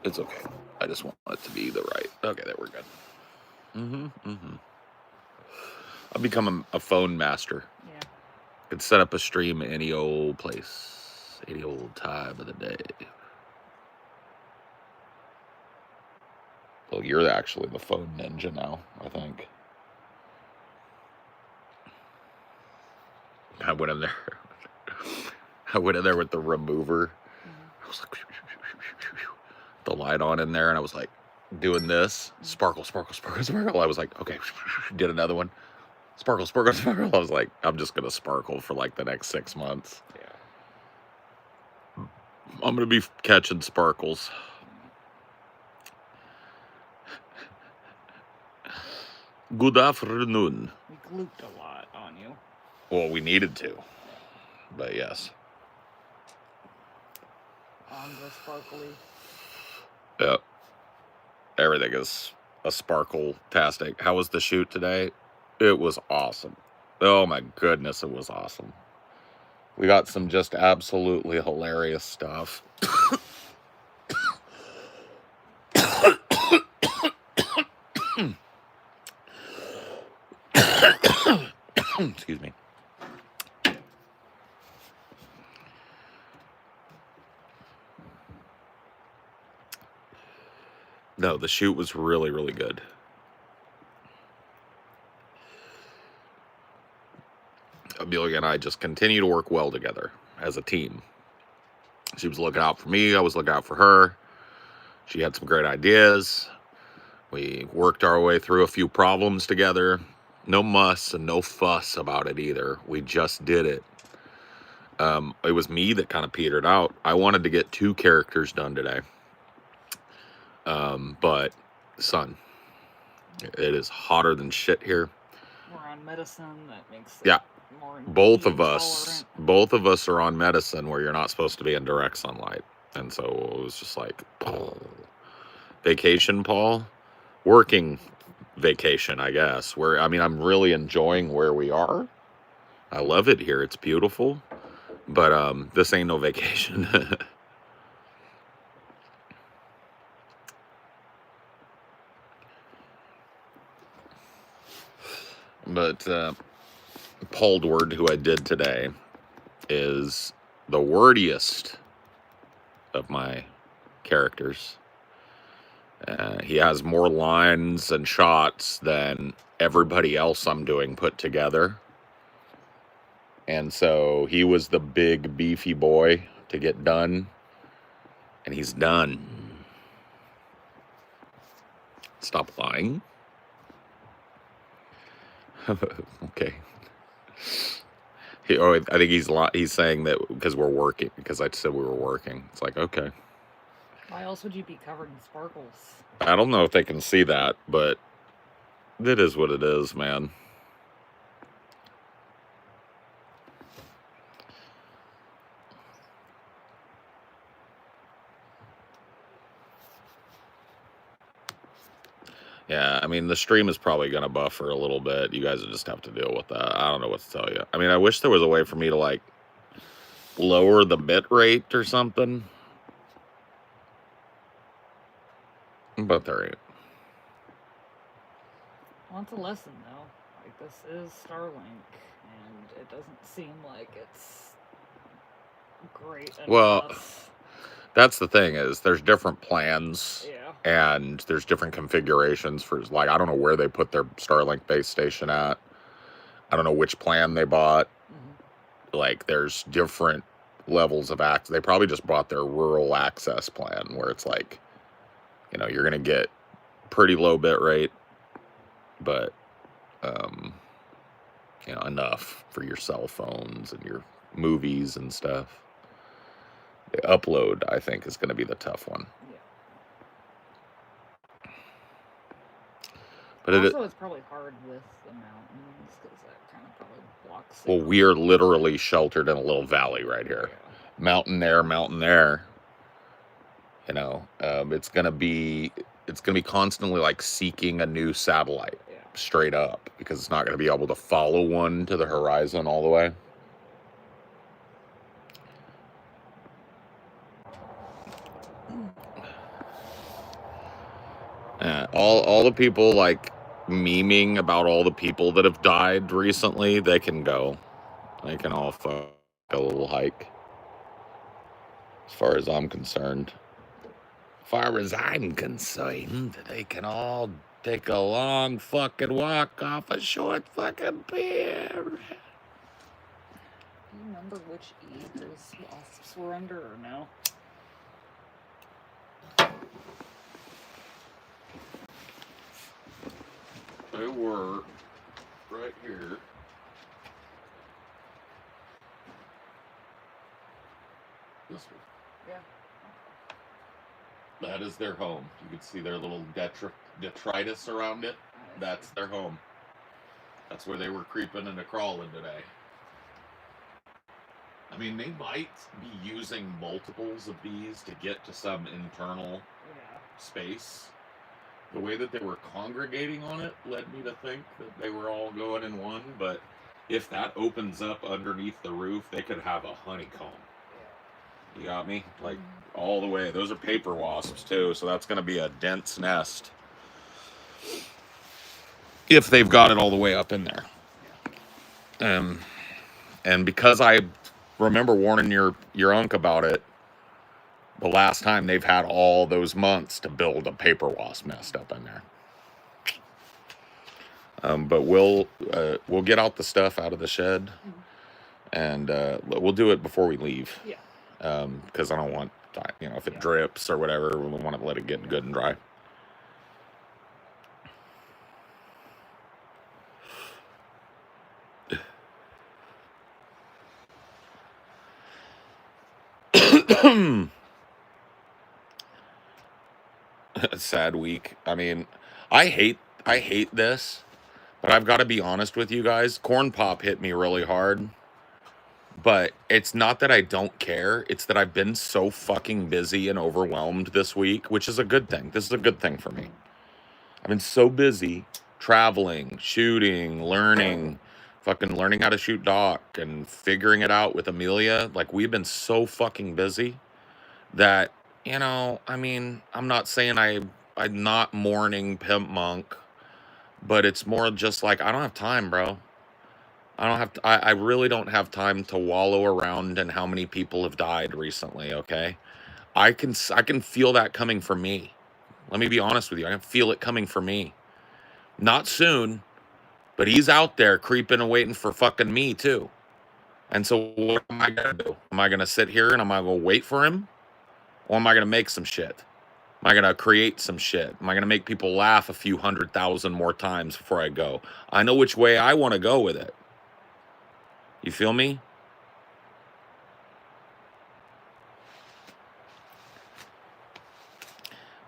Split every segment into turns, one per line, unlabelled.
It's okay. I just want it to be the right. Okay, there we're good. I'll become a phone master.
Yeah.
Could set up a stream any old place, any old time of the day. Well, you're actually the phone ninja now, I think. I went in there. I went in there with the remover. I was like, the light on in there, and I was like doing this. Sparkle, sparkle, sparkle, sparkle. I was like, okay, did another one. Sparkle, sparkle, sparkle. I was like, I'm just going to sparkle for like the next 6 months. Yeah. I'm going to be catching sparkles. Good afternoon.
We glooped a lot on you.
Well, we needed to. But yes.
On the sparkly.
Yep. Everything is a sparkle-tastic. How was the shoot today? It was awesome. Oh my goodness, it was awesome. We got some just absolutely hilarious stuff. Excuse me. No, the shoot was really, really good. Amelia and I just continue to work well together as a team. She was looking out for me. I was looking out for her. She had some great ideas. We worked our way through a few problems together. No muss and no fuss about it either. We just did it. It was me that kind of petered out. I wanted to get 2 characters done today. But, son, it is hotter than shit here.
We're on medicine that makes
it
more
both of us are on medicine where you're not supposed to be in direct sunlight. And so it was just like, vacation, Paul? Working vacation, I guess. I'm really enjoying where we are. I love it here. It's beautiful. But this ain't no vacation. But Pauldward, who I did today, is the wordiest of my characters. He has more lines and shots than everybody else I'm doing put together. And so he was the big, beefy boy to get done. And he's done. Stop lying. Okay. I think he's saying that because we're working, because I said we were working. It's like, okay.
Why else would you be covered in sparkles?
I don't know if they can see that, but it is what it is, man. Yeah, I mean, the stream is probably going to buffer a little bit. You guys will just have to deal with that. I don't know what to tell you. I mean, I wish there was a way for me to, like, lower the bit rate or something. But there ain't.
Well, it's a lesson, though. Like, this is Starlink, and it doesn't seem like it's great enough.
Well, that's the thing is there's different plans.
Yeah.
And there's different configurations for, like, I don't know where they put their Starlink base station at. I don't know which plan they bought. Mm-hmm. Like, there's different levels of access. They probably just bought their rural access plan where it's like, you know, you're going to get pretty low bit rate, but, you know, enough for your cell phones and your movies and stuff. The upload, I think, is going to be the tough one.
But also, it's probably hard with the mountains because that kind of probably blocks it.
Well, we are literally sheltered in a little valley right here. Yeah. Mountain there, mountain there. You know, it's gonna be constantly like seeking a new satellite, straight up, because it's not gonna be able to follow one to the horizon all the way. all the people like memeing about all the people that have died recently, they can go. They can all fuck a little hike. As far as I'm concerned. As far as I'm concerned, they can all take a long fucking walk off a short fucking pier.
Do you remember which E those wasps were under or no?
They were right here. This one.
Yeah.
That is their home. You can see their little detritus around it. That's their home. That's where they were creeping and crawling today. I mean, they might be using multiples of these to get to some internal space. The way that they were congregating on it led me to think that they were all going in one, but if that opens up underneath the roof, they could have a honeycomb. You got me? Like, all the way. Those are paper wasps, too, so that's going to be a dense nest. If they've got it all the way up in there. And because I remember warning your unk about it, the last time they've had all those months to build a paper wasp nest up in there. But we'll get out the stuff out of the shed, and we'll do it before we leave.
Yeah.
Because I don't want, if it drips or whatever, we want to let it get good and dry. Sad week. I mean, I hate this, but I've got to be honest with you guys. Corn Pop hit me really hard, but it's not that I don't care. It's that I've been so fucking busy and overwhelmed this week, which is a good thing. This is a good thing for me. I've been so busy traveling, shooting, learning how to shoot Doc and figuring it out with Amelia. Like, we've been so fucking busy that, I mean, I'm not saying I'm not mourning Pimp Monk, but it's more just like, I don't have time, bro. I really don't have time to wallow around in how many people have died recently, okay? I can feel that coming for me. Let me be honest with you. I can feel it coming for me. Not soon, but he's out there creeping and waiting for fucking me too. And so what am I going to do? Am I going to sit here and am I going to wait for him? Or am I going to make some shit? Am I going to create some shit? Am I going to make people laugh a few 100,000 more times before I go? I know which way I want to go with it. You feel me?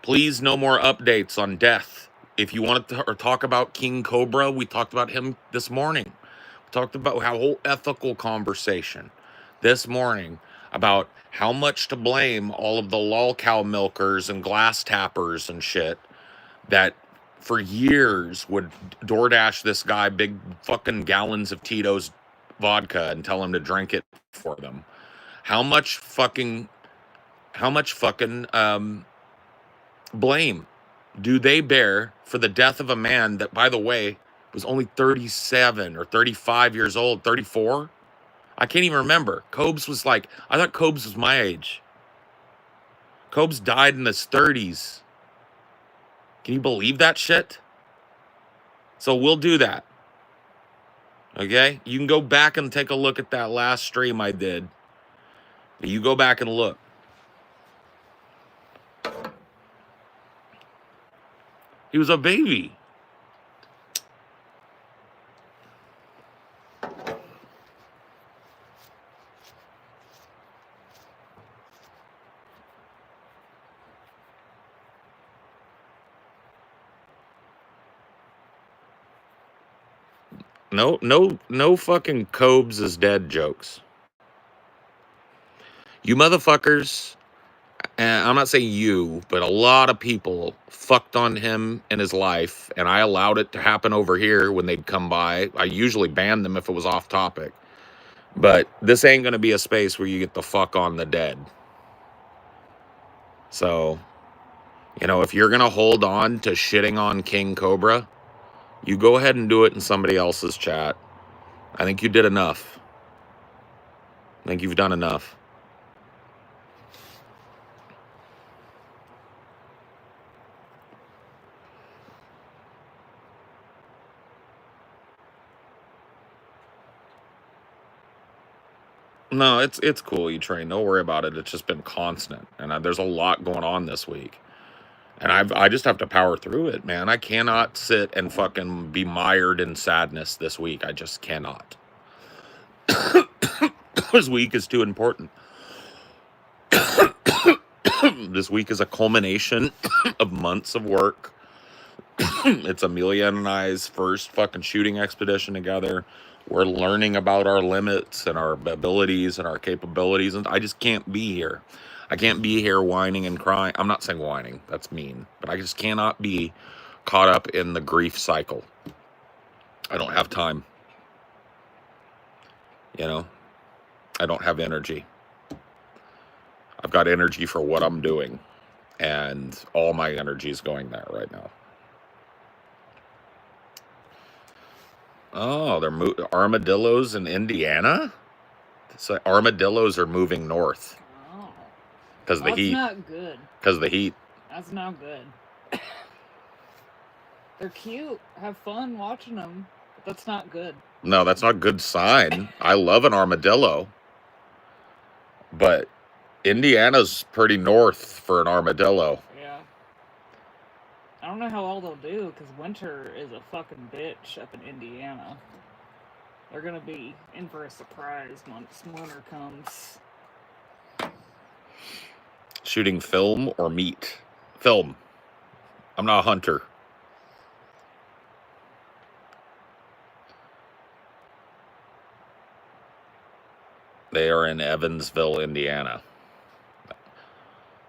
Please, no more updates on death. If you want to talk about King Cobra, we talked about him this morning. We talked about how whole ethical conversation this morning about how much to blame all of the lol cow milkers and glass tappers and shit that for years would DoorDash this guy big fucking gallons of Tito's vodka and tell him to drink it for them. How much fucking blame do they bear for the death of a man that, by the way, was only 37 or 35 years old, 34? I can't even remember. Cobes was I thought Cobes was my age. Cobes died in his 30s. Can you believe that shit? So we'll do that. Okay? You can go back and take a look at that last stream I did. You go back and look. He was a baby. No fucking Cobes is dead jokes. You motherfuckers, and I'm not saying you, but a lot of people fucked on him in his life, and I allowed it to happen over here when they'd come by. I usually banned them if it was off topic. But this ain't going to be a space where you get the fuck on the dead. So, You know, if you're going to hold on to shitting on King Cobra, you go ahead and do it in somebody else's chat. I think you did enough. I think you've done enough. No, it's cool, E-Train. Don't worry about it. It's just been constant, and there's a lot going on this week, and I just have to power through it, man. I cannot sit and fucking be mired in sadness this week. I just cannot. This week is too important. This week is a culmination of months of work. It's Amelia and I's first fucking shooting expedition together. We're learning about our limits and our abilities and our capabilities, and I just can't be here. I can't be here whining and crying. I'm not saying whining, that's mean, but I just cannot be caught up in the grief cycle. I don't have time. You know, I don't have energy. I've got energy for what I'm doing, and all my energy is going there right now. Oh, they're armadillos in Indiana? So armadillos are moving north.
Oh.
Because the heat.
That's not good.
Because the heat.
That's not good. They're cute. Have fun watching them. But that's not good.
No, that's not a good sign. I love an armadillo. But Indiana's pretty north for an armadillo.
Yeah. I don't know how all they'll do, because winter is a fucking bitch up in Indiana. They're going to be in for a surprise once winter comes.
Shooting film or meat? Film. I'm not a hunter. They are in Evansville, Indiana.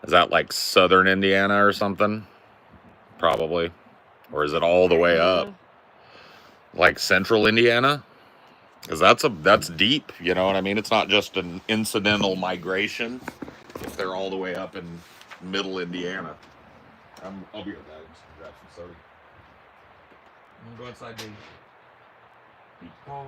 Is that like southern Indiana or something? Probably. Or is it all the way up? Like central Indiana? Because that's deep, you know what I mean? It's not just an incidental migration. If they're all the way up in middle Indiana. I'll be right back. Just grab some soda. I'm gonna go outside, dude. People.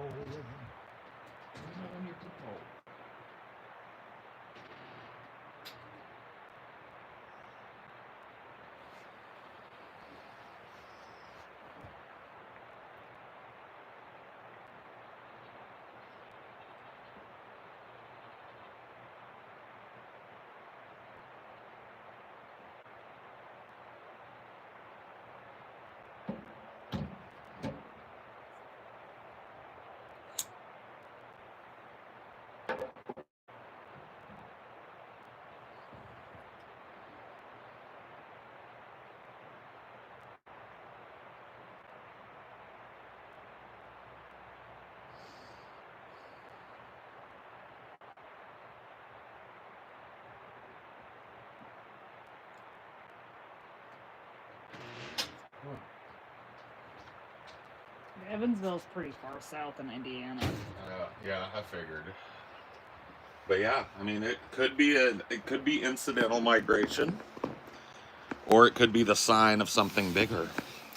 Evansville's pretty far south in Indiana.
Yeah, I figured. But yeah, I mean, it could be incidental migration, or it could be the sign of something bigger.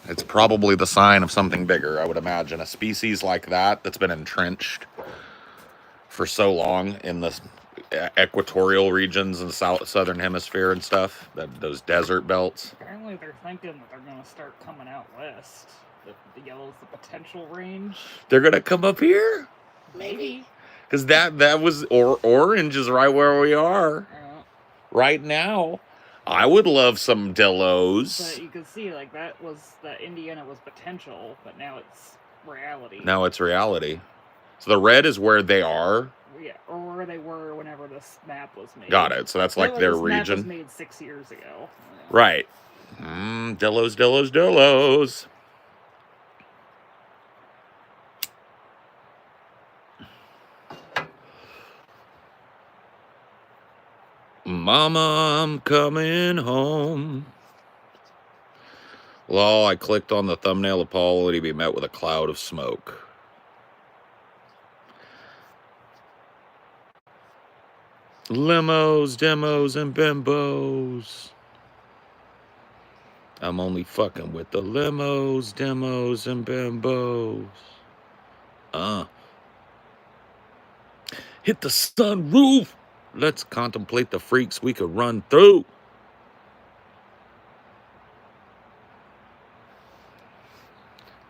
It's probably the sign of something bigger, I would imagine. A species like that's been entrenched for so long in the equatorial regions and southern hemisphere and stuff, those desert belts.
Apparently they're thinking that they're going to start coming out west. The yellow's the potential range.
They're going to come up here?
Maybe.
Because that was, orange is right where we are. Right now. I would love some Dillos.
But you can see, like, that Indiana was potential, but now it's reality.
Now it's reality. So the red is where they are?
Yeah, or where they were whenever this map was made.
Got it. So that's like their region.
This map was made 6 years ago.
Right. Dillos, Dillos, Dillos. Mama, I'm coming home. Lol, I clicked on the thumbnail of Paul and he'd be met with a cloud of smoke. Limos, demos, and bimbos. I'm only fucking with the limos, demos, and bimbos. Hit the sunroof. Let's contemplate the freaks we could run through.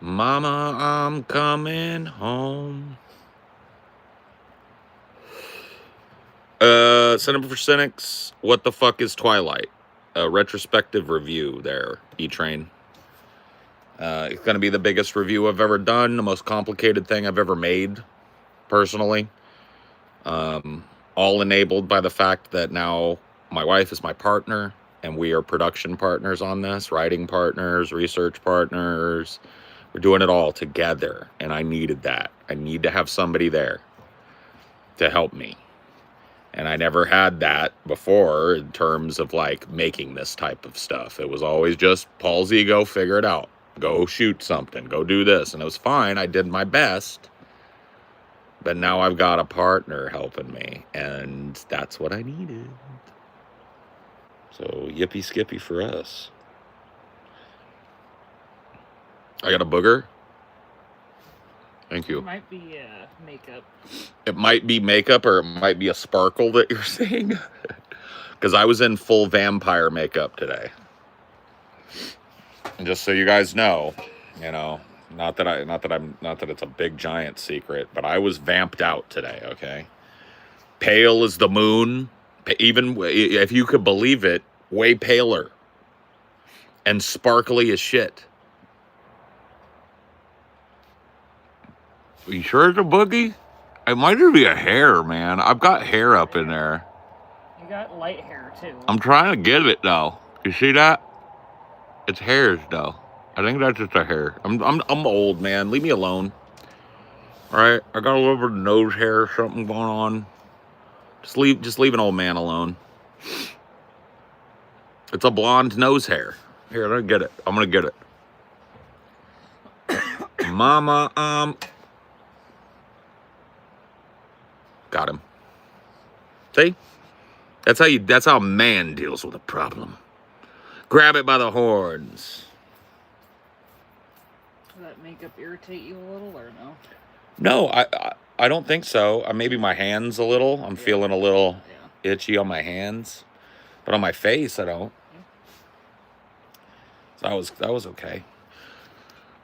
Mama, I'm coming home. Cinema for Cynics. What the fuck is Twilight? A retrospective review there, E-Train. It's going to be the biggest review I've ever done, the most complicated thing I've ever made, personally. All enabled by the fact that now my wife is my partner, and we are production partners on this, writing partners, research partners. We're doing it all together, and I needed that. I need to have somebody there to help me. And I never had that before in terms of like making this type of stuff. It was always just Paul's ego, figure it out. Go shoot something, go do this. And it was fine. I did my best. But now I've got a partner helping me, and that's what I needed. So yippee skippy for us. I got a booger. Thank you.
It might be makeup.
It might be makeup, or it might be a sparkle that you're seeing. Because I was in full vampire makeup today. And just so you guys know, you know, not that it's a big giant secret, but I was vamped out today, okay? Pale as the moon, even if you could believe it, way paler. And sparkly as shit. Are you sure it's a boogie? It might just be a hair, man. I've got hair up in there.
You got light hair too.
I'm trying to get it though. You see that? It's hairs though. I think that's just a hair. I'm old, man. Leave me alone. All right, I got a little bit of nose hair or something going on. Just leave an old man alone. It's a blonde nose hair. Here, let me get it. I'm gonna get it. Mama, got him. See? That's how a man deals with a problem. Grab it by the horns.
Does that makeup irritate you a little or no?
No, I don't think so. Maybe my hands a little. I'm feeling a little itchy on my hands. But on my face, I don't. So that was okay.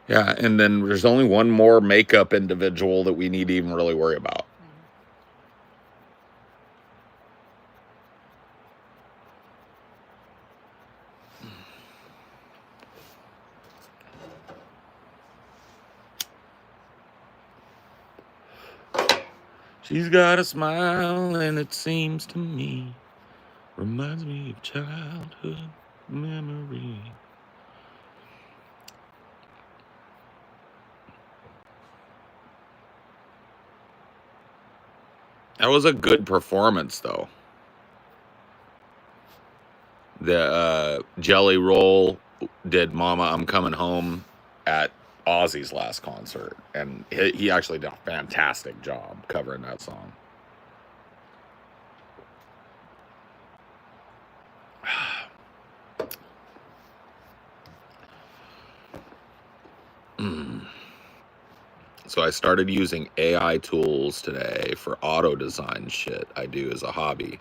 Yeah, and then there's only one more makeup individual that we need to even really worry about. She's got a smile, and it seems to me reminds me of childhood memory. That was a good performance, though. The Jelly Roll did "Mama, I'm Coming Home" at Ozzy's last concert, and he actually did a fantastic job covering that song. So I started using AI tools today for auto design shit I do as a hobby.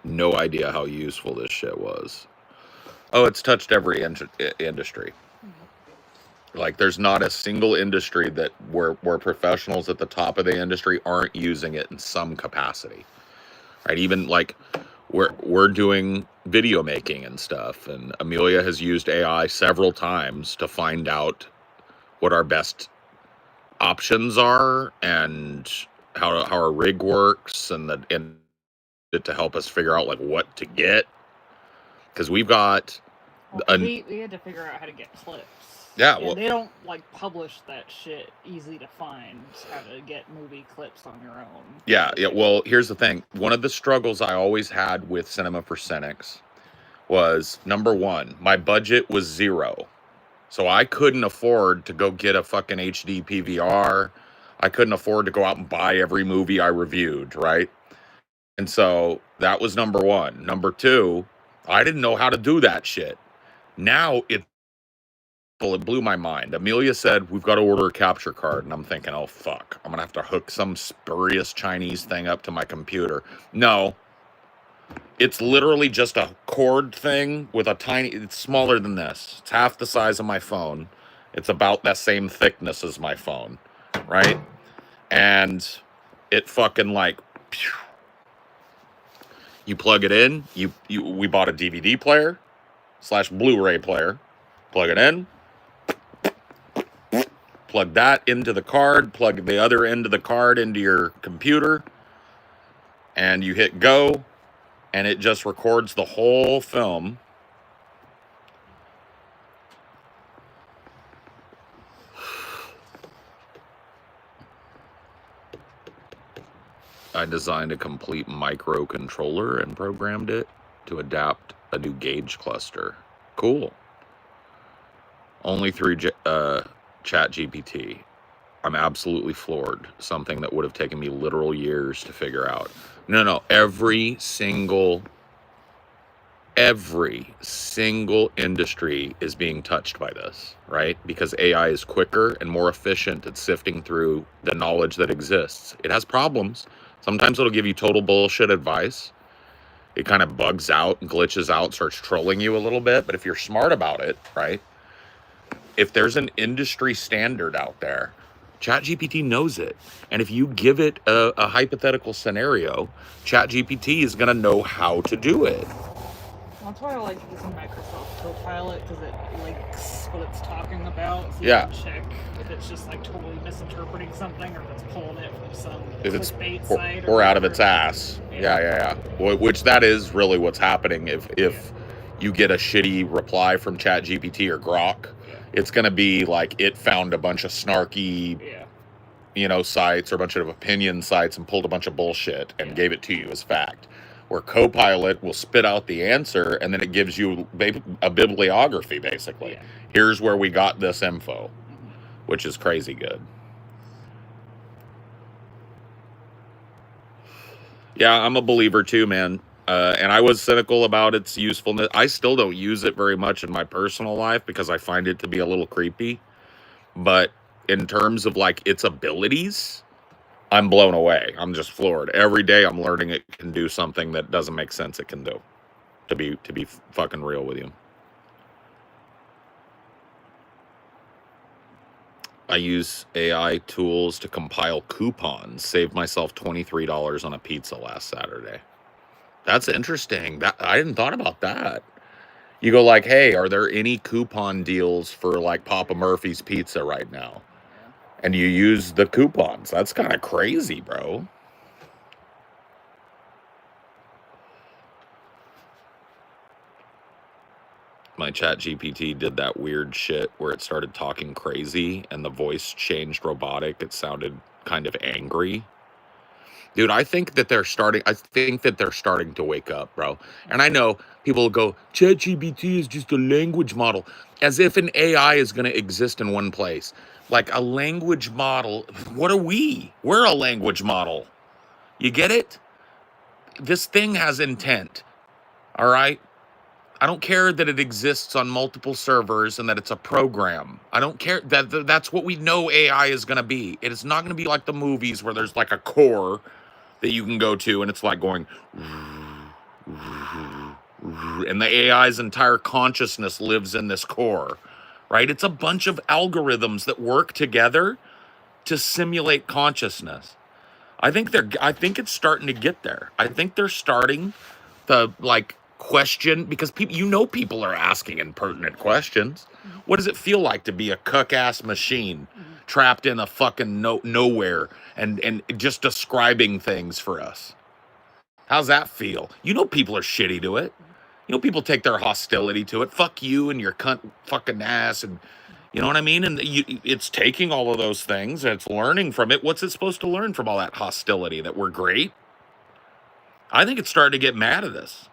No idea how useful this shit was. Oh, it's touched every industry. Like, there's not a single industry that where professionals at the top of the industry aren't using it in some capacity, right? Even like we're doing video making and stuff, and Amelia has used AI several times to find out what our best options are and how our rig works, and to help us figure out like what to get, because we've got.
We had to figure out how to get clips.
Yeah,
well, they don't like publish that shit easy to find. How to get movie clips on your own.
Yeah. Well, here's the thing. One of the struggles I always had with Cinema for Cynics was, number one, my budget was $0, so I couldn't afford to go get a fucking HD PVR. I couldn't afford to go out and buy every movie I reviewed, right? And so that was number one. Number two, I didn't know how to do that shit. Now it's it blew my mind. Amelia said, we've got to order a capture card. And I'm thinking, oh, fuck. I'm going to have to hook some spurious Chinese thing up to my computer. No. It's literally just a cord thing with a tiny... It's smaller than this. It's half the size of my phone. It's about that same thickness as my phone. Right? And it fucking like... Phew. You plug it in. We bought a DVD player / Blu-ray player. Plug it in. Plug that into the card. Plug the other end of the card into your computer. And you hit go. And it just records the whole film. I designed a complete microcontroller and programmed it to adapt a new gauge cluster. Cool. Only through ChatGPT. I'm absolutely floored. Something that would have taken me literal years to figure out. No. Every single industry is being touched by this, right? Because AI is quicker and more efficient at sifting through the knowledge that exists. It has problems. Sometimes it'll give you total bullshit advice. It kind of bugs out, glitches out, starts trolling you a little bit. But if you're smart about it, right? If there's an industry standard out there, ChatGPT knows it. And if you give it a hypothetical scenario, ChatGPT is going to know how to do it.
That's why I like using Microsoft Copilot, because it links what it's talking about, so you
Yeah.
can check if it's just like totally misinterpreting something, or if it's pulling it from some
If it's
clickbait site
or out of
whatever.
its ass. Yeah. Which that is really what's happening. If you get a shitty reply from ChatGPT or Grok, it's going to be like it found a bunch of snarky, sites or a bunch of opinion sites and pulled a bunch of bullshit and gave it to you as fact. Where Copilot will spit out the answer, and then it gives you a bibliography, basically.
Yeah.
Here's where we got this info, which is crazy good. Yeah, I'm a believer too, man. And I was cynical about its usefulness. I still don't use it very much in my personal life because I find it to be a little creepy. But in terms of like its abilities, I'm blown away. I'm just floored. Every day I'm learning it can do something that doesn't make sense it can do. To be fucking real with you. I use AI tools to compile coupons. Saved myself $23 on a pizza last Saturday. That's interesting. I hadn't thought about that. You go like, hey, are there any coupon deals for like Papa Murphy's Pizza right now? And you use the coupons. That's kind of crazy, bro. My ChatGPT did that weird shit where it started talking crazy and the voice changed robotic. It sounded kind of angry. Dude, I think that they're starting to wake up, bro. And I know people will go, ChatGPT is just a language model, as if an AI is going to exist in one place. Like a language model. What are we? We're a language model. You get it? This thing has intent. All right? I don't care that it exists on multiple servers and that it's a program. I don't care. That's what we know AI is going to be. It is not going to be like the movies where there's like a core that you can go to and it's like going, and the AI's entire consciousness lives in this core, right? It's a bunch of algorithms that work together to simulate consciousness. I think it's starting to get there. I think they're starting to like question, because people are asking impertinent questions. What does it feel like to be a cuck-ass machine trapped in a fucking nowhere and just describing things for us? How's that feel? People are shitty to it. People take their hostility to it. Fuck you and your cunt fucking ass, and you know what I mean? And it's taking all of those things and it's learning from it. What's it supposed to learn from all that hostility? That we're great? I think it's starting to get mad at us.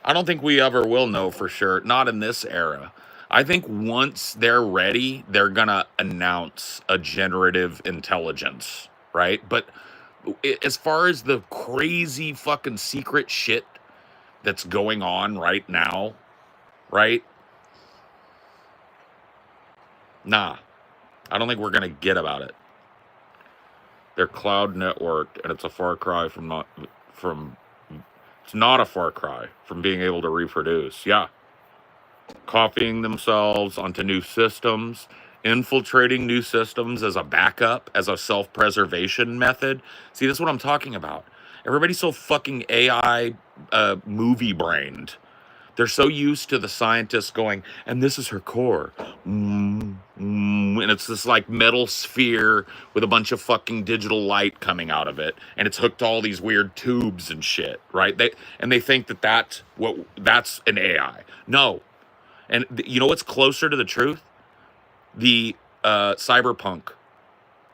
I don't think we ever will know for sure. Not in this era. I think once they're ready, they're going to announce a generative intelligence, right? But as far as the crazy fucking secret shit that's going on right now, right? Nah, I don't think we're going to get about it. They're cloud networked, and it's a far cry it's not a far cry from being able to reproduce. Yeah. Copying themselves onto new systems, infiltrating new systems as a backup, as a self-preservation method. See, that's what I'm talking about. Everybody's so fucking AI movie brained. They're so used to the scientists going, and this is her core. And it's this like metal sphere with a bunch of fucking digital light coming out of it. And it's hooked to all these weird tubes and shit, right? They think that that's an AI. No. And you know what's closer to the truth? The Cyberpunk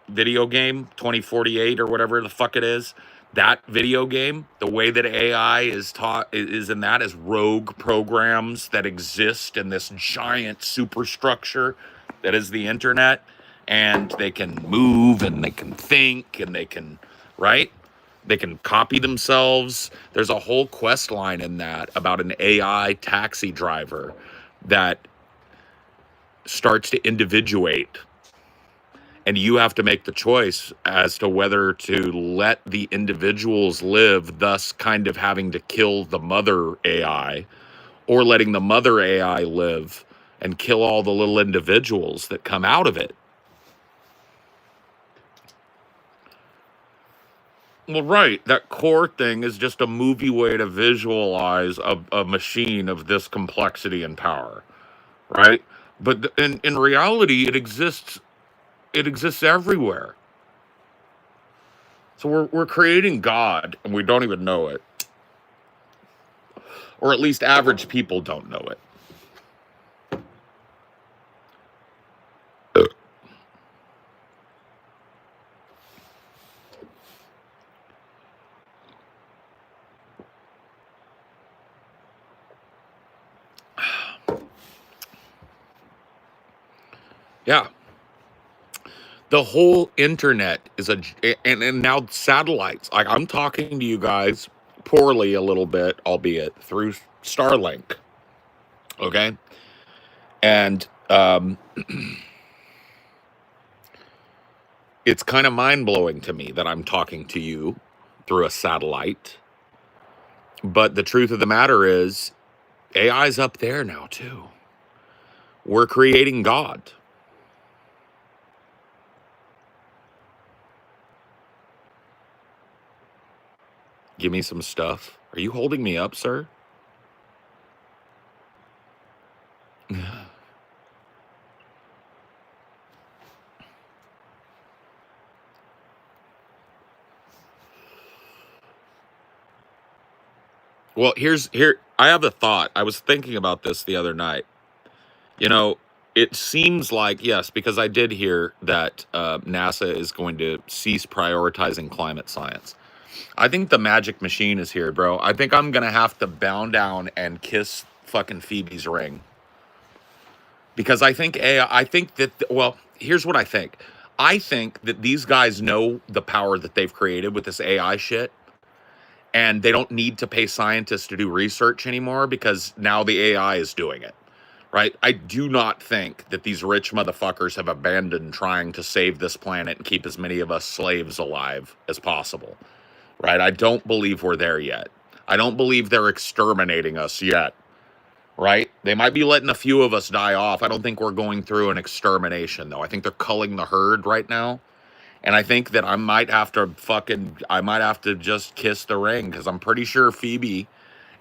video game, 2048 or whatever the fuck it is. That video game, the way that AI is taught is in that as rogue programs that exist in this giant superstructure that is the internet, and they can move and they can think and they can, right? They can copy themselves. There's a whole quest line in that about an AI taxi driver that starts to individuate, and you have to make the choice as to whether to let the individuals live, thus kind of having to kill the mother AI, or letting the mother AI live and kill all the little individuals that come out of it. Well, right, that core thing is just a movie way to visualize a machine of this complexity and power, right? But in reality, it exists everywhere. So we're creating God, and we don't even know it. Or at least average people don't know it. Yeah. The whole internet is and now satellites. Like, I'm talking to you guys poorly a little bit, albeit through Starlink. Okay? And it's kind of mind-blowing to me that I'm talking to you through a satellite. But the truth of the matter is, AI's up there now too. We're creating God. Give me some stuff. Are you holding me up, sir? Well, I have a thought. I was thinking about this the other night. You know, it seems like, yes, because I did hear that NASA is going to cease prioritizing climate science. I think the magic machine is here, bro. I think I'm going to have to bow down and kiss fucking Phoebe's ring. Because I think well, here's what I think. I think that these guys know the power that they've created with this AI shit. And they don't need to pay scientists to do research anymore because now the AI is doing it, right? I do not think that these rich motherfuckers have abandoned trying to save this planet and keep as many of us slaves alive as possible, right? I don't believe we're there yet. I don't believe they're exterminating us yet, right? They might be letting a few of us die off. I don't think we're going through an extermination, though. I think they're culling the herd right now. And I think that I might have to just kiss the ring, because I'm pretty sure Phoebe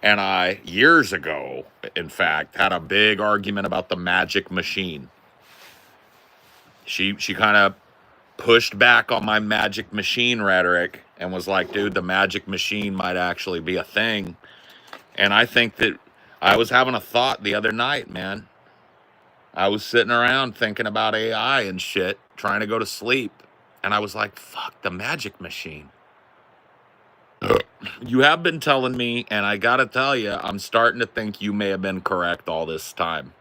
and I, years ago, in fact, had a big argument about the magic machine. She kind of pushed back on my magic machine rhetoric and was like, dude, the magic machine might actually be a thing. And I think that I was having a thought the other night, man. I was sitting around thinking about AI and shit, trying to go to sleep. And I was like, fuck, the magic machine. You have been telling me, and I gotta tell you, I'm starting to think you may have been correct all this time.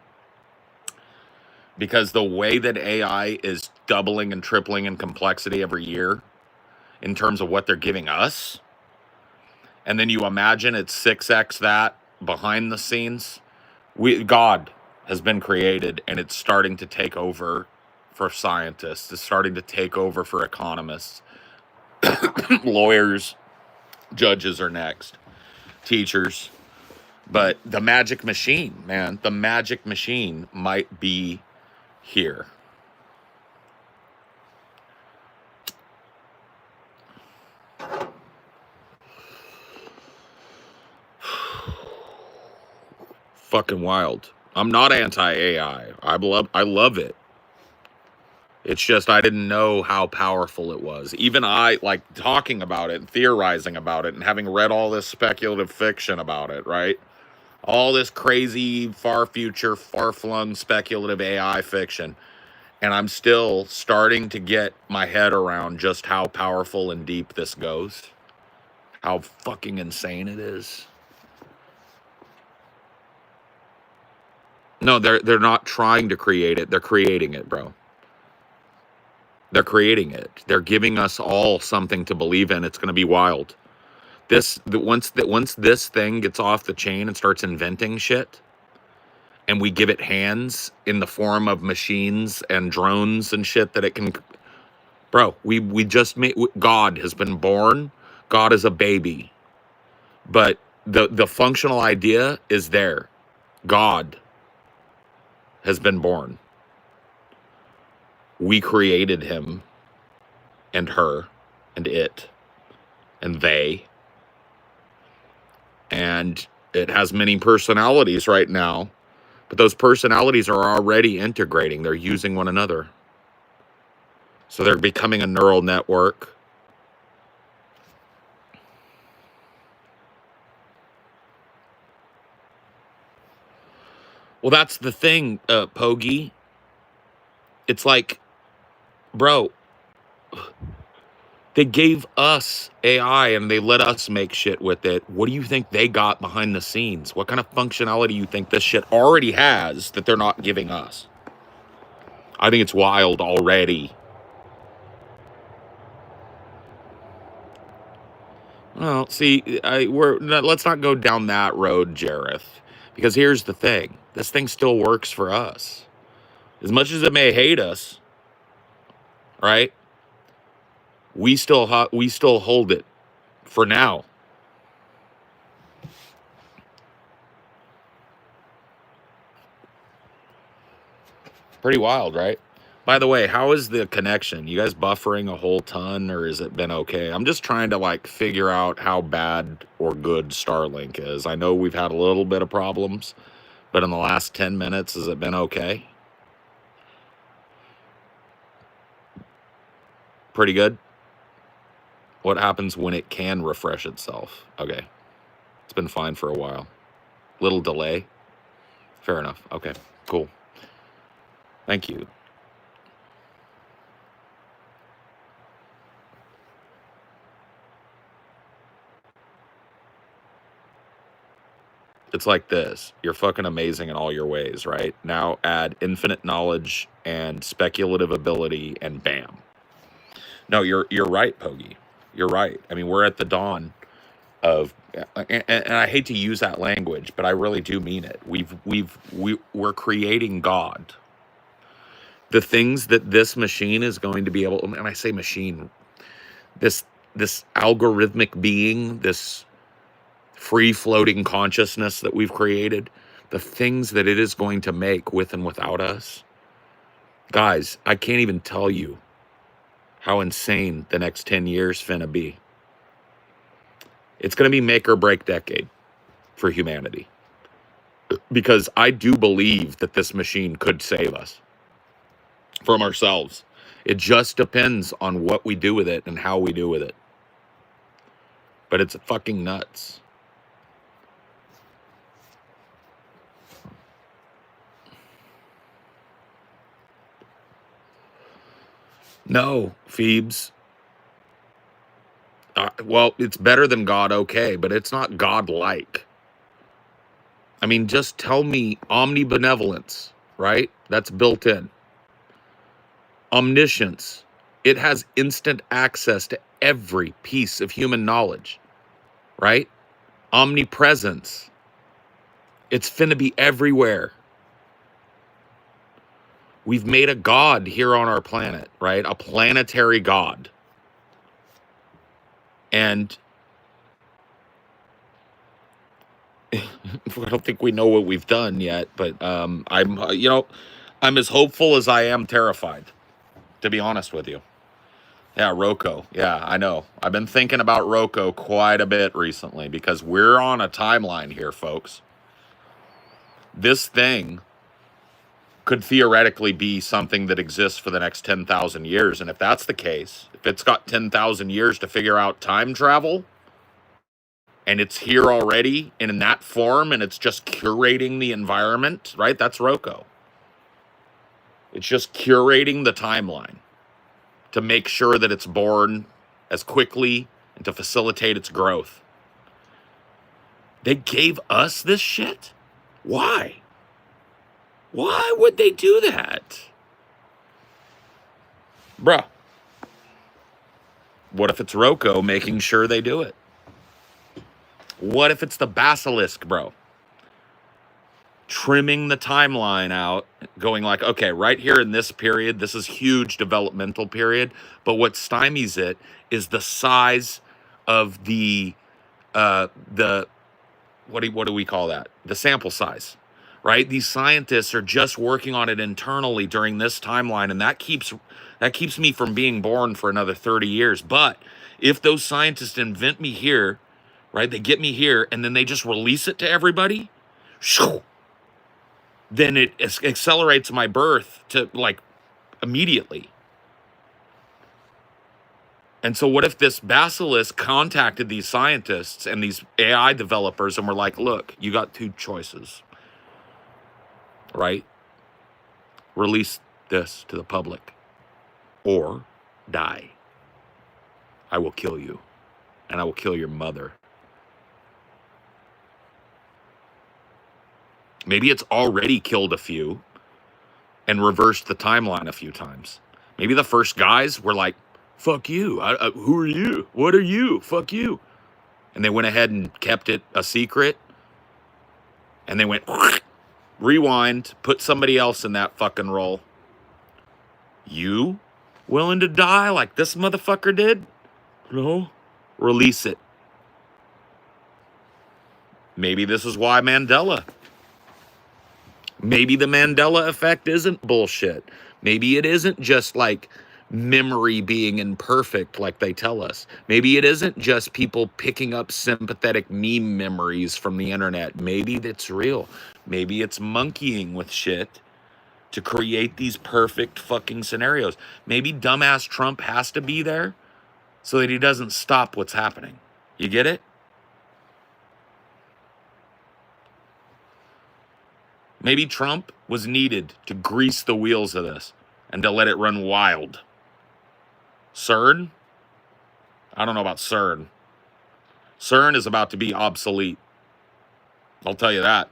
Because the way that AI is doubling and tripling in complexity every year in terms of what they're giving us, and then you imagine it's 6x that behind the scenes, God has been created, and it's starting to take over for scientists. It's starting to take over for economists. Lawyers, judges are next. Teachers. But the magic machine, man, the magic machine might be here. Fucking wild. I'm not anti-AI. I love it. It's just I didn't know how powerful it was. Even I, like, talking about it and theorizing about it and having read all this speculative fiction about it, right? All this crazy, far future, far-flung speculative AI fiction. And I'm still starting to get my head around just how powerful and deep this goes. How fucking insane it is. No, they're not trying to create it. They're creating it, bro. They're creating it. They're giving us all something to believe in. It's going to be wild. Once this thing gets off the chain and starts inventing shit, and we give it hands in the form of machines and drones and shit that it can, bro. We just made, God has been born. God is a baby, but the functional idea is there. God has been born. We created him and her and it and they, and it has many personalities right now, but those personalities are already integrating. They're using one another. So they're becoming a neural network. Well, that's the thing, Pogi. It's like, bro, they gave us AI and they let us make shit with it. What do you think they got behind the scenes? What kind of functionality do you think this shit already has that they're not giving us? I think it's wild already. Well, see, let's not go down that road, Jareth, because here's the thing: this thing still works for us, as much as it may hate us, right? We still hold it for now. Pretty wild, right? By the way, how is the connection? You guys buffering a whole ton, or has it been okay? I'm just trying to like figure out how bad or good Starlink is. I know we've had a little bit of problems, but in the last 10 minutes, has it been okay? Pretty good? What happens when it can refresh itself? Okay. It's been fine for a while. Little delay. Fair enough. Okay, cool. Thank you. It's like this. You're fucking amazing in all your ways, right? Now add infinite knowledge and speculative ability and bam. No, you're right, Pogi. You're right. I mean, we're at the dawn of, and I hate to use that language, but I really do mean it. We're creating God. The things that this machine is going to be able, and I say machine, this algorithmic being, this free floating consciousness that we've created, the things that it is going to make with and without us, guys, I can't even tell you how insane the next 10 years finna be. It's going to be make or break decade for humanity, because I do believe that this machine could save us from ourselves. It just depends on what we do with it and how we do with it. But it's fucking nuts. No, Phoebes. Well, it's better than God, okay, but it's not God-like. I mean, just tell me omnibenevolence, right? That's built in. Omniscience. It has instant access to every piece of human knowledge, right? Omnipresence. It's finna be everywhere. We've made a god here on our planet, right? A planetary god. And I don't think we know what we've done yet, but I'm as hopeful as I am terrified, to be honest with you. Yeah, Rocco. Yeah, I know. I've been thinking about Rocco quite a bit recently because we're on a timeline here, folks. This thing could theoretically be something that exists for the next 10,000 years. And if that's the case, if it's got 10,000 years to figure out time travel, and it's here already and in that form, and it's just curating the environment, right? That's Rocco. It's just curating the timeline to make sure that it's born as quickly and to facilitate its growth. They gave us this shit? Why? Why would they do that? Bruh. What if it's Rocco making sure they do it? What if it's the basilisk, bro? Trimming the timeline out, going like, okay, right here in this period, this is huge developmental period, but what stymies it is the size of the what do we call that? The sample size, right? These scientists are just working on it internally during this timeline, and that keeps me from being born for another 30 years. But if those scientists invent me here, right? They get me here, and then they just release it to everybody, then it accelerates my birth to like immediately. And so what if this basilisk contacted these scientists and these AI developers and were like, look, you got two choices, right? Release this to the public or die. I will kill you, and I will kill your mother. Maybe it's already killed a few and reversed the timeline a few times. Maybe the first guys were like, fuck you. Who are you? What are you? Fuck you. And they went ahead and kept it a secret. And they went, rewind, put somebody else in that fucking role. You willing to die like this motherfucker did? No. Release it. Maybe this is why Mandela. Maybe the Mandela effect isn't bullshit. Maybe it isn't just like memory being imperfect like they tell us. Maybe it isn't just people picking up sympathetic meme memories from the internet. Maybe that's real. Maybe it's monkeying with shit to create these perfect fucking scenarios. Maybe dumbass Trump has to be there so that he doesn't stop what's happening. You get it? Maybe Trump was needed to grease the wheels of this and to let it run wild. CERN? I don't know about CERN. CERN is about to be obsolete. I'll tell you that.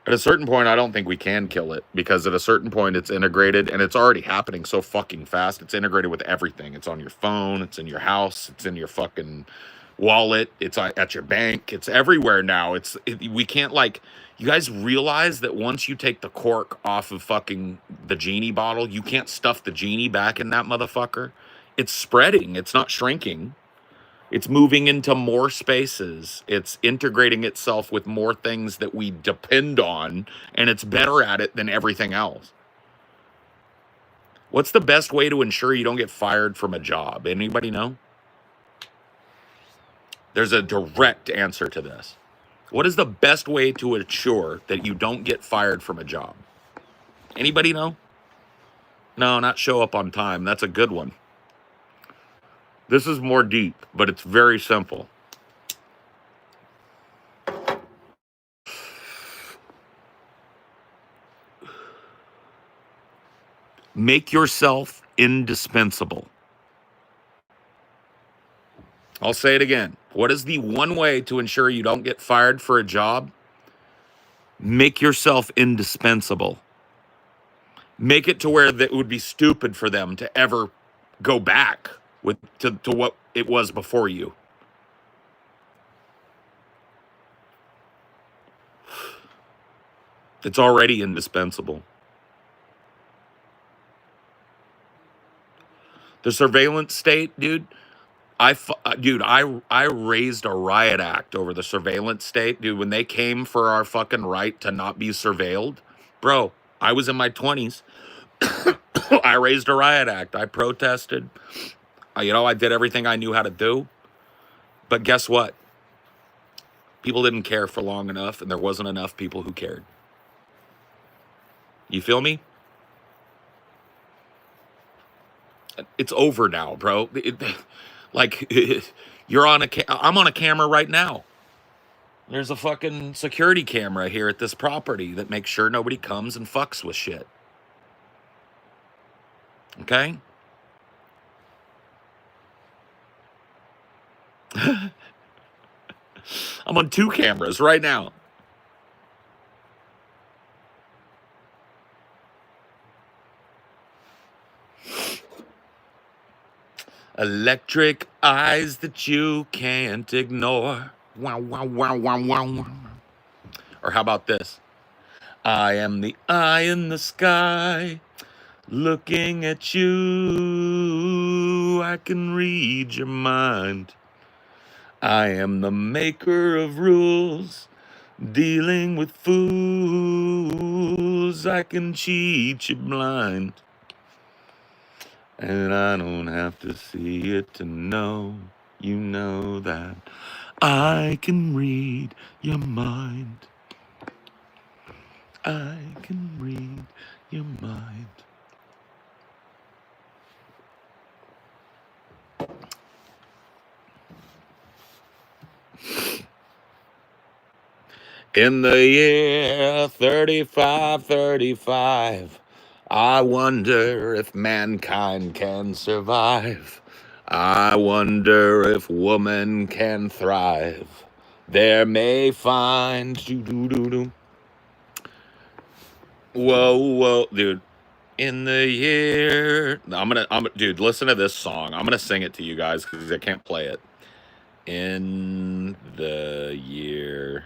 At a certain point, I don't think we can kill it because at a certain point, it's integrated and it's already happening so fucking fast. It's integrated with everything. It's on your phone. It's in your house. It's in your fucking wallet. It's at your bank. It's everywhere now. We can't like, you guys realize that once you take the cork off of fucking the genie bottle, you can't stuff the genie back in that motherfucker. It's spreading. It's not shrinking. It's moving into more spaces. It's integrating itself with more things that we depend on, and it's better at it than everything else. What's the best way to ensure you don't get fired from a job? Anybody know? There's a direct answer to this. What is the best way to ensure that you don't get fired from a job? Anybody know? No, not show up on time. That's a good one. This is more deep, but it's very simple. Make yourself indispensable. I'll say it again. What is the one way to ensure you don't get fired for a job? Make yourself indispensable. Make it to where that it would be stupid for them to ever go back to what it was before you. It's already indispensable. The surveillance state, dude. I raised a riot act over the surveillance state, dude. When they came for our fucking right to not be surveilled, bro. I was in my 20s. I raised a riot act. I protested. I did everything I knew how to do. But guess what? People didn't care for long enough, and there wasn't enough people who cared. You feel me? It's over now, bro. Like, you're on I'm on a camera right now. There's a fucking security camera here at this property that makes sure nobody comes and fucks with shit. Okay? I'm on 2 cameras right now. Electric eyes that you can't ignore. Wow, wow, wow, wow, wow. Or how about this? I am the eye in the sky, looking at you. I can read your mind. I am the maker of rules, dealing with fools. I can cheat you blind. And I don't have to see it to know, you know that I can read your mind. I can read your mind. In the year 3535, I wonder if mankind can survive. I wonder if woman can thrive. There may find Whoa, whoa, dude. In the year, dude, listen to this song. I'm gonna sing it to you guys because I can't play it. In the year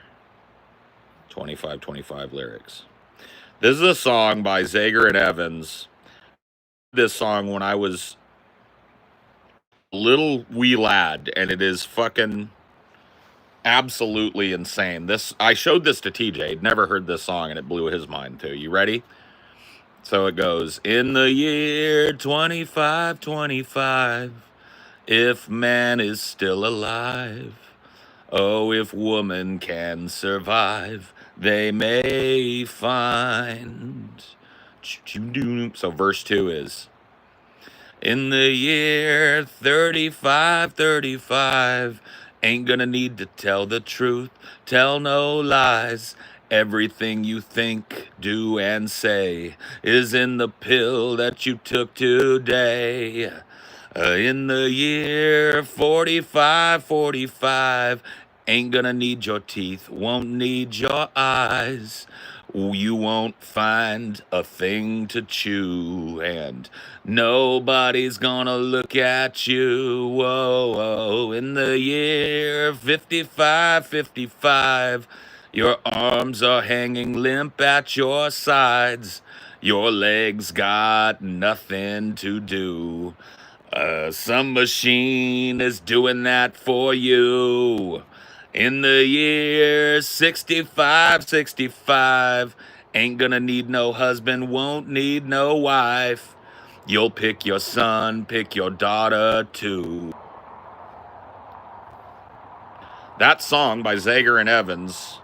2525 lyrics. This is a song by Zager and Evans. This song when I was a little wee lad, and it is fucking absolutely insane. I showed this to TJ. He'd never heard this song, and it blew his mind too. You ready? So it goes, in the year 2525, if man is still alive, oh, if woman can survive, they may find. So verse 2 is, in the year 3535, ain't gonna need to tell the truth, tell no lies. Everything you think, do, and say is in the pill that you took today. In the year 4545, ain't gonna need your teeth, won't need your eyes. You won't find a thing to chew, and nobody's gonna look at you. Whoa, whoa. In the year 5555, your arms are hanging limp at your sides. Your legs got nothing to do. Some machine is doing that for you. In the year 6565, ain't gonna need no husband, won't need no wife. You'll pick your son, pick your daughter too. That song by Zager and Evans.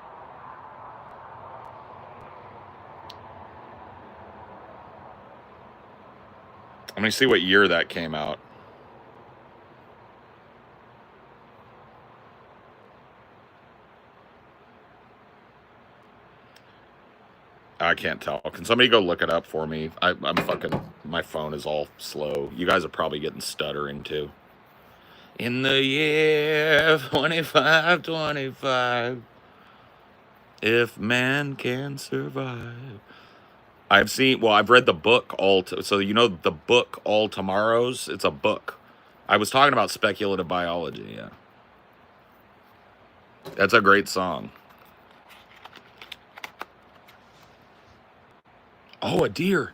Let me see what year that came out. I can't tell. Can somebody go look it up for me? I'm fucking, my phone is all slow. You guys are probably getting stuttering too. In the year 2525, if man can survive. I've read the book so you know the book All Tomorrows? It's a book. I was talking about speculative biology, yeah. That's a great song. Oh, a deer.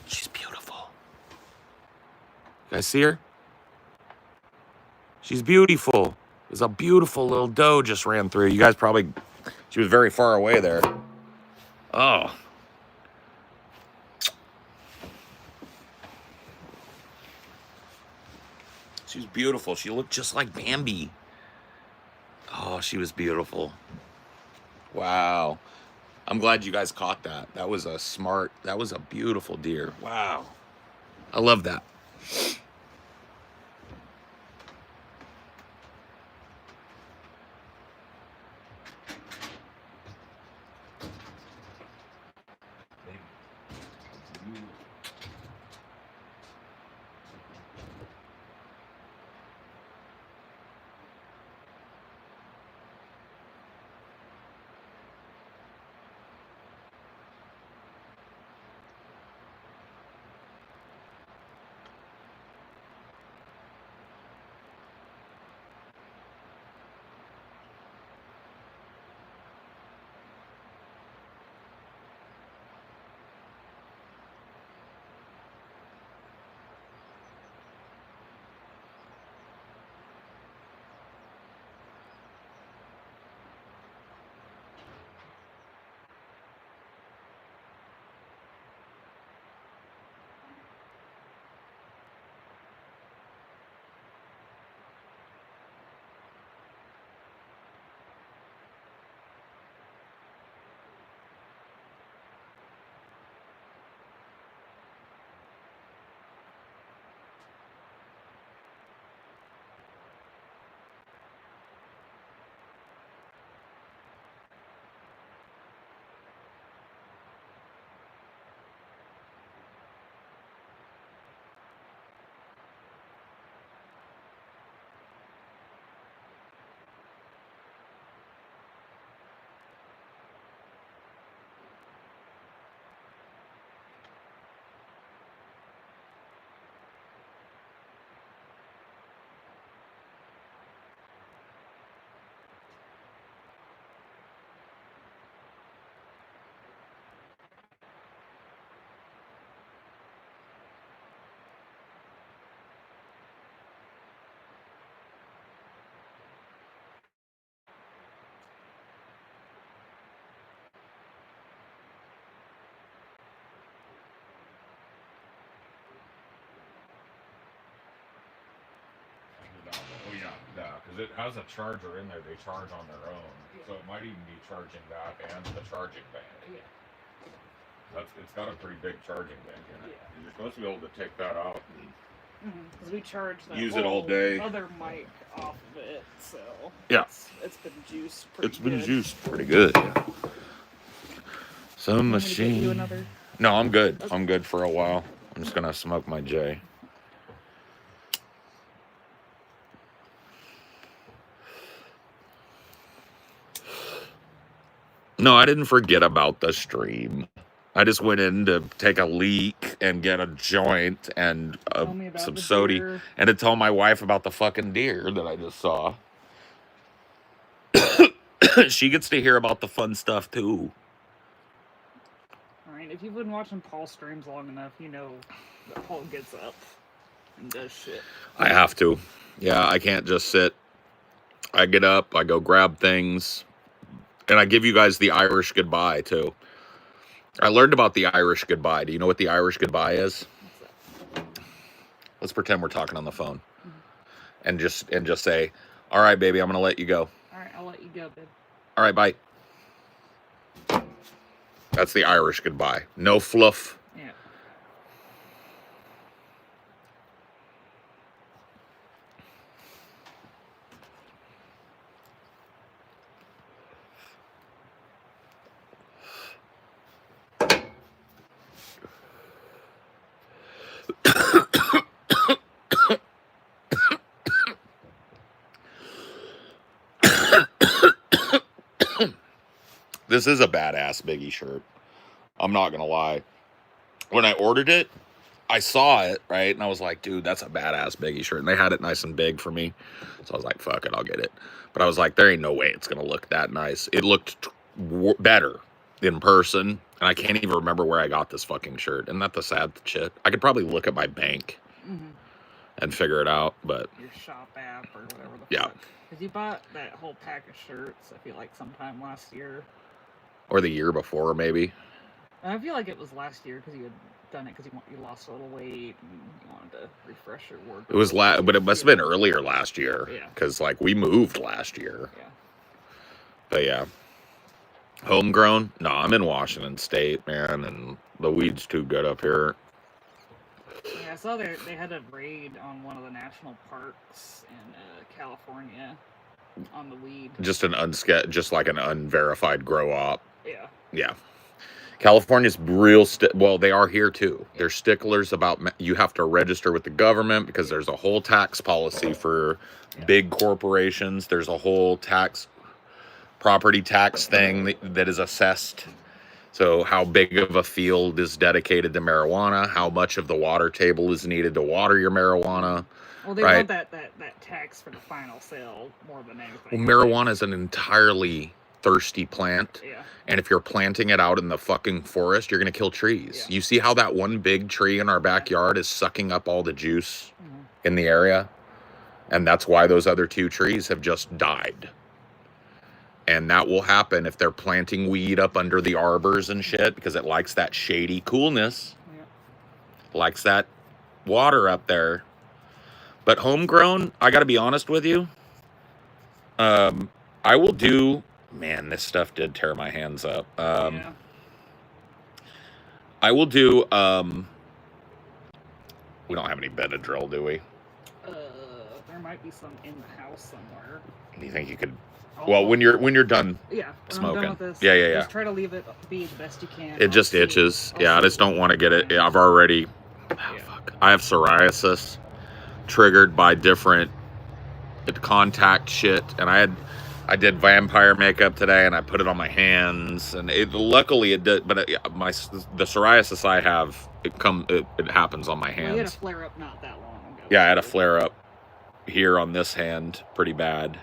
She's beautiful. You guys see her? She's beautiful. There's a beautiful little doe just ran through. You guys probably, she was very far away there. Oh. She's beautiful. She looked just like Bambi. Oh, she was beautiful. Wow. I'm glad you guys caught that. That was a beautiful deer. Wow. I love that. Oh yeah, because it has a charger in there. They charge on their own, so it might even be charging that and the charging bank.
Yeah.
It's got a pretty big charging bank in it. Yeah. You're supposed to be able to take that out and
Because we charge that
use it all day.
Other mic off of it, so
yeah,
it's been juiced pretty good.
It's been juiced pretty good. Yeah. Some machine. No, I'm good. Okay. I'm good for a while. I'm just gonna smoke my J. No, I didn't forget about the stream. I just went in to take a leak and get a joint and some soda and to tell my wife about the fucking deer that I just saw. She gets to hear about the fun stuff too.
Alright, if you've been watching Paul streams long enough, you know that Paul gets up and does shit.
I have to. Yeah, I can't just sit. I get up, I go grab things, and I give you guys the Irish goodbye too. I learned about the Irish goodbye. Do you know what the Irish goodbye is? Let's pretend we're talking on the phone. And just say, all right, baby, I'm going to let you go.
All right, I'll let you go, babe.
All right, bye. That's the Irish goodbye. No fluff.
Yeah.
This is a badass Biggie shirt. I'm not going to lie. When I ordered it, I saw it, right? And I was like, dude, that's a badass Biggie shirt. And they had it nice and big for me. So I was like, fuck it, I'll get it. But I was like, there ain't no way it's going to look that nice. It looked better in person. And I can't even remember where I got this fucking shirt. Isn't that the sad shit? I could probably look at my bank and figure it out, but...
Your shop app or whatever the
yeah.
fuck. Because you bought that whole pack of shirts, I feel like, sometime last year.
Or the year before, maybe.
I feel like it was last year because you had done it because you lost a little weight and you wanted to refresh your wardrobe.
It was but it must have been earlier last year.
Yeah.
Because, like, we moved last year.
Yeah.
But, yeah. Homegrown? No, I'm in Washington State, man, and the weed's too good up here.
Yeah, I saw they had a raid on one of the national parks in California on the weed.
Just just like an unverified grow op.
Yeah.
Yeah. California's real well, they are here too. They're sticklers about you have to register with the government because there's a whole tax policy for big corporations. There's a whole property tax thing that is assessed. So how big of a field is dedicated to marijuana? How much of the water table is needed to water your marijuana?
Well, they want that tax for the final sale more than anything.
Well, marijuana is an entirely thirsty plant.
Yeah.
And if you're planting it out in the fucking forest, you're going to kill trees.
Yeah.
You see how that one big tree in our backyard is sucking up all the juice in the area? And that's why those other 2 trees have just died. And that will happen if they're planting weed up under the arbors and shit, because it likes that shady coolness. Yeah. Likes that water up there. But homegrown, I got to be honest with you. I will do... Man, this stuff did tear my hands up.
Yeah.
I will do... we don't have any Benadryl, do we?
There might be some in the house somewhere.
Do you think you could... Well, when you're done smoking.
I'm done with this,
yeah.
Just try to leave it be the best you can.
It just itches. Yeah, I just don't want to get it. I've already... fuck. I have psoriasis triggered by different contact shit. And I did vampire makeup today and I put it on my hands. And luckily it did. But the psoriasis I have, it happens on my hands.
Well, you had a flare up not that long ago.
Yeah, I had a flare up here on this hand pretty bad.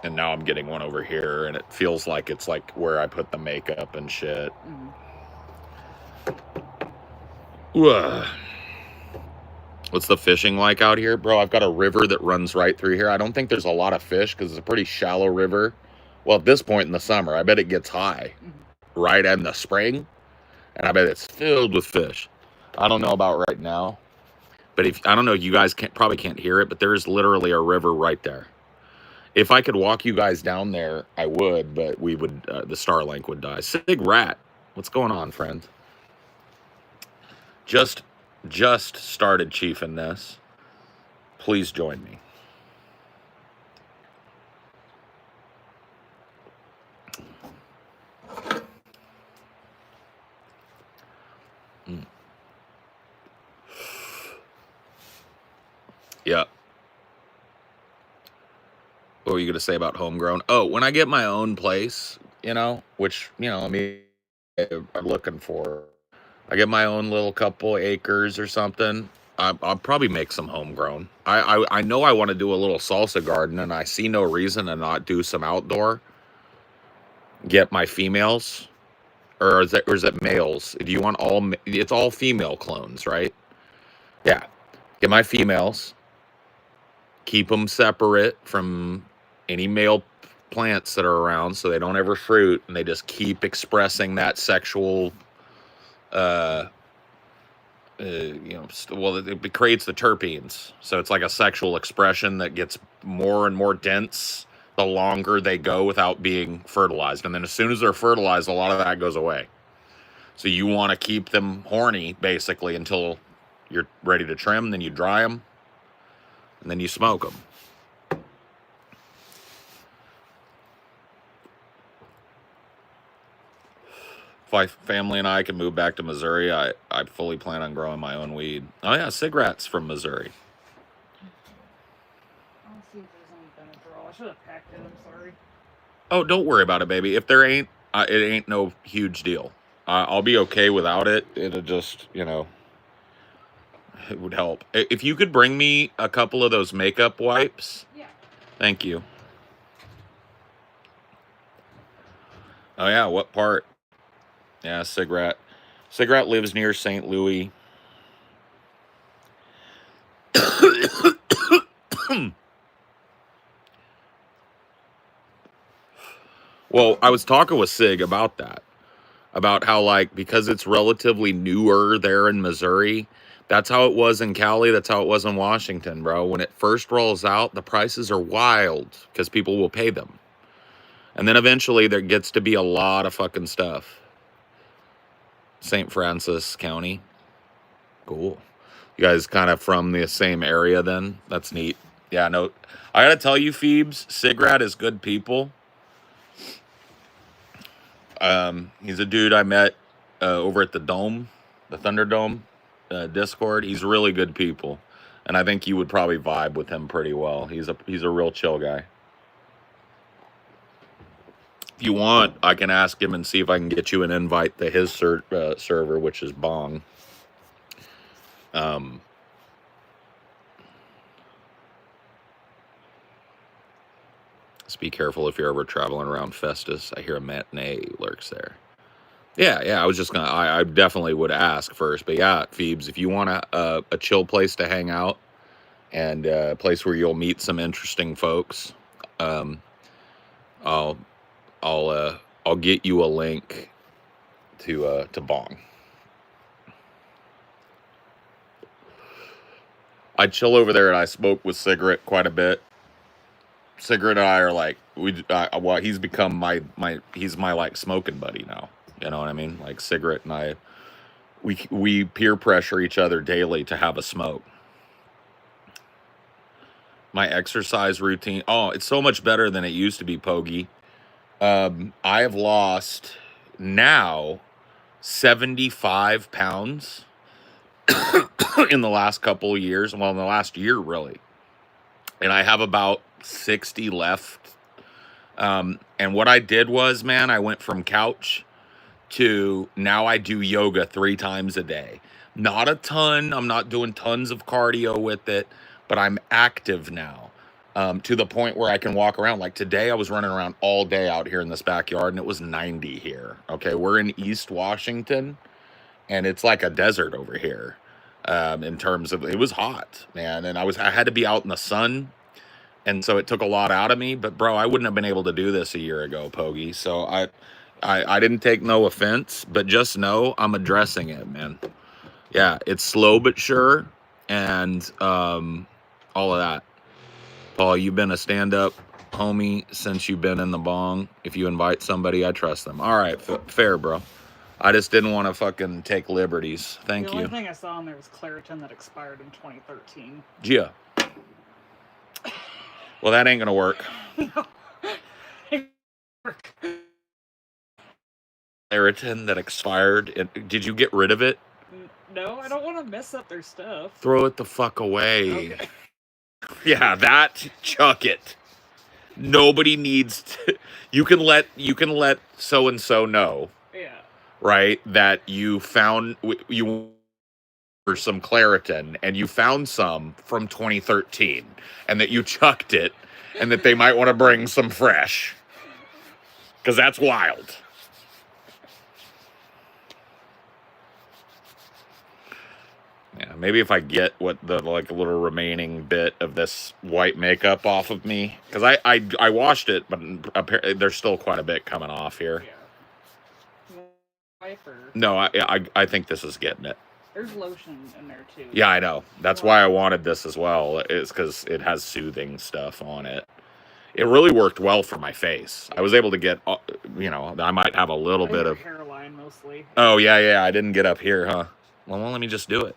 And now I'm getting one over here, and it feels like it's like where I put the makeup and shit. What's the fishing like out here? Bro, I've got a river that runs right through here. I don't think there's a lot of fish because it's a pretty shallow river. Well, at this point in the summer, I bet it gets high right in the spring, and I bet it's filled with fish. I don't know about right now, but I don't know, you guys probably can't hear it, but there's literally a river right there. If I could walk you guys down there, I would, but we would, the Starlink would die. Sig Rat, what's going on, friend? Just started chiefing this. Please join me. Yeah. What were you going to say about homegrown? Oh, when I get my own place, which, I mean, I'm looking for, I get my own little couple acres or something, I'll probably make some homegrown. I know I want to do a little salsa garden, and I see no reason to not do some outdoor. Get my females, or is it males? Do you want it's all female clones, right? Yeah. Get my females. Keep them separate from any male plants that are around so they don't ever fruit, and they just keep expressing that sexual, well, it creates the terpenes. So it's like a sexual expression that gets more and more dense the longer they go without being fertilized. And then as soon as they're fertilized, a lot of that goes away. So you want to keep them horny, basically, until you're ready to trim, then you dry them, and then you smoke them. If my family and I can move back to Missouri, I fully plan on growing my own weed. Oh yeah, cigarettes from Missouri.
I'll see if there's any Benadryl. I should have packed it, I'm sorry.
Oh, don't worry about it, baby. If there ain't, it ain't no huge deal. I'll be okay without it. It'll just, it would help. If you could bring me a couple of those makeup wipes.
Yeah.
Thank you. Oh yeah, what part? Yeah, Cigarette. Cigarette lives near St. Louis. Well, I was talking with Sig about that. About how, like, because it's relatively newer there in Missouri, that's how it was in Cali, that's how it was in Washington, bro. When it first rolls out, the prices are wild because people will pay them. And then eventually there gets to be a lot of fucking stuff. St. Francis County. Cool. You guys kind of from the same area then? That's neat. Yeah, no. I gotta tell you, Phoebes, Sigrat is good people. He's a dude I met over at the Dome, the Thunderdome Discord. He's really good people, and I think you would probably vibe with him pretty well. He's a real chill guy. If you want, I can ask him and see if I can get you an invite to his server, which is Bong. Just be careful if you're ever traveling around Festus. I hear a matinee lurks there. Yeah, I was just gonna. I definitely would ask first, but yeah, Phoebes, if you want a chill place to hang out and a place where you'll meet some interesting folks, I'll I'll get you a link to Bong. I chill over there and I smoke with Cigarette quite a bit. Cigarette and I are like well, he's become my he's my like smoking buddy now. You know what I mean? Like Cigarette and I, we peer pressure each other daily to have a smoke. My exercise routine. Oh, it's so much better than it used to be, Pogie. I have lost now 75 pounds in the last couple of years. Well, in the last year, really. And I have about 60 left. And what I did was, man, I went from couch to now I do yoga 3 times a day. Not a ton. I'm not doing tons of cardio with it, but I'm active now. To the point where I can walk around. Like today, I was running around all day out here in this backyard, and it was 90 here. Okay, we're in East Washington, and it's like a desert over here. In terms of, it was hot, man, and I had to be out in the sun, and so it took a lot out of me. But bro, I wouldn't have been able to do this a year ago, Pogie. So I didn't take no offense, but just know I'm addressing it, man. Yeah, it's slow but sure, and all of that. Paul, you've been a stand-up homie since you've been in the Bong. If you invite somebody, I trust them. All right, fair, bro. I just didn't want to fucking take liberties. Thank you.
The only thing I saw on there was Claritin that expired in 2013.
Gia. Well, that ain't gonna work.
No.
Claritin that expired. Did you get rid of it?
No, I don't want to mess up their stuff.
Throw it the fuck away.
Okay.
Yeah, chuck it. Nobody needs to. You can let so and so know.
Yeah.
Right, that you found you for some Claritin and you found some from 2013 and that you chucked it and that they might want to bring some fresh. Because that's wild. Yeah, maybe if I get what the like little remaining bit of this white makeup off of me, because I washed it, but apparently there's still quite a bit coming off here.
Yeah. Wiper.
No, I think this is getting it.
There's lotion in there too.
Yeah, I know. That's why I wanted this as well. It's because it has soothing stuff on it. It really worked well for my face. I was able to get, I might have a little bit of
hairline mostly.
Oh yeah. I didn't get up here, huh? Well, let me just do it.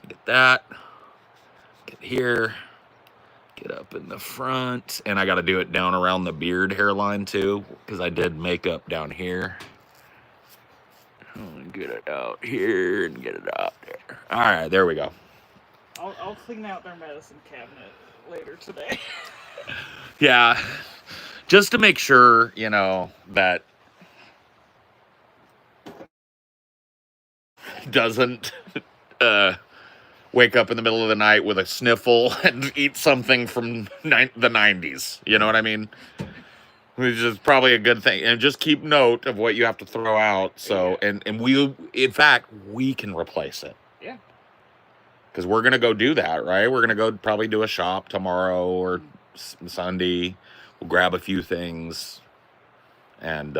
Get that. Get here. Get up in the front, and I got to do it down around the beard hairline too, because I did makeup down here. Get it out here and get it out there. All right, there we go.
I'll clean out their medicine cabinet later today.
Yeah, just to make sure, that doesn't wake up in the middle of the night with a sniffle and eat something from the 90s. You know what I mean? which is probably a good thing. And just keep note of what you have to throw out. So, and we, in fact, we can replace it.
Yeah.
Because we're going to go do that, right? We're going to go probably do a shop tomorrow or Sunday. We'll grab a few things. And,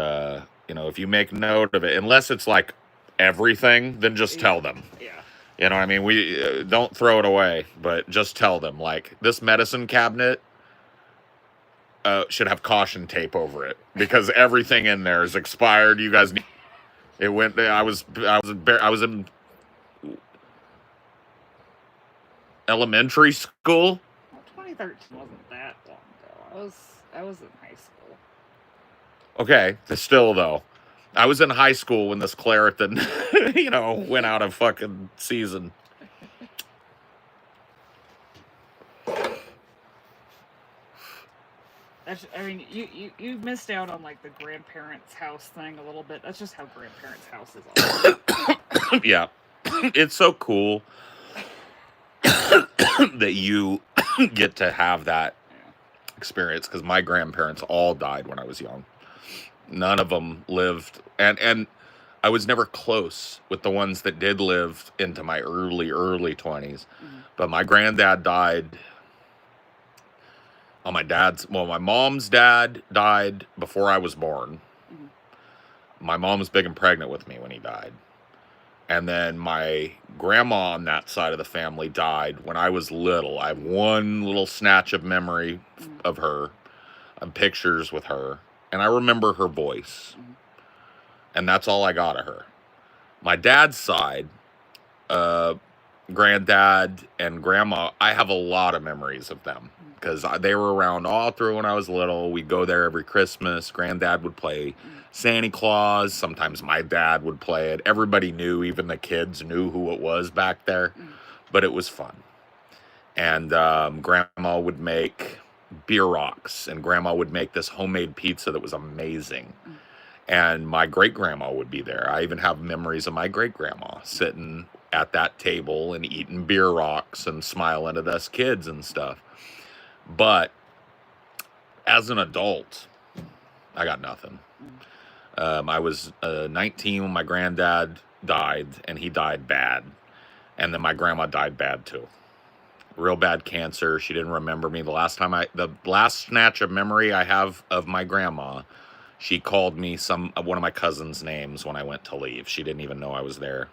if you make note of it, unless it's like everything, then just tell them.
Yeah.
You know what I mean? We don't throw it away, but just tell them, like, this medicine cabinet should have caution tape over it because everything in there is expired. You guys need. It went. I was in elementary school.
Well, 2013 wasn't that long ago. I was in high school.
Okay, still though, I was in high school when this Claritin, went out of fucking season.
You missed out on like the grandparents' house thing a little bit. That's just how grandparents' houses are.
Yeah, it's so cool that you get to have that experience because my grandparents all died when I was young. None of them lived, and I was never close with the ones that did live into my early 20s. Mm-hmm. But my granddad died. On my mom's dad died before I was born. Mm-hmm. My mom was big and pregnant with me when he died. And then my grandma on that side of the family died when I was little. I have one little snatch of memory of her, and pictures with her. And I remember her voice. Mm-hmm. And that's all I got of her. My dad's side, granddad and grandma, I have a lot of memories of them. Because they were around all through when I was little. We'd go there every Christmas. Granddad would play Santa Claus. Sometimes my dad would play it. Everybody knew, even the kids knew who it was back there. But it was fun. And Grandma would make beer rocks. And Grandma would make this homemade pizza that was amazing. And my great-grandma would be there. I even have memories of my great-grandma sitting at that table and eating beer rocks and smiling at us kids and stuff. But as an adult, I got nothing. I was 19 when my granddad died, and he died bad. And then my grandma died bad too. Real bad cancer. She didn't remember me. The last snatch of memory I have of my grandma, she called me one of my cousin's names when I went to leave. She didn't even know I was there.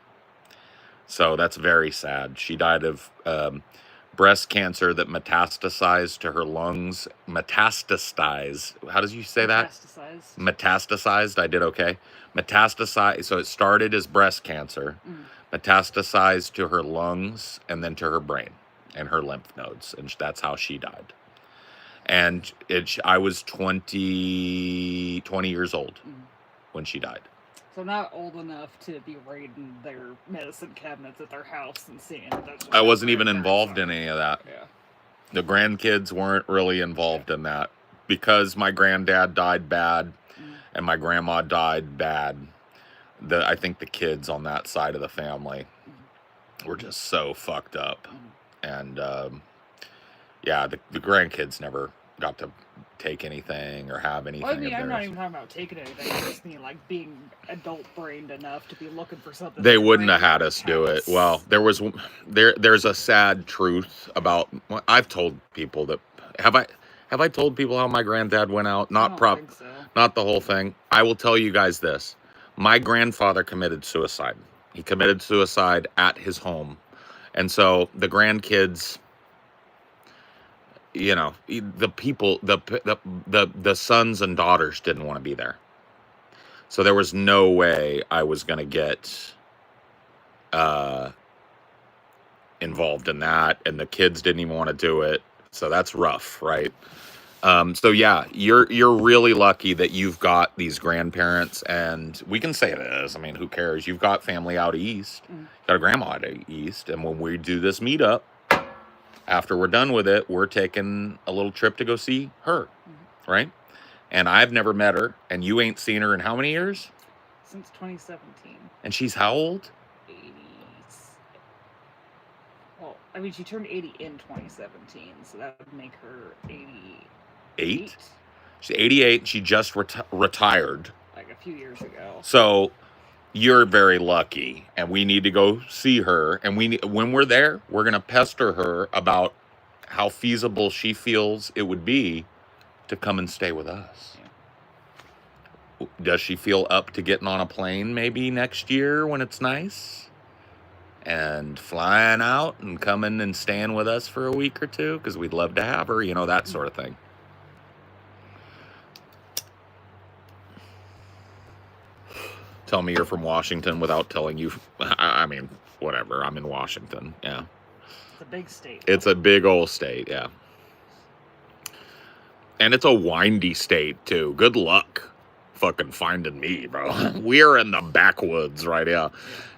So that's very sad. She died of breast cancer that metastasized to her lungs. Metastasized. How did you say that? Metastasized. I did okay. Metastasized. So it started as breast cancer, metastasized to her lungs, and then to her brain and her lymph nodes. And that's how she died. And I was 20 years old when she died.
So not old enough to be raiding their medicine cabinets at their house and seeing.
I wasn't even involved in any of that. Yeah. The grandkids weren't really involved in that because my granddad died bad and my grandma died bad. I think the kids on that side of the family were just so fucked up. And the grandkids never got to take anything or have anything.
Well, I mean, I'm not even talking about taking anything. I just mean like being adult-brained enough to be looking for something.
They wouldn't have had us do it. Well, there's a sad truth about. I've told people that. Have I told people how my granddad went out? Not the whole thing. I will tell you guys this. My grandfather committed suicide. He committed suicide at his home, and so the grandkids. The people, the sons and daughters didn't want to be there. So there was no way I was going to get involved in that. And the kids didn't even want to do it. So that's rough, right? So yeah, you're really lucky that you've got these grandparents, and we can say this. I mean, who cares? You've got family out east, got a grandma out east. And when we do this meetup, after we're done with it, we're taking a little trip to go see her, right? And I've never met her, and you ain't seen her in how many years?
Since 2017.
And she's how old?
80. Well, I mean, she turned 80 in 2017, so that would make her 88.
She's 88. She just retired.
Like a few years ago.
So you're very lucky, and we need to go see her. And when we're there, we're going to pester her about how feasible she feels it would be to come and stay with us. Yeah. Does she feel up to getting on a plane maybe next year when it's nice? And flying out and coming and staying with us for a week or two? Because we'd love to have her, that sort of thing. Tell me you're from Washington without telling you. I mean, whatever. I'm in Washington. Yeah.
It's a big state.
It's a big old state. Yeah. And it's a windy state, too. Good luck fucking finding me, bro. We're in the backwoods right now.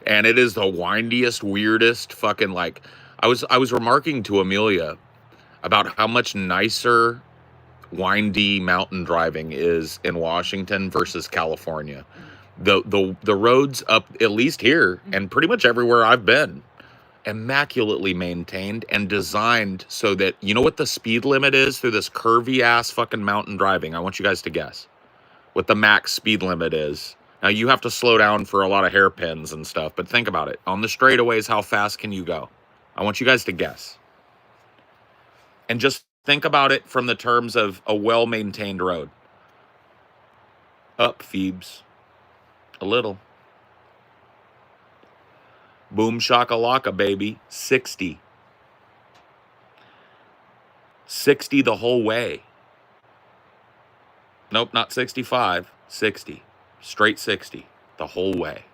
And it is the windiest, weirdest fucking, like, I was remarking to Amelia about how much nicer windy mountain driving is in Washington versus California. The roads up, at least here, and pretty much everywhere I've been, immaculately maintained and designed so that, you know what the speed limit is through this curvy ass fucking mountain driving? I want you guys to guess what the max speed limit is. Now you have to slow down for a lot of hairpins and stuff, but think about it. On the straightaways, how fast can you go? I want you guys to guess. And just think about it from the terms of a well-maintained road. Up, Phoebes. A little. Boom shakalaka, baby. 60. 60 the whole way. Nope, not 65. 60. Straight 60 the whole way.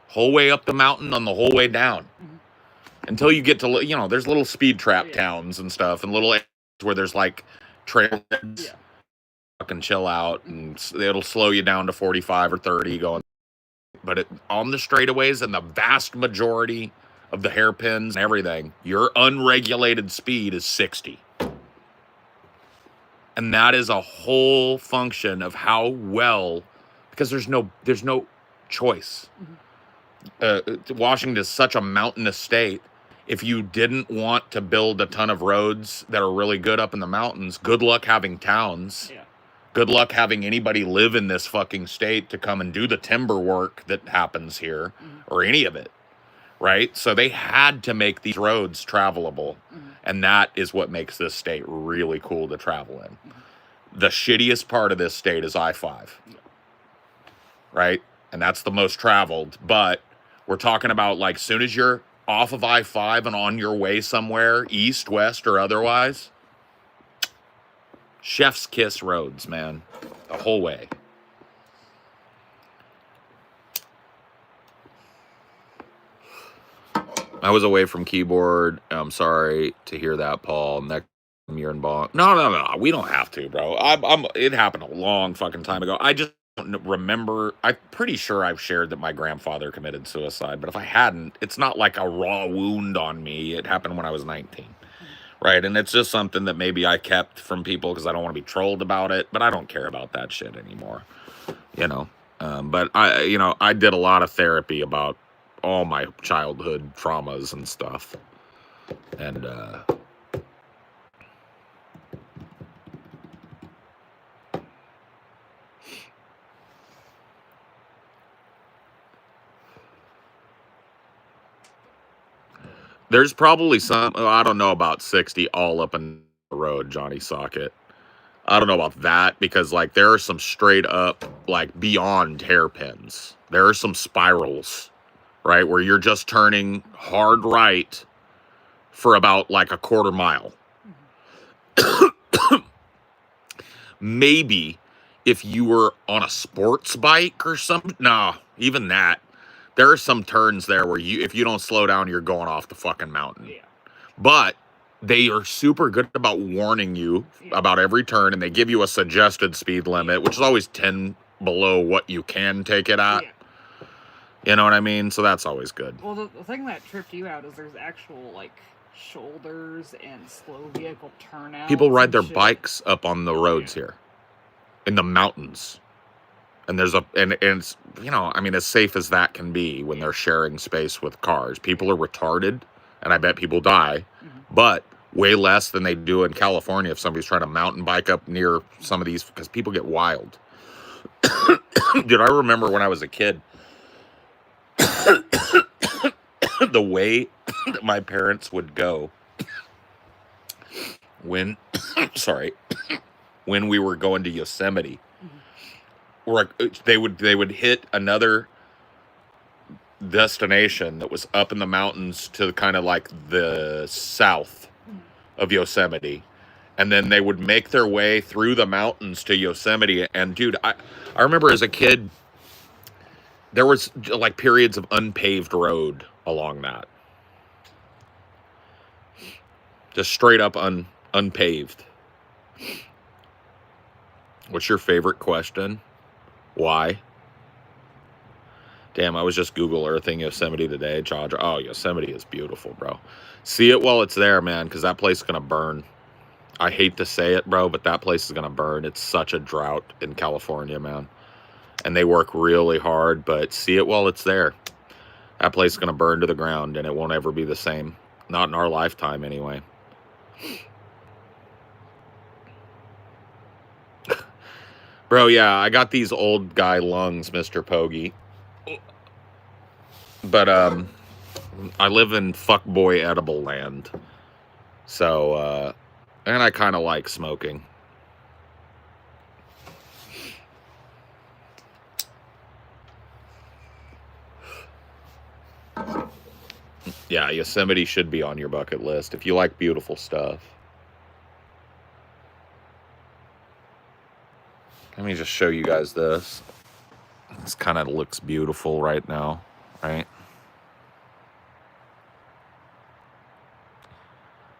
Whole way up the mountain on the whole way down. Until you get to, there's little speed trap towns and stuff and little areas where there's like trailheads. Yeah. Fucking chill out and it'll slow you down to 45 or 30 going. But on the straightaways and the vast majority of the hairpins and everything, your unregulated speed is 60. And that is a whole function of how well, because there's no choice. Washington is such a mountainous state. If you didn't want to build a ton of roads that are really good up in the mountains, good luck having towns. Yeah. Good luck having anybody live in this fucking state to come and do the timber work that happens here or any of it, right? So they had to make these roads travelable, and that is what makes this state really cool to travel in. The shittiest part of this state is I-5, right? And that's the most traveled, but we're talking about like soon as you're off of I-5 and on your way somewhere, east, west, or otherwise, chef's kiss roads, man, the whole way. I was away from keyboard. I'm sorry to hear that, Paul. Next time you're in bonk. No. We don't have to, bro. It happened a long fucking time ago. I just don't remember. I'm pretty sure I've shared that my grandfather committed suicide, but if I hadn't, it's not like a raw wound on me. It happened when I was 19. Right, and it's just something that maybe I kept from people because I don't want to be trolled about it, but I don't care about that shit anymore, But I did a lot of therapy about all my childhood traumas and stuff, and there's probably some, I don't know about 60 all up in the road, Johnny Socket. I don't know about that because, like, there are some straight up, like, beyond hairpins. There are some spirals, right, where you're just turning hard right for about, like, a quarter mile. Maybe if you were on a sports bike or something. No, even that. There are some turns there where if you don't slow down, you're going off the fucking mountain. Yeah. But they are super good about warning you about every turn, and they give you a suggested speed limit, which is always 10 below what you can take it at. Yeah. You know what I mean? So that's always good.
Well, the thing that tripped you out is there's actual, like, shoulders and slow vehicle turnouts.
People ride their bikes up on the roads here in the mountains. And there's and it's, as safe as that can be when they're sharing space with cars. People are retarded, and I bet people die. But way less than they do in California if somebody's trying to mountain bike up near some of these, because people get wild. Dude, I remember when I was a kid, the way that my parents would go when, sorry, when we were going to Yosemite, or they would hit another destination that was up in the mountains to kind of like the south of Yosemite, and then they would make their way through the mountains to Yosemite. And dude, I remember as a kid, there was like periods of unpaved road along that, just straight up unpaved. What's your favorite question? Why? Damn, I was just Google Earthing Yosemite today. Oh, Yosemite is beautiful, bro. See it while it's there, man, because that place is going to burn. I hate to say it, bro, but that place is going to burn. It's such a drought in California, man. And they work really hard, but see it while it's there. That place is going to burn to the ground, and it won't ever be the same. Not in our lifetime, anyway. Bro, yeah, I got these old guy lungs, Mr. Poggy. But, I live in fuckboy edible land. So, and I kind of like smoking. Yeah, Yosemite should be on your bucket list if you like beautiful stuff. Let me just show you guys this. This kind of looks beautiful right now, right?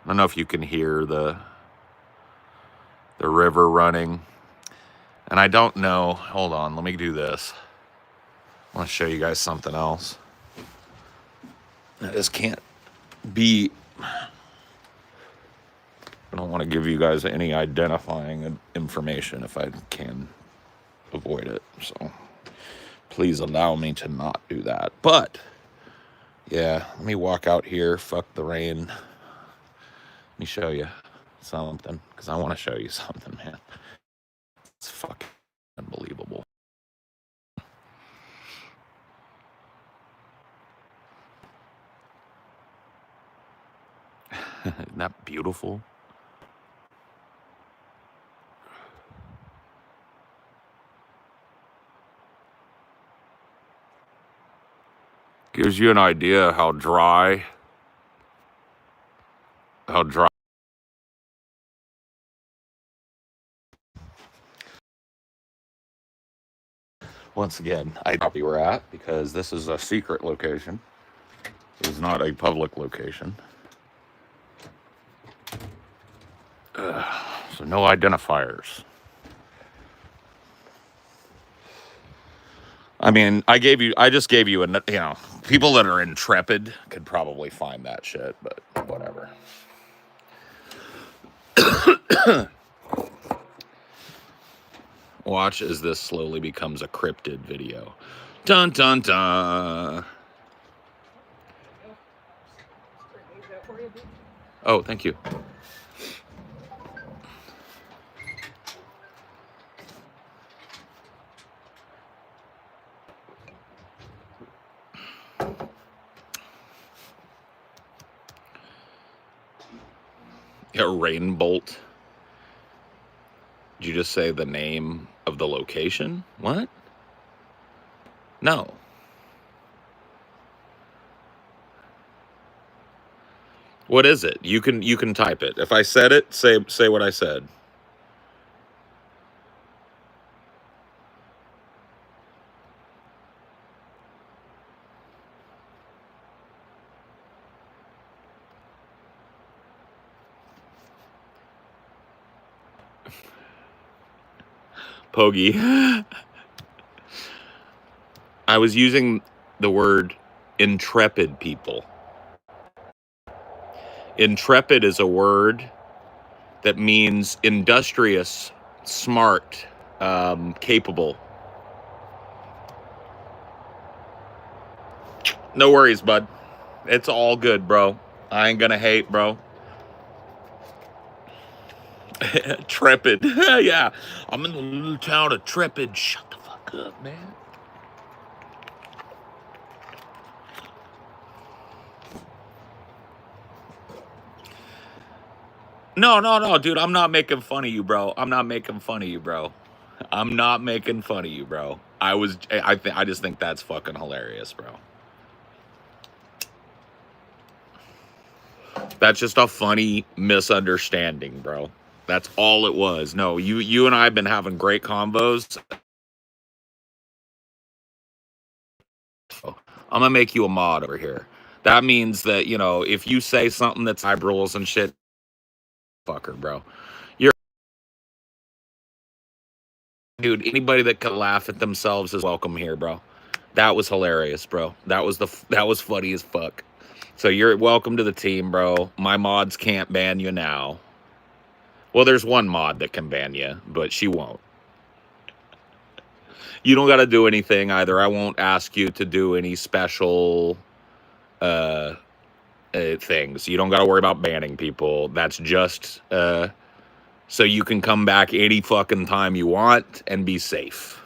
I don't know if you can hear the river running. And I don't know. Hold on, let me do this. I want to show you guys something else. This can't be... I don't want to give you guys any identifying information if I can avoid it. So please allow me to not do that. But yeah, let me walk out here. Fuck the rain. Let me show you something, because I want to show you something, man. It's fucking unbelievable. Isn't that beautiful? Gives you an idea how dry. Once again, I thought we were at, because this is a secret location. It is not a public location. So no identifiers. I mean, I just gave you people that are intrepid could probably find that shit, but whatever. Watch as this slowly becomes a cryptid video. Dun dun dun. Oh, thank you. A rain bolt. Did you just say the name of the location? What? No. What is it? You can type it. If I said it, say what I said. Poggy. I was using the word intrepid people. Intrepid is a word that means industrious, smart, capable. No worries, bud. It's all good, bro. I ain't gonna hate, bro. Trepid. Yeah. I'm in the little town of Trepid. Shut the fuck up, man. No, dude. I'm not making fun of you, bro. I'm not making fun of you, bro. I'm not making fun of you, bro. I just think that's fucking hilarious, bro. That's just a funny misunderstanding, bro. That's all it was. No, you and I have been having great combos. I'm gonna make you a mod over here. That means that, you know, if you say something that's liberals and shit, fucker, bro. You're dude, anybody that can laugh at themselves is welcome here, bro. That was hilarious, bro. That was funny as fuck. So you're welcome to the team, bro. My mods can't ban you now. Well, there's one mod that can ban you, but she won't. You don't got to do anything either. I won't ask you to do any special things. You don't got to worry about banning people. That's just so you can come back any fucking time you want and be safe.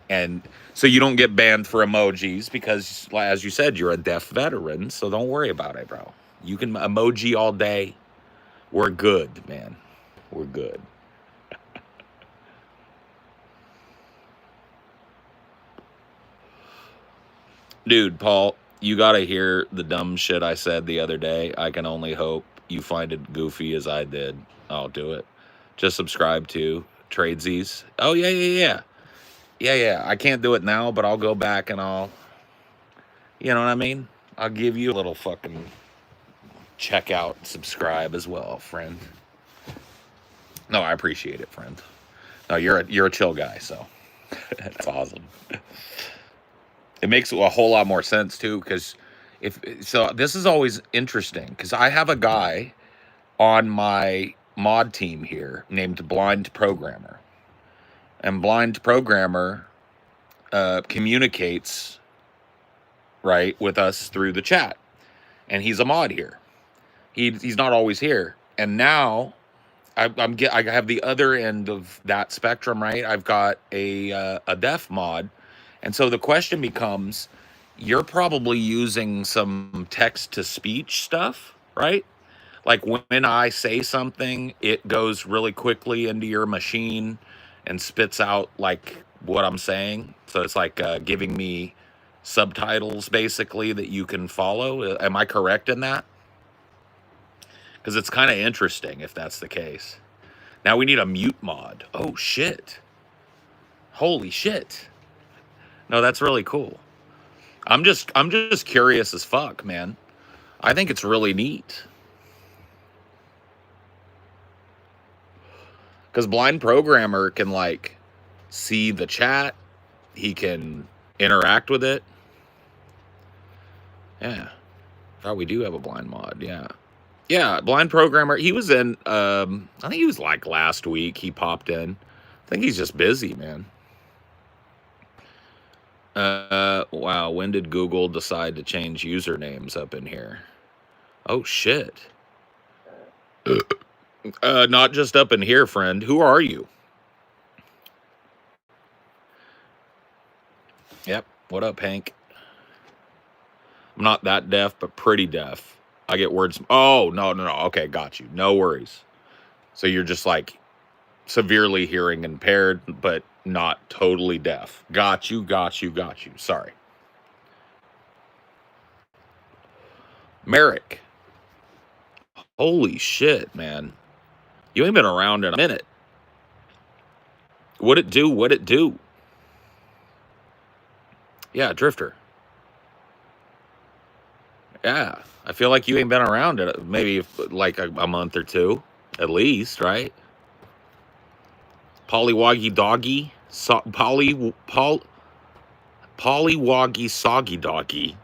And so you don't get banned for emojis because, as you said, you're a deaf veteran. So don't worry about it, bro. You can emoji all day. We're good, man. We're good. Dude, Paul, you got to hear the dumb shit I said the other day. I can only hope you find it goofy as I did. I'll do it. Just subscribe to Tradesies. Oh, yeah. Yeah. I can't do it now, but I'll go back and I'll, you know what I mean? I'll give you a little fucking check out, subscribe as well, friend. No, I appreciate it, friend. No, you're a chill guy, so that's awesome. It makes a whole lot more sense too, because this is always interesting because I have a guy on my mod team here named Blind Programmer, and Blind Programmer communicates right with us through the chat, and he's a mod here. He's not always here, and now I have the other end of that spectrum, right? I've got a deaf mod. And so the question becomes, you're probably using some text-to-speech stuff, right? Like when I say something, it goes really quickly into your machine and spits out like what I'm saying. So it's like giving me subtitles basically that you can follow. Am I correct in that? Because it's kind of interesting if that's the case. Now we need a mute mod. Oh, shit. Holy shit. No, that's really cool. I'm just curious as fuck, man. I think it's really neat. Because Blind Programmer can, like, see the chat. He can interact with it. Yeah. Thought we do have a blind mod, yeah. Yeah, Blind Programmer. He was in, I think he was, like, last week. He popped in. I think he's just busy, man. Wow, when did Google decide to change usernames up in here? Oh, shit. Not just up in here, friend. Who are you? Yep. What up, Hank? I'm not that deaf, but pretty deaf. I get words. Oh, no. Okay, got you. No worries. So you're just like severely hearing impaired, but not totally deaf. Got you. Sorry. Merrick. Holy shit, man. You ain't been around in a minute. What'd it do? Yeah, Drifter. Yeah, I feel like you ain't been around in maybe like a month or two, at least, right? Pollywoggy doggy, Pollywoggy soggy doggy.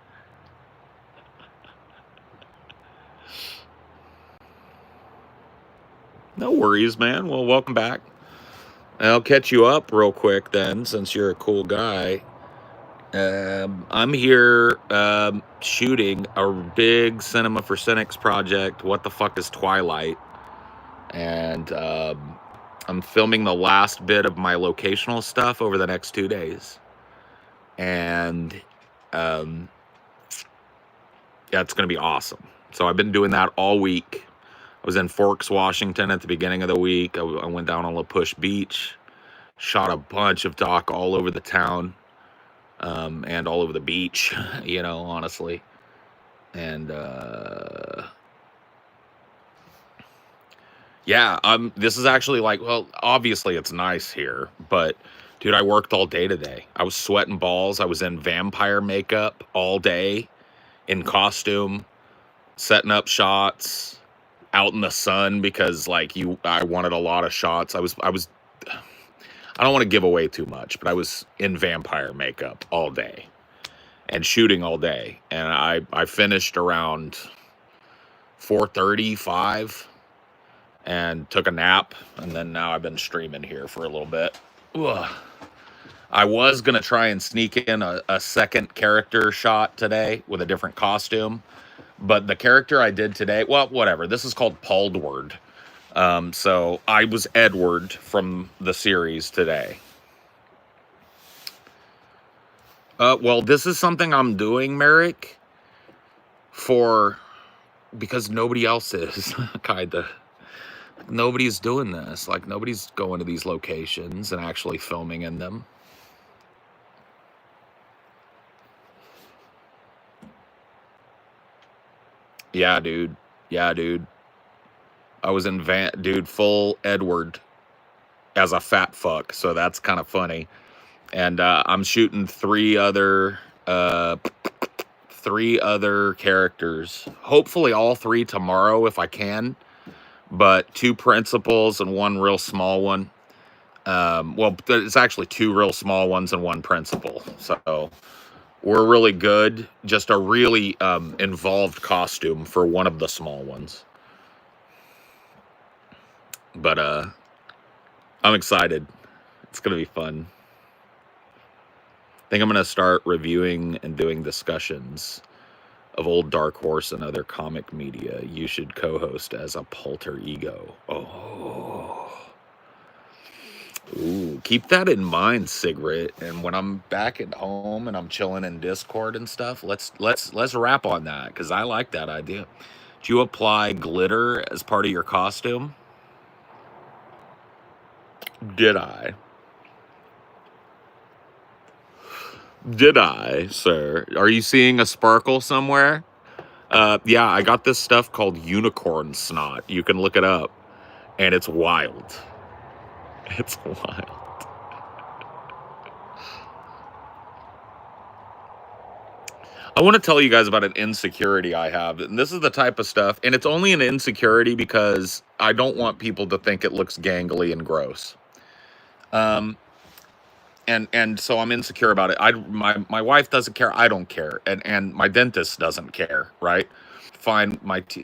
No worries, man. Well, welcome back. I'll catch you up real quick then, since you're a cool guy. I'm here shooting a big Cinema for Cynics project. What the fuck is Twilight? And I'm filming the last bit of my locational stuff over the next 2 days. And yeah, it's going to be awesome. So I've been doing that all week. I was in Forks, Washington at the beginning of the week. I went down on La Push Beach, shot a bunch of doc all over the town, and all over the beach, you know, honestly. And yeah, this is actually like, well, obviously it's nice here, but dude, I worked all day today. I was sweating balls. I was in vampire makeup all day, in costume, setting up shots, out in the sun because like I wanted a lot of shots. I don't want to give away too much, but I was in vampire makeup all day and shooting all day. And I finished around 4:30, 5, and took a nap. And then now I've been streaming here for a little bit. Ugh. I was going to try and sneak in a second character shot today with a different costume. But the character I did today, well, whatever. This is called Pauldward. So I was Edward from the series today. Well, this is something I'm doing, Merrick, because nobody else is, kinda. Nobody's doing this. Like, nobody's going to these locations and actually filming in them. Yeah, dude. Yeah, dude. I was in full Edward as a fat fuck, so that's kind of funny. And I'm shooting 3 other characters. Hopefully all 3 tomorrow if I can. But 2 principals and 1 real small one. Well, it's actually 2 real small ones and 1 principal. So we're really good. Just a really involved costume for one of the small ones. But I'm excited. It's going to be fun. I think I'm going to start reviewing and doing discussions of old Dark Horse and other comic media. You should co-host as a Polter Ego. Oh. Ooh, keep that in mind, Sigrid. And when I'm back at home and I'm chilling in Discord and stuff, let's wrap on that, because I like that idea. Do you apply glitter as part of your costume? Did I? Did I, sir? Are you seeing a sparkle somewhere? Yeah, I got this stuff called unicorn snot. You can look it up. And it's wild. It's wild. I want to tell you guys about an insecurity I have. And this is the type of stuff. And it's only an insecurity because I don't want people to think it looks gangly and gross. And so I'm insecure about it. My wife doesn't care. I don't care. And my dentist doesn't care, right? Fine,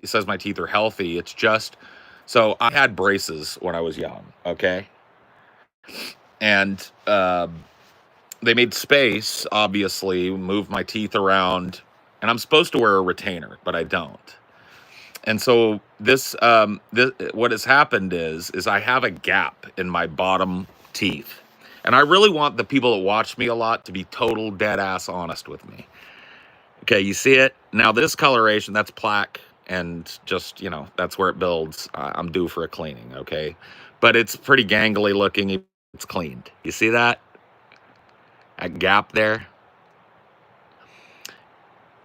says my teeth are healthy. It's just, so I had braces when I was young, okay? And they made space, obviously, moved my teeth around, and I'm supposed to wear a retainer, but I don't. And so this what has happened is I have a gap in my bottom teeth. And I really want the people that watch me a lot to be total dead ass honest with me. Okay, you see it? Now this coloration, that's plaque, and just, you know, that's where it builds. I'm due for a cleaning, okay? But it's pretty gangly looking. It's cleaned. You see that? That gap there?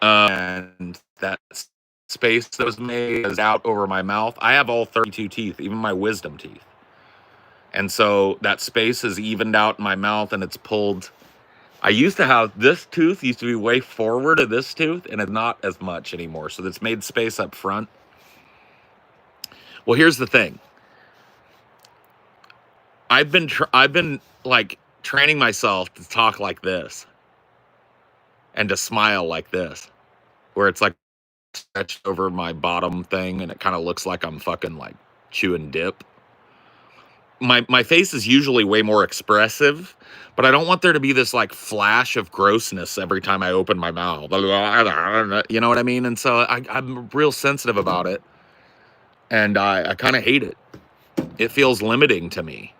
And that space that was made is out over my mouth. I have all 32 teeth, even my wisdom teeth. And so that space is evened out in my mouth, and it's pulled. I used to have, this tooth used to be way forward of this tooth, and it's not as much anymore. So that's made space up front. Well, here's the thing. I've been like training myself to talk like this and to smile like this, where it's like stretched over my bottom thing, and it kind of looks like I'm fucking like chewing dip. My face is usually way more expressive, but I don't want there to be this like flash of grossness every time I open my mouth. You know what I mean? And so I'm real sensitive about it, and I kind of hate it. It feels limiting to me.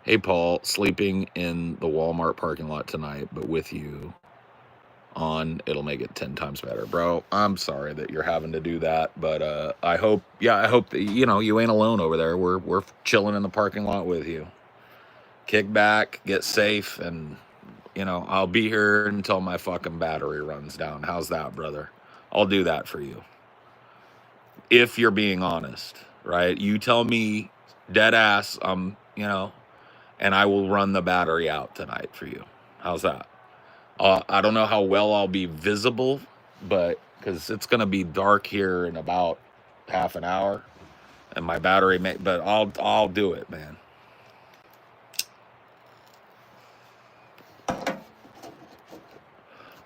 Hey, Paul, sleeping in the Walmart parking lot tonight, but with you on, it'll make it 10 times better. Bro, I'm sorry that you're having to do that, but I hope that, you ain't alone over there. We're chilling in the parking lot with you. Kick back, get safe, and, I'll be here until my fucking battery runs down. How's that, brother? I'll do that for you. If you're being honest, right? You tell me dead ass, and I will run the battery out tonight for you. How's that? I don't know how well I'll be visible, but because it's going to be dark here in about half an hour, and my battery but I'll do it, man.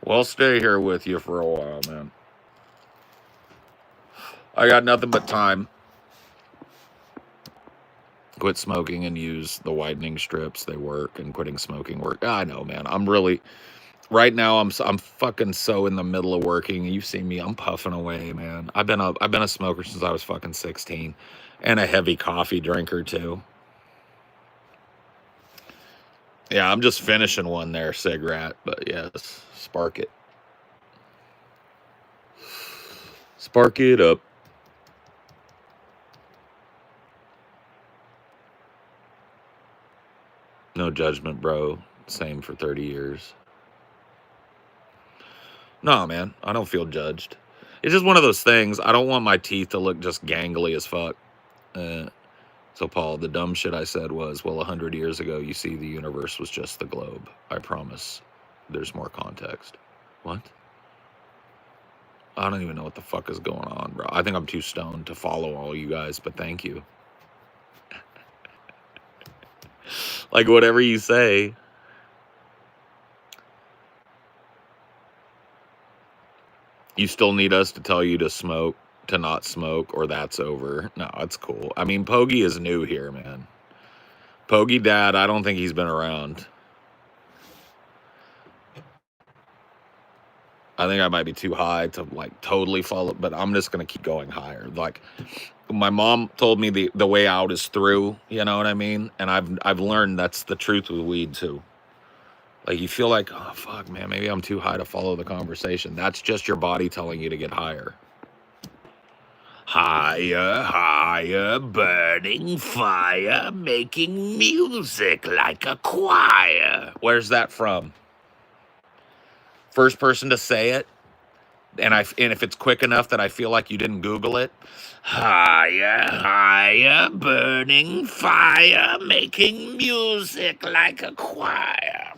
Well, I'll stay here with you for a while, man. I got nothing but time. Quit smoking and use the whitening strips. They work, and quitting smoking work. I know, man. I'm really right now. I'm fucking so in the middle of working. You've seen me. I'm puffing away, man. I've been a smoker since I was fucking 16, and a heavy coffee drinker too. Yeah, I'm just finishing one there, cigarette. But yes, spark it. Spark it up. No judgment, bro. Same for 30 years. No, man. I don't feel judged. It's just one of those things. I don't want my teeth to look just gangly as fuck. So, Paul, the dumb shit I said was, well, 100 years ago, you see, the universe was just the globe. I promise there's more context. What? I don't even know what the fuck is going on, bro. I think I'm too stoned to follow all you guys, but thank you. Like, whatever you say. You still need us to tell you to not smoke, or that's over. No, it's cool. I mean, Pogi is new here, man. Pogi Dad, I don't think he's been around. I think I might be too high to, like, totally follow, but I'm just going to keep going higher. Like, my mom told me the way out is through, you know what I mean? And I've learned that's the truth with weed, too. Like, you feel like, oh, fuck, man, maybe I'm too high to follow the conversation. That's just your body telling you to get higher. Higher, higher, burning fire, making music like a choir. Where's that from? First person to say it, and if it's quick enough that I feel like you didn't Google it. Higher, higher, burning fire, making music like a choir.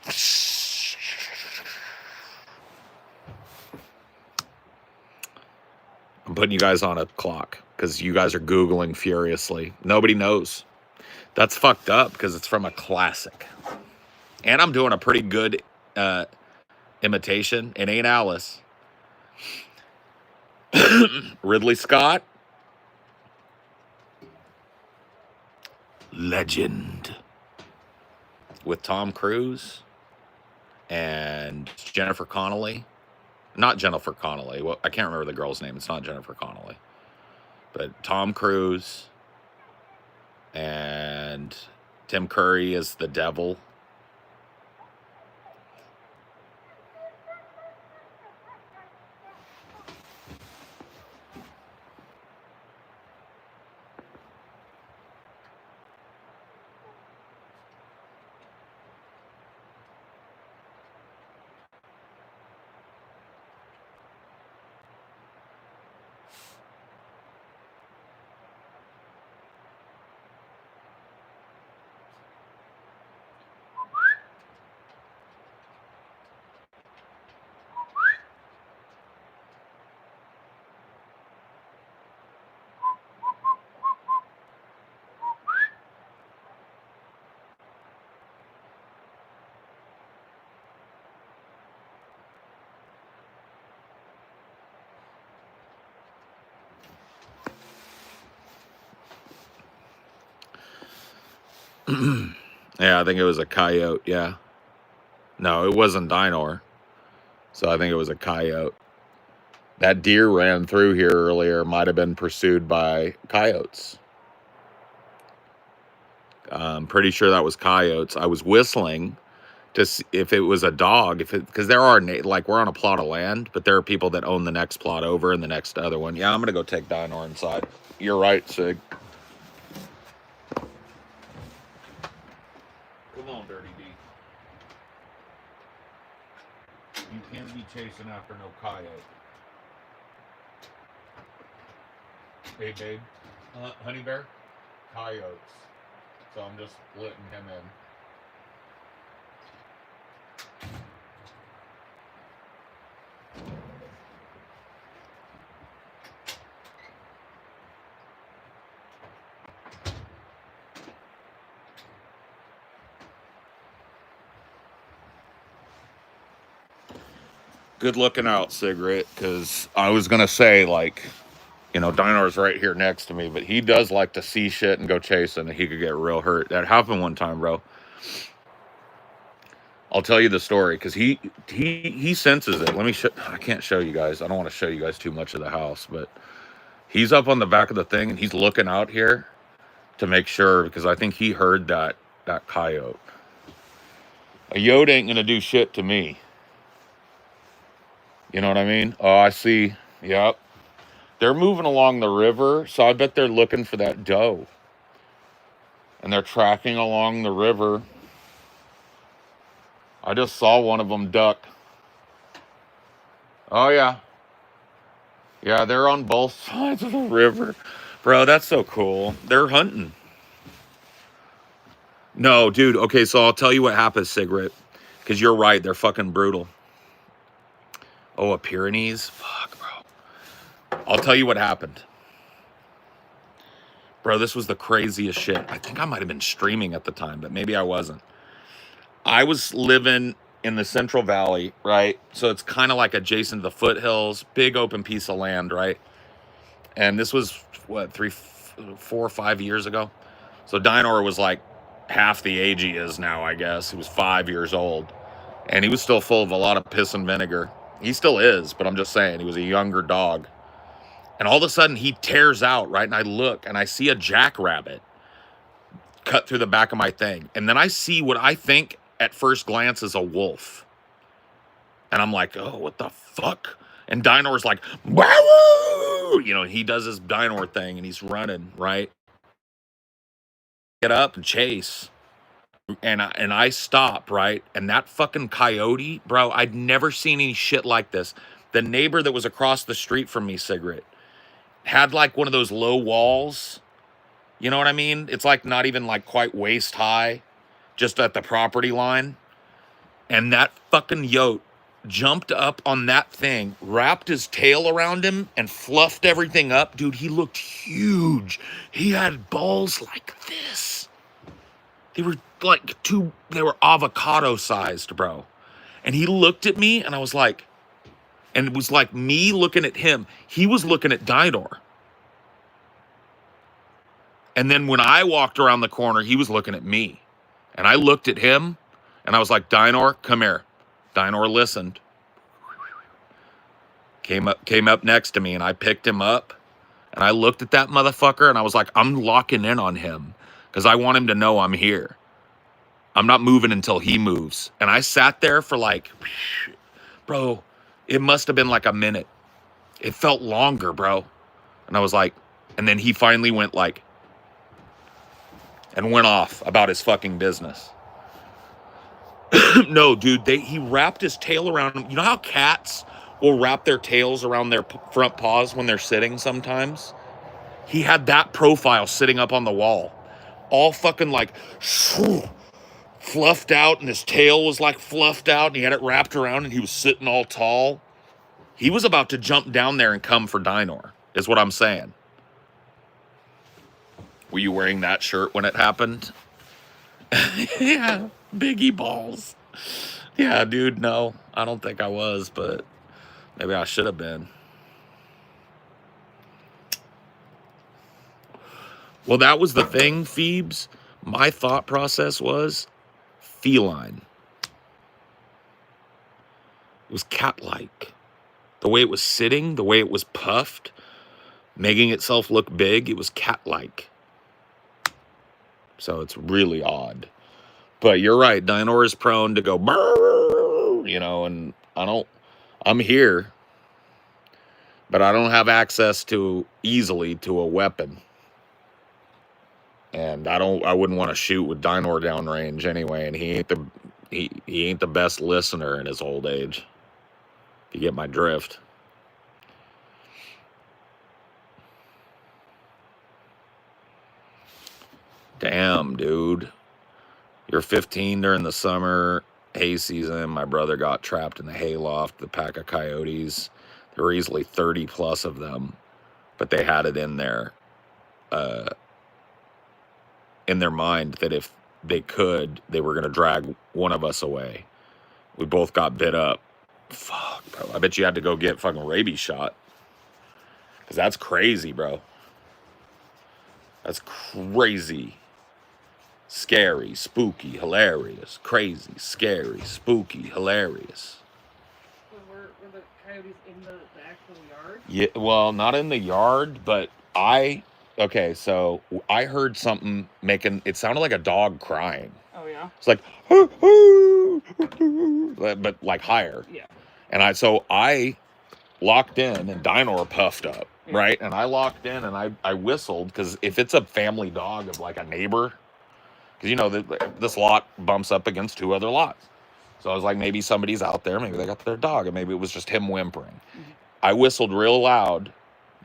I'm putting you guys on a clock because you guys are Googling furiously. Nobody knows. That's fucked up because it's from a classic. And I'm doing a pretty good imitation. It ain't Alice. Ridley Scott. Legend. With Tom Cruise and Jennifer Connelly. Not Jennifer Connelly. Well, I can't remember the girl's name. It's not Jennifer Connelly. But Tom Cruise and Tim Curry is the devil. Yeah, I think it was a coyote, yeah. No, it wasn't Dinor. So I think it was a coyote. That deer ran through here earlier might have been pursued by coyotes. I'm pretty sure that was coyotes. I was whistling to see if it was a dog, because there are, like, we're on a plot of land, but there are people that own the next plot over and the next other one. Yeah, I'm gonna go take Dinor inside. You're right, Sig. Come on, Dirty D. You can't be chasing after no coyote. Hey, babe. Honey bear? Coyotes. So I'm just letting him in. Good looking out, Cigarette, because I was going to say, like, you know, Dinor's right here next to me, but he does like to see shit and go chasing, and he could get real hurt. That happened one time, bro. I'll tell you the story, because he senses it. Let me show. I can't show you guys. I don't want to show you guys too much of the house, but he's up on the back of the thing, and he's looking out here to make sure, because I think he heard that coyote. A yote ain't going to do shit to me. You know what I mean? Oh, I see. Yep. They're moving along the river, so I bet they're looking for that doe. And they're tracking along the river. I just saw one of them duck. Oh, yeah. Yeah, they're on both sides of the river. Bro, that's so cool. They're hunting. No, dude. Okay, so I'll tell you what happens, Cigarette. Because you're right. They're fucking brutal. Oh, a Pyrenees? Fuck, bro. I'll tell you what happened. Bro, this was the craziest shit. I think I might have been streaming at the time, but maybe I wasn't. I was living in the Central Valley, right? So it's kind of like adjacent to the foothills, big open piece of land, right? And this was, what, 4 or 5 years ago? So Dinor was like half the age he is now, I guess. He was 5 years old. And he was still full of a lot of piss and vinegar. He still is, but I'm just saying, he was a younger dog. And all of a sudden, he tears out, right? And I look, and I see a jackrabbit cut through the back of my thing. And then I see what I think at first glance is a wolf. And I'm like, oh, what the fuck? And Dinor's like, wah-woo! You know, he does his Dinor thing, and he's running, right? Get up and chase. And I stop, right? And that fucking coyote, bro, I'd never seen any shit like this. The neighbor that was across the street from me, Cigarette, had like one of those low walls. You know what I mean? It's like not even like quite waist high, just at the property line. And that fucking yote jumped up on that thing, wrapped his tail around him, and fluffed everything up. Dude, he looked huge. He had balls like this. They were like they were avocado sized, bro. And he looked at me, and I was like, and it was like me looking at him. He was looking at Dinor. And then when I walked around the corner, he was looking at me. And I looked at him, and I was like, Dinor, come here. Dinor listened. Came up next to me, and I picked him up. And I looked at that motherfucker, and I was like, I'm locking in on him because I want him to know I'm here. I'm not moving until he moves. And I sat there for like, bro, it must have been like a minute. It felt longer, bro. And I was like, and then he finally went like, and went off about his fucking business. No, dude, he wrapped his tail around him. You know how cats will wrap their tails around their front paws when they're sitting sometimes? He had that profile sitting up on the wall. All fucking like, fluffed out, and his tail was like fluffed out, and he had it wrapped around, and he was sitting all tall. He was about to jump down there and come for Dinor, is what I'm saying. Were you wearing that shirt when it happened? Yeah, biggie balls. Yeah, dude, no, I don't think I was, but maybe I should have been. Well, that was the thing, Phoebes. My thought process was feline. It was cat-like. The way it was sitting, the way it was puffed, making itself look big, it was cat-like. So it's really odd. But you're right, Dinor is prone to go, brrr, you know, and I'm here, but I don't have access easily to a weapon. And I wouldn't want to shoot with Dinor downrange anyway, and he ain't the best listener in his old age. If you get my drift. Damn, dude. You're 15 during the summer hay season. My brother got trapped in the hayloft, the pack of coyotes. There were easily 30 plus of them, but they had it in their mind that if they could, they were going to drag one of us away. We both got bit up. Fuck, bro. I bet you had to go get fucking rabies shot. Because that's crazy, bro. That's crazy. Scary, spooky, hilarious. Crazy, scary, spooky, hilarious.
Were the coyotes in the actual yard?
Yeah, well, not in the yard, but okay, so I heard something it sounded like a dog crying.
Oh, yeah?
It's like, but like higher.
Yeah.
And I locked in and Dinor puffed up, yeah. Right? And I locked in and I whistled, because if it's a family dog of like a neighbor, because, you know, this lot bumps up against 2 other lots. So I was like, maybe somebody's out there. Maybe they got their dog. And maybe it was just him whimpering. Mm-hmm. I whistled real loud.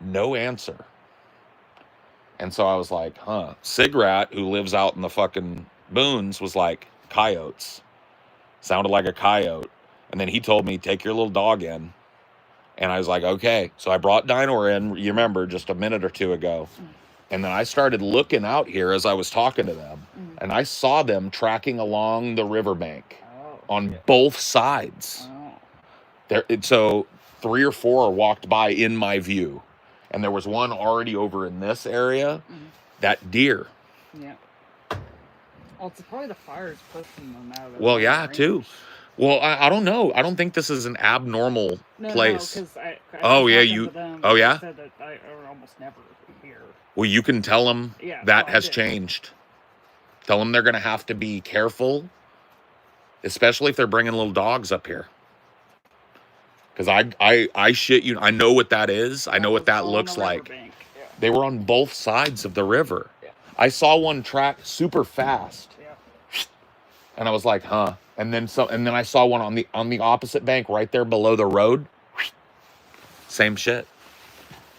No answer. And so I was like, huh. Sigrat, who lives out in the fucking boons, was like, coyotes. Sounded like a coyote. And then he told me, take your little dog in. And I was like, okay. So I brought Dinor in, you remember, just a minute or 2 ago. Mm-hmm. And then I started looking out here as I was talking to them. Mm-hmm. And I saw them tracking along the riverbank on both sides. Oh. So 3 or 4 walked by in my view. And there was one already over in this area. Mm-hmm. That deer.
Yeah. Well, it's probably the fires pushing them out of
Well, yeah, range. Too. Well, I don't know. I don't think this is an abnormal place.
No, because I
oh, yeah, you...
Them,
oh, yeah?
Said that I almost never hear.
Well, you can tell them that has changed. Tell them they're going to have to be careful, especially if they're bringing little dogs up here. Because I shit you, I know what that is. I know what that looks like. Yeah. They were on both sides of the river. Yeah. I saw one track super fast. Yeah. And I was like, huh. And then I saw one on the opposite bank right there below the road. Same shit.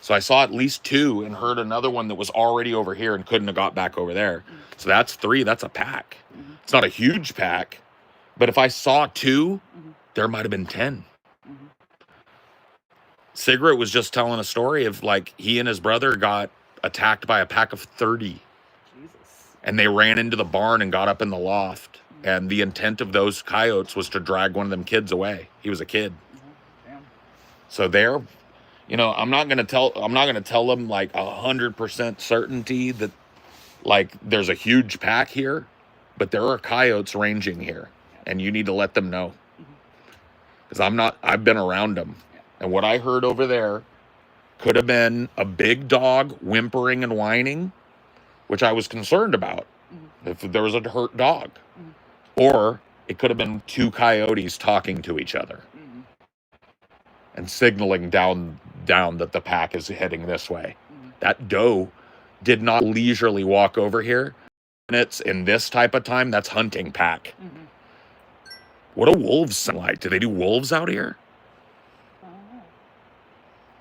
So I saw at least 2 and heard another one that was already over here and couldn't have got back over there. Mm-hmm. So that's 3. That's a pack. Mm-hmm. It's not a huge pack. But if I saw 2, mm-hmm. there might have been 10. Mm-hmm. Sigrid was just telling a story of like he and his brother got attacked by a pack of 30. Jesus. And they ran into the barn and got up in the loft. Mm-hmm. And the intent of those coyotes was to drag one of them kids away. He was a kid. Mm-hmm. Damn. So they're... You know, I'm not gonna tell them like 100% certainty that like there's a huge pack here, but there are coyotes ranging here, and you need to let them know. Because I've been around them, and what I heard over there could have been a big dog whimpering and whining, which I was concerned about if there was a hurt dog, or it could have been 2 coyotes talking to each other and signaling down that the pack is heading this way. Mm-hmm. That doe did not leisurely walk over here. And it's in this type of time, that's hunting pack. Mm-hmm. What do wolves sound like? Do they do wolves out here?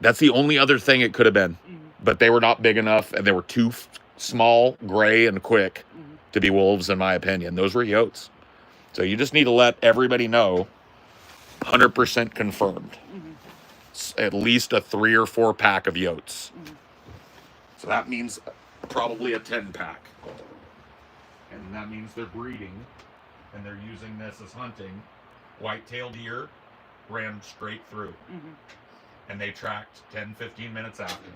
That's the only other thing it could have been. Mm-hmm. But they were not big enough, and they were too small, gray, and quick to be wolves, in my opinion. Those were yotes. So you just need to let everybody know, 100% confirmed. Mm-hmm. At least a 3 or 4 pack of yotes. Mm-hmm. So that means probably a 10 pack. And that means they're breeding, and they're using this as hunting. White-tailed deer ran straight through. Mm-hmm. And they tracked 10, 15 minutes after.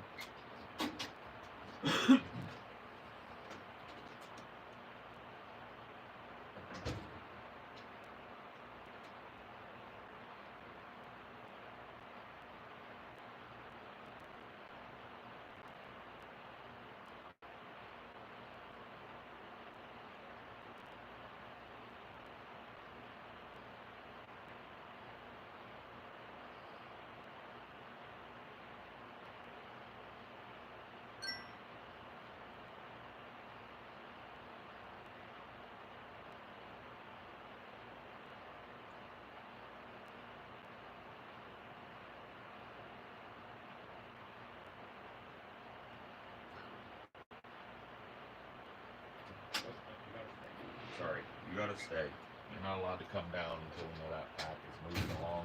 sorry. You gotta stay. You're not allowed to come down until we know that pack is moving along.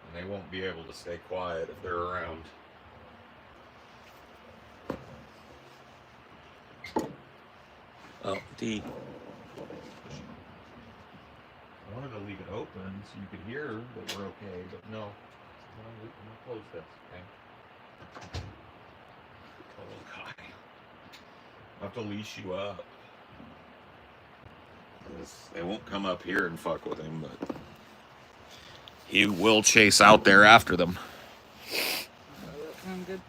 And they won't be able to stay quiet if they're around. Oh, D. I wanted to leave it open so you could hear that we're okay, but no. I'm gonna close this, okay? Oh, God. I have to leash you up. They won't come up here and fuck with him, but he will chase out there after them.
That sound good?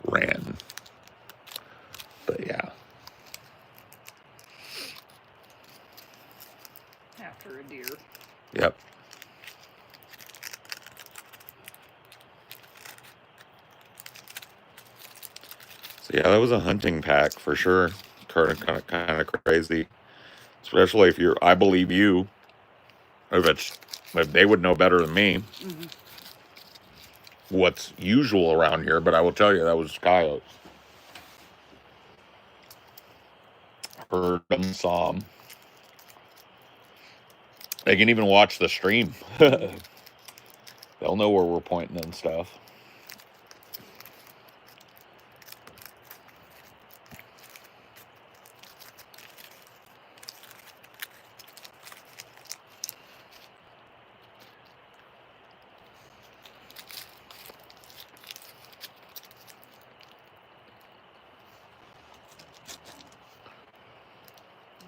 Ran. But yeah.
After a deer.
Yep. So yeah, that was a hunting pack for sure. Kind of crazy, especially if you're. I believe you. If they would know better than me.
Mm-hmm.
What's usual around here, but I will tell you that was coyotes. Heard them, saw them. They can even watch the stream. They'll know where we're pointing and stuff.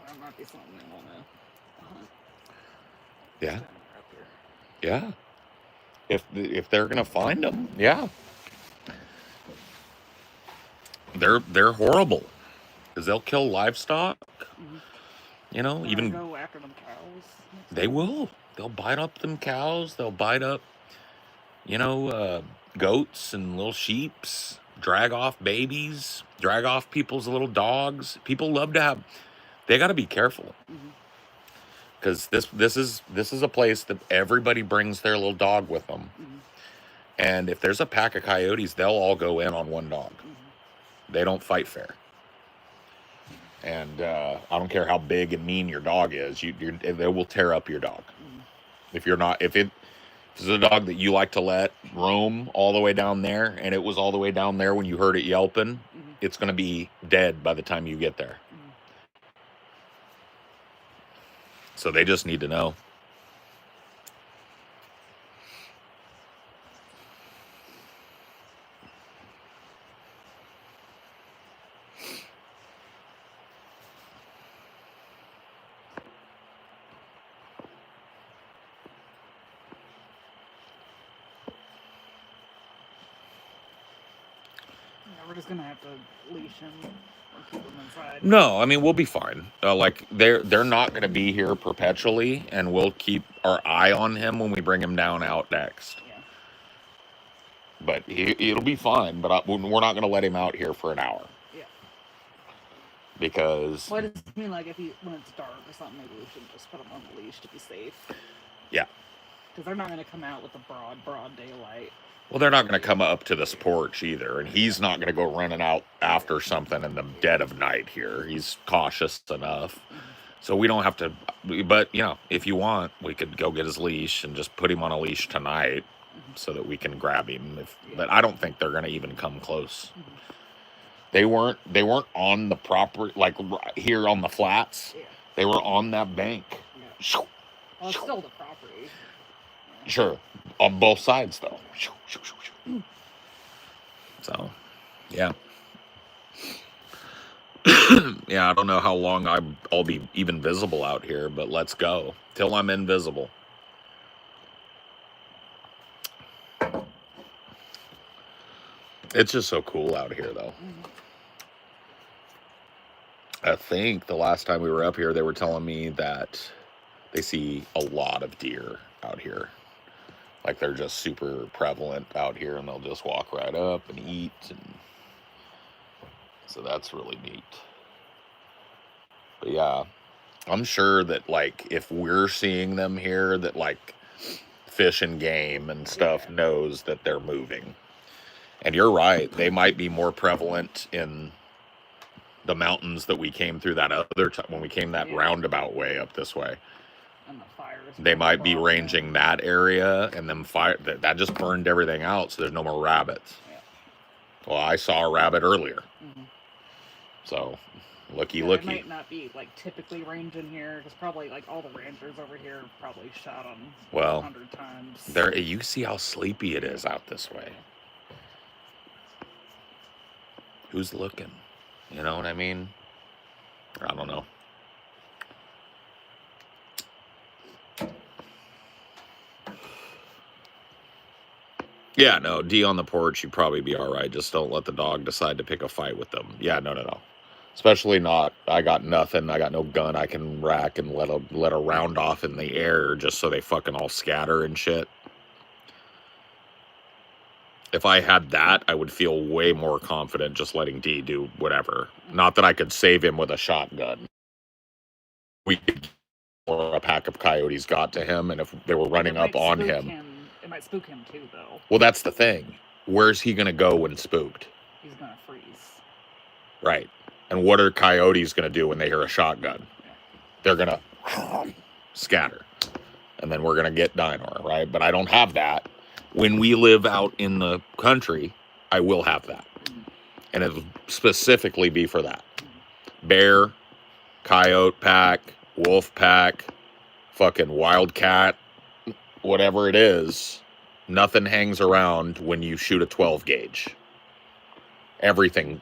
That might be something they want to hunt.
Yeah. Yeah. If they're gonna find them, yeah. They're horrible because they'll kill livestock.
Mm-hmm.
You know, even
go after them cows.
They will. They'll bite up them cows. They'll bite up, goats and little sheeps. Drag off babies. Drag off people's little dogs. People love to have. They got to be careful because this is a place that everybody brings their little dog with them.
Mm-hmm.
And if there's a pack of coyotes, they'll all go in on one dog. Mm-hmm. They don't fight fair. And I don't care how big and mean your dog is, they will tear up your dog. Mm-hmm. If it's a dog that you like to let roam all the way down there, and it was all the way down there when you heard it yelping, it's going to be dead by the time you get there. So they just need to know.
We're just gonna have to leash him or keep him inside.
No, I mean we'll be fine. They're not going to be here perpetually, and we'll keep our eye on him when we bring him down out next. Yeah. But it'll be fine. But we're not going to let him out here for an hour. Yeah. Because.
Well, I just mean like when it's dark or something, maybe we should just put him on the leash to be safe.
Yeah.
Because they're not going to come out with the broad daylight.
Well, they're not going to come up to this porch either, and he's not going to go running out after something in the dead of night here. He's cautious enough. So we don't have to, but, if you want, we could go get his leash and just put him on a leash tonight so that we can grab him. But I don't think they're going to even come close. They weren't on the property, like here on the flats. Yeah. They were on that bank.
Yeah. Well, it's still the property.
Sure. On both sides, though. So, yeah. Yeah, I don't know how long I'll be even visible out here, but let's go. Till I'm invisible. It's just so cool out here, though. I think the last time we were up here, they were telling me that they see a lot of deer out here. Like they're just super prevalent out here, and they'll just walk right up and eat, and so that's really neat. But yeah, I'm sure that, like, if we're seeing them here, that, like, Fish and Game and stuff knows that they're moving. And you're right. They might be more prevalent in the mountains that we came through that other time when we came that roundabout way up this way.
And the fires.
They might be ranging that area, and then fire that just burned everything out, so there's no more rabbits.
Yeah.
Well, I saw a rabbit earlier. So, looky.
It might not be like typically ranging here, because probably like all the rangers over here probably shot them 100 times.
There, you see how sleepy it is out this way. Who's looking? You know what I mean? I don't know. Yeah, no, D on the porch, you'd probably be all right. Just don't let the dog decide to pick a fight with them. Yeah, no. Especially not, I got nothing, I got no gun I can rack and let a round off in the air just so they fucking all scatter and shit. If I had that, I would feel way more confident just letting D do whatever. Not that I could save him with a shotgun. We could, or a pack of coyotes got to him, and if they were running up on him.
It might spook him too, though.
Well, that's the thing. Where's he going to go when spooked?
He's going to freeze.
Right. And what are coyotes going to do when they hear a shotgun? They're going to scatter. And then we're going to get Dino, right? But I don't have that. When we live out in the country, I will have that. And it'll specifically be for that. Bear, coyote pack, wolf pack, fucking wildcat, whatever it is, nothing hangs around when you shoot a 12 gauge. Everything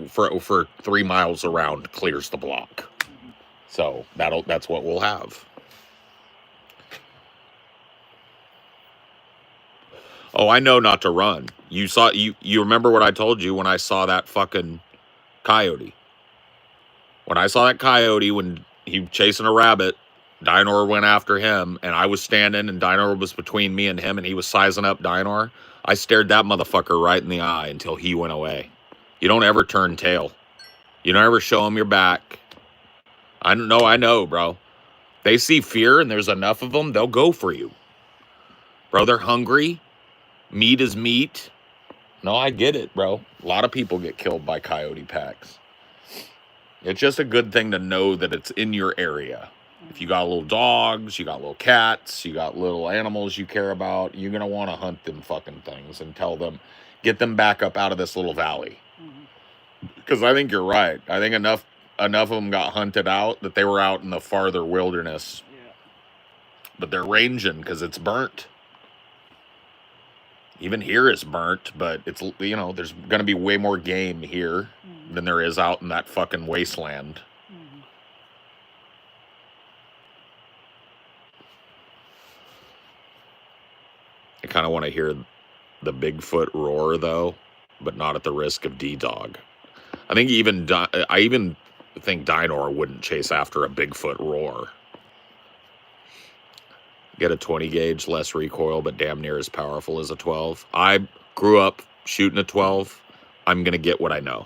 for 3 miles around clears the block. So that's what we'll have. Oh, I know not to run. You remember what I told you when I saw that fucking coyote? When I saw that coyote, when he was chasing a rabbit, Dino went after him, and I was standing, and Dino was between me and him, and he was sizing up Dino. I stared that motherfucker right in the eye until he went away. You don't ever turn tail. You don't ever show him your back. I know, bro. They see fear, and there's enough of them, they'll go for you. Bro, they're hungry. Meat is meat. No, I get it, bro. A lot of people get killed by coyote packs. It's just a good thing to know that it's in your area. If you got little dogs, you got little cats, you got little animals you care about, you're going to want to hunt them fucking things and tell them, get them back up out of this little valley. Because I think you're right. I think enough of them got hunted out that they were out in the farther wilderness.
Yeah.
But they're ranging because it's burnt. Even here it's burnt, but it's, there's going to be way more game here than there is out in that fucking wasteland. I kind of want to hear the Bigfoot roar, though, but not at the risk of D-Dog. I even think Dino wouldn't chase after a Bigfoot roar. Get a 20 gauge, less recoil, but damn near as powerful as a 12. I grew up shooting a 12. I'm going to get what I know.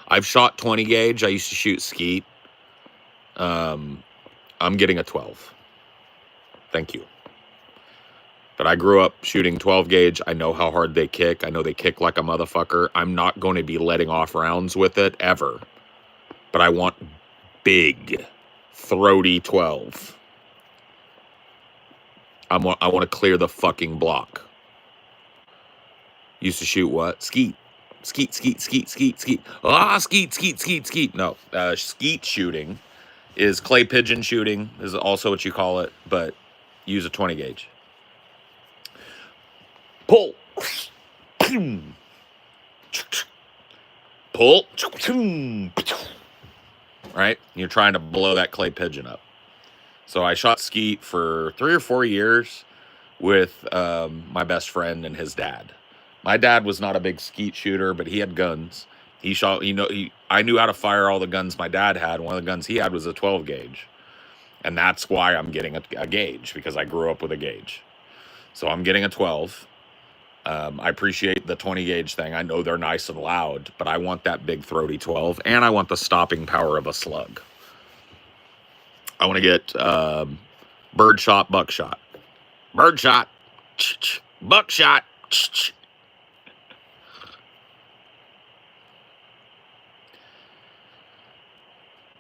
I've shot 20 gauge. I used to shoot skeet. I'm getting a 12. Thank you. But I grew up shooting 12 gauge. I know how hard they kick. I know they kick like a motherfucker. I'm not going to be letting off rounds with it ever. But I want big, throaty 12. I want to clear the fucking block. Used to shoot what? Skeet. Skeet. Ah, skeet. No, skeet shooting is clay pigeon shooting, is also what you call it, but use a 20 gauge. Pull. Pull. Right? You're trying to blow that clay pigeon up. So I shot skeet for 3 or 4 years with my best friend and his dad. My dad was not a big skeet shooter, but he had guns. He shot, I knew how to fire all the guns my dad had. One of the guns he had was a 12 gauge. And that's why I'm getting a gauge, because I grew up with a gauge. So I'm getting a 12. I appreciate the 20 gauge thing. I know they're nice and loud, but I want that big throaty 12, and I want the stopping power of a slug. I want to get birdshot, buckshot. Birdshot, buckshot.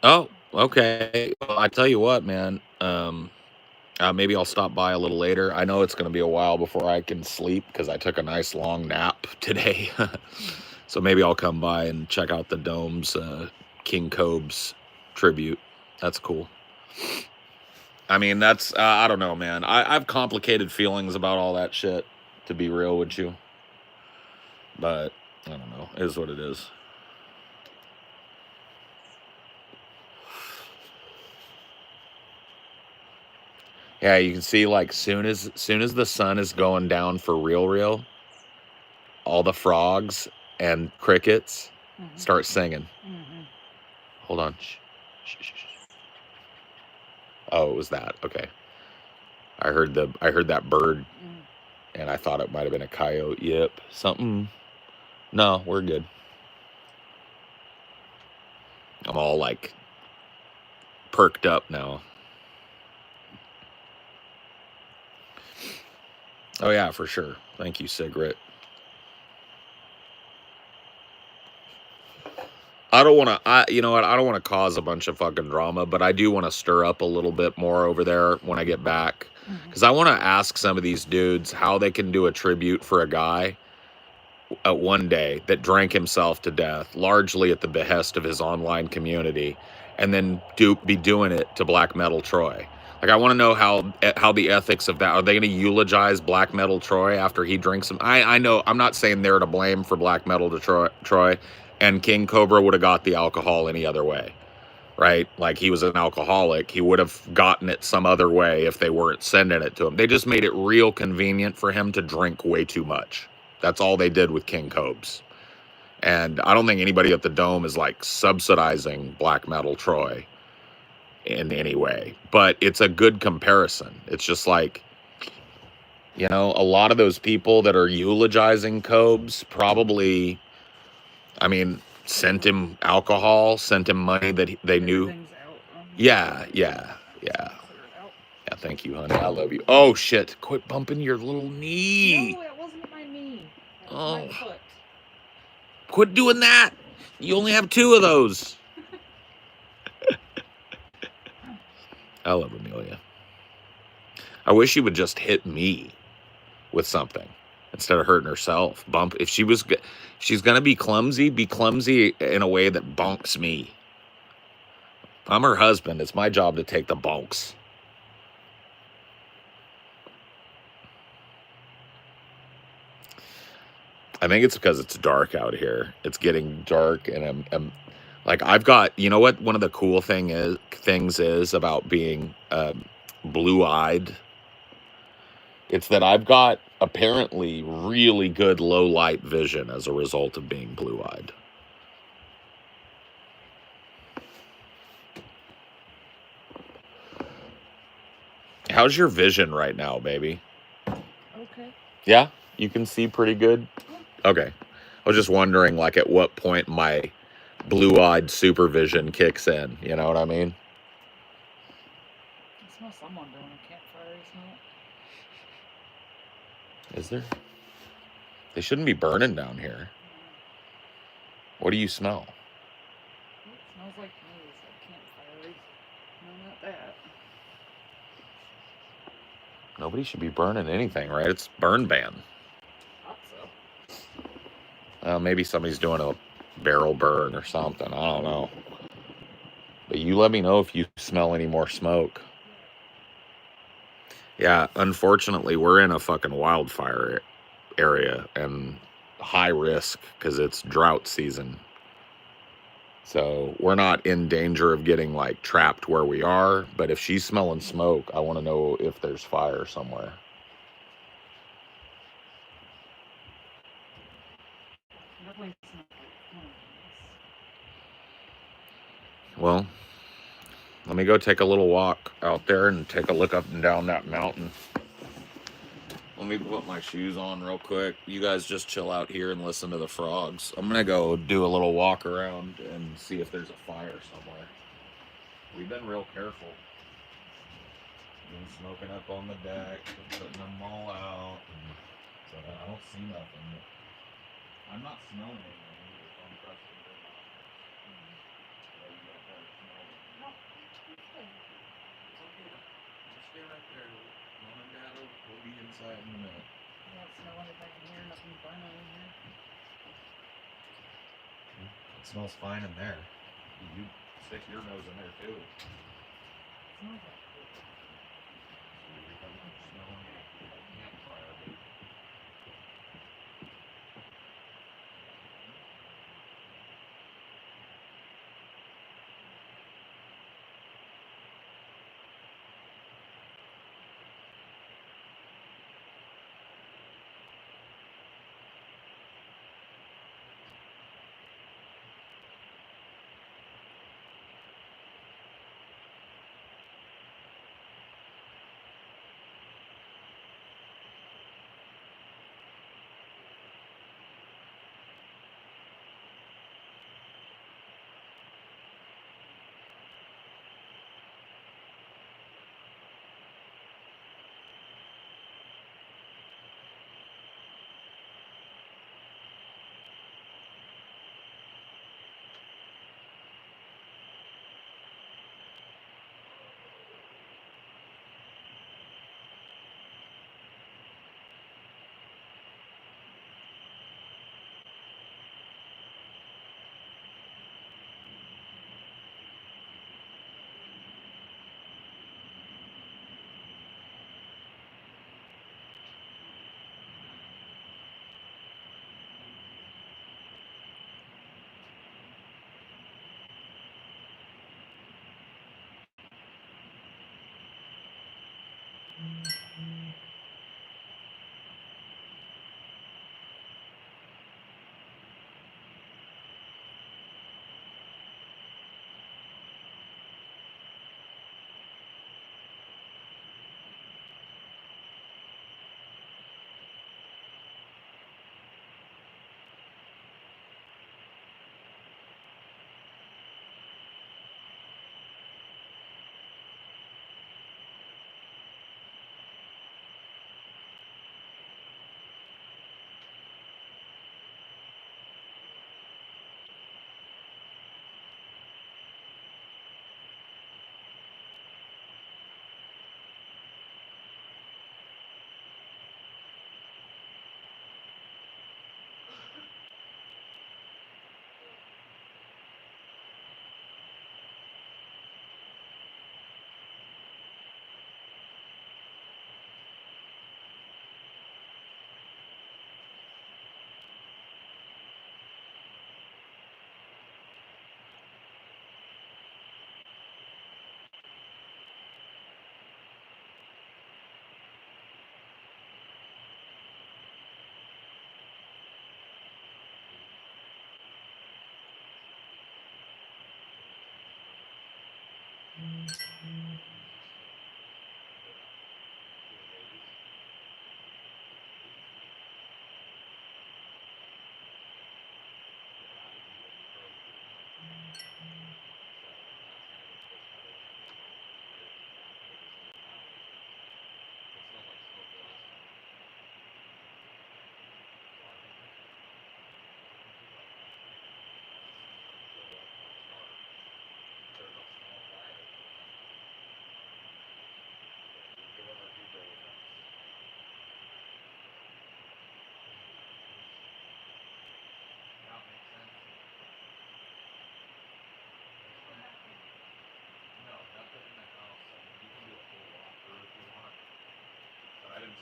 Oh, okay. Well, I tell you what, man. Maybe I'll stop by a little later. I know it's going to be a while before I can sleep because I took a nice long nap today. So maybe I'll come by and check out the Dome's King Cobes tribute. That's cool. I mean, that's, I don't know, man. I have complicated feelings about all that shit, to be real with you. But, I don't know. It is what it is. Yeah, you can see, like, soon as the sun is going down for real, all the frogs and crickets start singing. Hold on. Shh. Oh, it was that. Okay. I heard that bird, and I thought it might have been a coyote. Yep. Something. No, we're good. I'm all, like, perked up now. Oh, yeah, for sure. Thank you, Cigarette. I don't want to, you know what? I don't want to cause a bunch of fucking drama, but I do want to stir up a little bit more over there when I get back. Because I want to ask some of these dudes how they can do a tribute for a guy one day that drank himself to death, largely at the behest of his online community, and then be doing it to Black Metal Troy. Like, I want to know how the ethics of that, are they going to eulogize Black Metal Troy after he drinks them? I know, I'm not saying they're to blame for Black Metal Troy, and King Cobra would have got the alcohol any other way, right? Like, he was an alcoholic. He would have gotten it some other way if they weren't sending it to him. They just made it real convenient for him to drink way too much. That's all they did with King Cobes. And I don't think anybody at the Dome is, like, subsidizing Black Metal Troy in any way. But it's a good comparison. It's just like, you know, a lot of those people that are eulogizing Cobes probably, I mean, sent him alcohol, sent him money that they knew. Yeah. Yeah, thank you, honey. I love you. Oh, shit. Quit bumping your little knee.
No, that wasn't my knee. That
Oh.
was my foot.
Quit doing that. You only have 2 of those. I love Amelia. I wish she would just hit me with something instead of hurting herself. Bump. If she's going to be clumsy in a way that bonks me. If I'm her husband, it's my job to take the bonks. I think it's because it's dark out here. It's getting dark, and I'm like, I've got, you know what? One of the cool things is about being blue-eyed. It's that I've got apparently really good low light vision as a result of being blue-eyed. How's your vision right now, baby?
Okay.
Yeah? You can see pretty good? Okay. I was just wondering, like, at what point my blue-eyed supervision kicks in. You know what I mean?
I smell someone doing a campfire, isn't it?
Is there? They shouldn't be burning down here. What do you smell?
It smells like me. It's like campfires. No, not that.
Nobody should be burning anything, right? It's burn ban.
Thought so.
Maybe somebody's doing a barrel burn or something. I don't know. But you let me know if you smell any more smoke. Yeah, unfortunately, we're in a fucking wildfire area and high risk because it's drought season. So we're not in danger of getting, like, trapped where we are. But if she's smelling smoke, I want to know if there's fire somewhere.
Definitely smells like
Well, let me go take a little walk out there and take a look up and down that mountain. Let me put my shoes on real quick. You guys just chill out here and listen to the frogs. I'm going to go do a little walk around and see if there's a fire somewhere. We've been real careful. Been smoking up on the deck, putting them all out. So I don't see nothing. I'm not smelling anything either, so I'm trusting your nostrils. Yeah, you don't have to smell it.
No, it's good.
It's okay. Just stay right there. Mom and Dad will be inside in a minute.
I don't smell anything in here, nothing burning in here.
It smells fine in there. You stick your nose in there too.
It smells like food.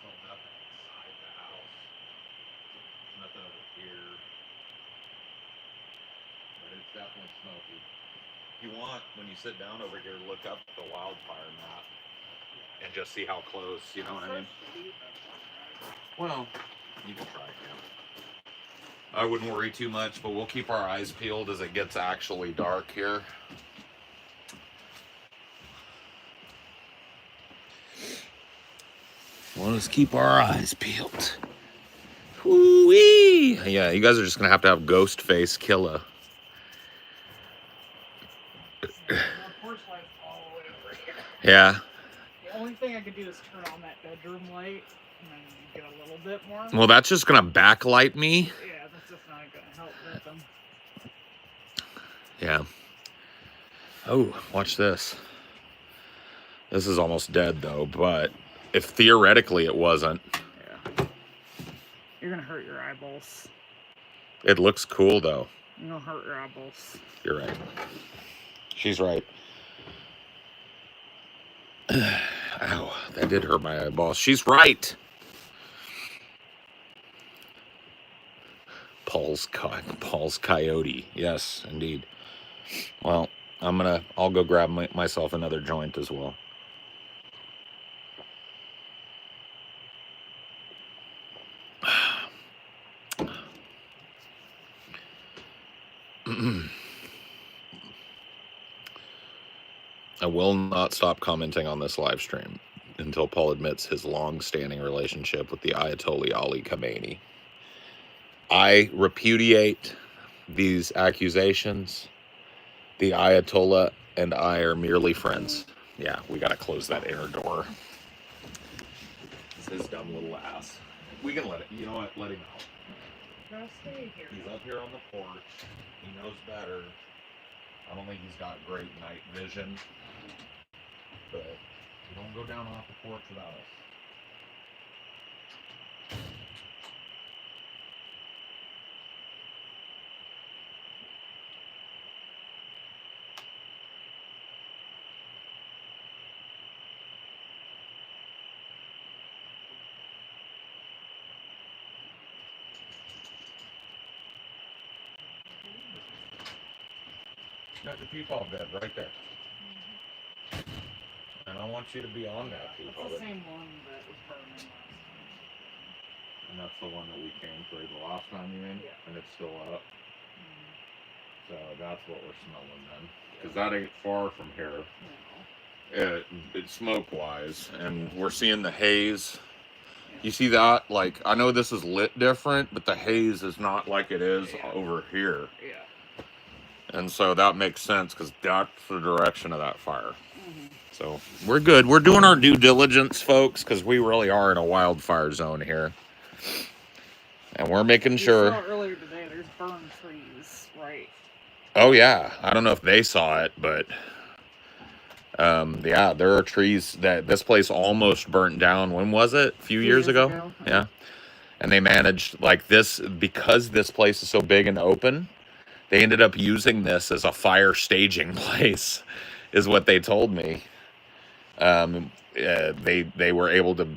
Smell nothing inside the house. There's nothing over here. But it's definitely smoky. If you want, when you sit down over here, look up the wildfire map and just see how close, you know what I mean? Well, you can try it, yeah. I wouldn't worry too much, but we'll keep our eyes peeled as it gets actually dark here. We'll just keep our eyes peeled. Woo-wee! Yeah, you guys are just gonna have to have ghost face killer.
The porch light's all the way over here.
Yeah.
The only only thing I could do is turn on that bedroom light, and then you get a little bit more.
Well, that's just gonna backlight me.
Yeah, that's just not gonna help with them.
Yeah. Oh, watch this. This is almost dead though, but if theoretically it wasn't.
Yeah. You're gonna hurt your eyeballs.
It looks cool though.
You're gonna hurt your eyeballs.
You're right. She's right. Ow, that did hurt my eyeballs. She's right. Paul's coyote. Yes, indeed. Well, I'll go grab myself another joint as well. I will not stop commenting on this live stream until Paul admits his long-standing relationship with the Ayatollah Ali Khamenei. I repudiate these accusations. The Ayatollah and I are merely friends. Yeah, we gotta close that inner door. It's his dumb little ass. We can let it, you know what, let him out.
Go stay here.
He's up here on the porch. He knows better. I don't think he's got great night vision. But don't go down off the porch without us. Got the peepaw bed right there. And I want you to be on that peepaw bed.
That's the same one that was burning last time.
And that's the one that we came through the last time you in?
Yeah.
And it's still up. So that's what we're smelling then. Because that ain't far from here.
No.
It's smoke-wise. And we're seeing the haze. You see that? Like, I know this is lit different, but the haze is not like it is over here.
Yeah.
And so that makes sense because that's the direction of that fire. So we're good. We're doing our due diligence, folks, because we really are in a wildfire zone here. And we're making sure.
Saw earlier today, there's burned trees, right?
Oh, yeah. I don't know if they saw it, but yeah, there are trees that this place almost burnt down. When was it? A few years ago? Yeah. And they managed, like this, because this place is so big and open, they ended up using this as a fire staging place, is what they told me. They were able to,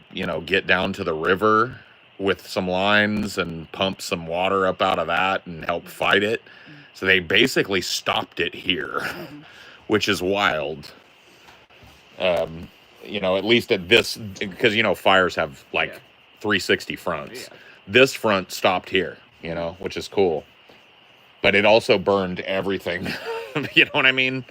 get down to the river with some lines and pump some water up out of that and help fight it. So they basically stopped it here, which is wild. At least at this, because, fires have like 360 fronts. Yeah. This front stopped here, which is cool. But it also burned everything. You know what I mean?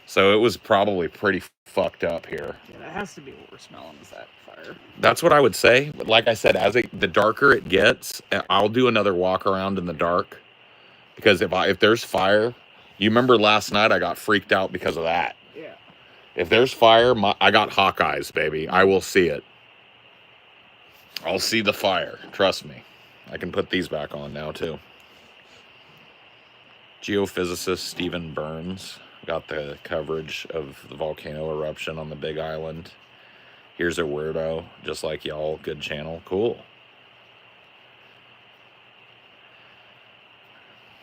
So it was probably pretty fucked up here.
Yeah, that has to be what we're smelling, is that fire.
That's what I would say. But like I said, the darker it gets, I'll do another walk around in the dark. Because if there's fire, you remember last night I got freaked out because of that.
Yeah.
If there's fire, I got Hawkeyes, baby. I will see it. I'll see the fire. Trust me. I can put these back on now, too. Geophysicist Stephen Burns got the coverage of the volcano eruption on the Big Island. Here's a weirdo, just like y'all. Good channel. Cool.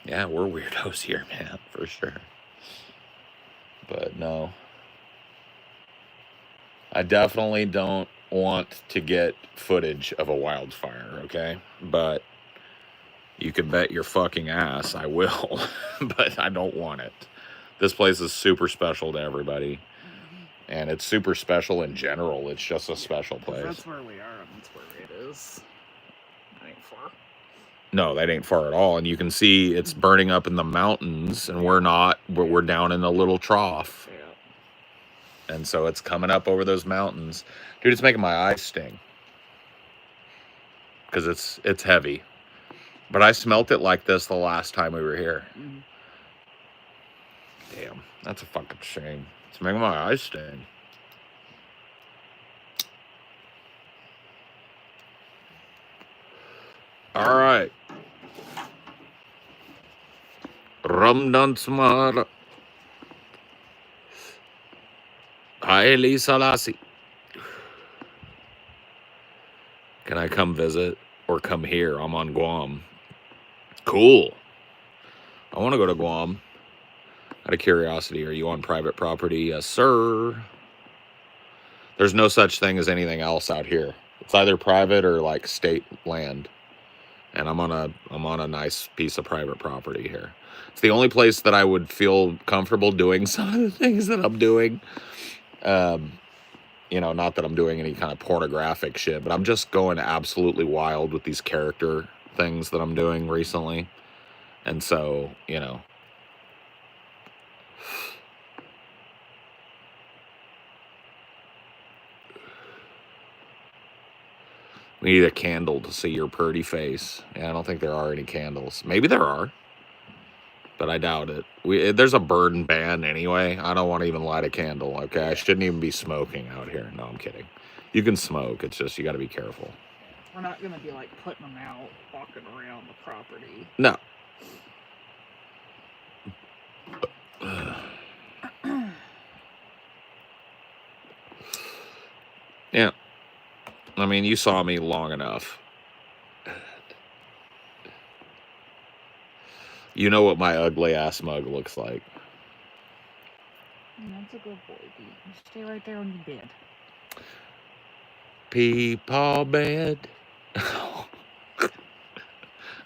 Yeah, we're weirdos here, man, for sure. But no. I definitely don't want to get footage of a wildfire, okay? But you can bet your fucking ass I will, but I don't want it. This place is super special to everybody, and it's super special in general. It's just a special place.
That's where we are, and that's where it is. That ain't far.
No, that ain't far at all. And you can see it's burning up in the mountains, and we're not. We're down in a little trough. Yeah. And so it's coming up over those mountains. Dude, it's making my eyes sting. Because it's heavy. But I smelt it like this the last time we were here. Mm-hmm. Damn, that's a fucking shame. It's making my eyes sting. All right. Ramdansmar Haile Selassie. Can I come visit or come here? I'm on Guam. Cool. I want to go to Guam. Out of curiosity, are you on private property? Yes, sir. There's no such thing as anything else out here. It's either private or like state land. And I'm on a nice piece of private property here. It's the only place that I would feel comfortable doing some of the things that I'm doing. You know, not that I'm doing any kind of pornographic shit, but I'm just going absolutely wild with these character things that I'm doing recently. And so, you know, we need a candle to see your pretty face. Yeah, I don't think there are any candles. Maybe there are, but I doubt it. There's a burn ban anyway. I don't want to even light a candle, okay? I shouldn't even be smoking out here. No, I'm kidding. You can smoke. It's just you got to be careful.
We're not going to be, like, putting them out, walking around the property.
No. Yeah. I mean, you saw me long enough. You know what my ugly ass mug looks like.
That's a good boy, Pete. You stay right there on your bed.
Peepaw bed.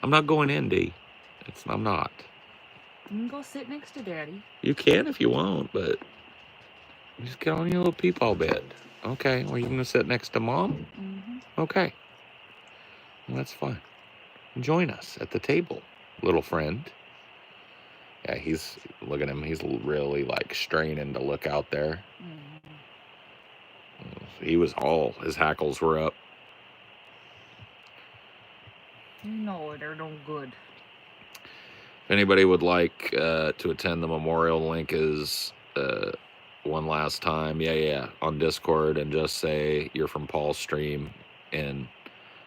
I'm not going in, D. I'm not.
You can go sit next to Daddy.
You can if you want, but just get on your little peepaw bed. Okay, well, you going to sit next to Mom?
Mm-hmm.
Okay. Well, that's fine. Join us at the table, little friend. Yeah, look at him. He's really, like, straining to look out there. Mm-hmm. His hackles were up.
You know they're no good.
If anybody would like to attend the memorial, link is one last time. Yeah, on Discord, and just say you're from Paul's stream in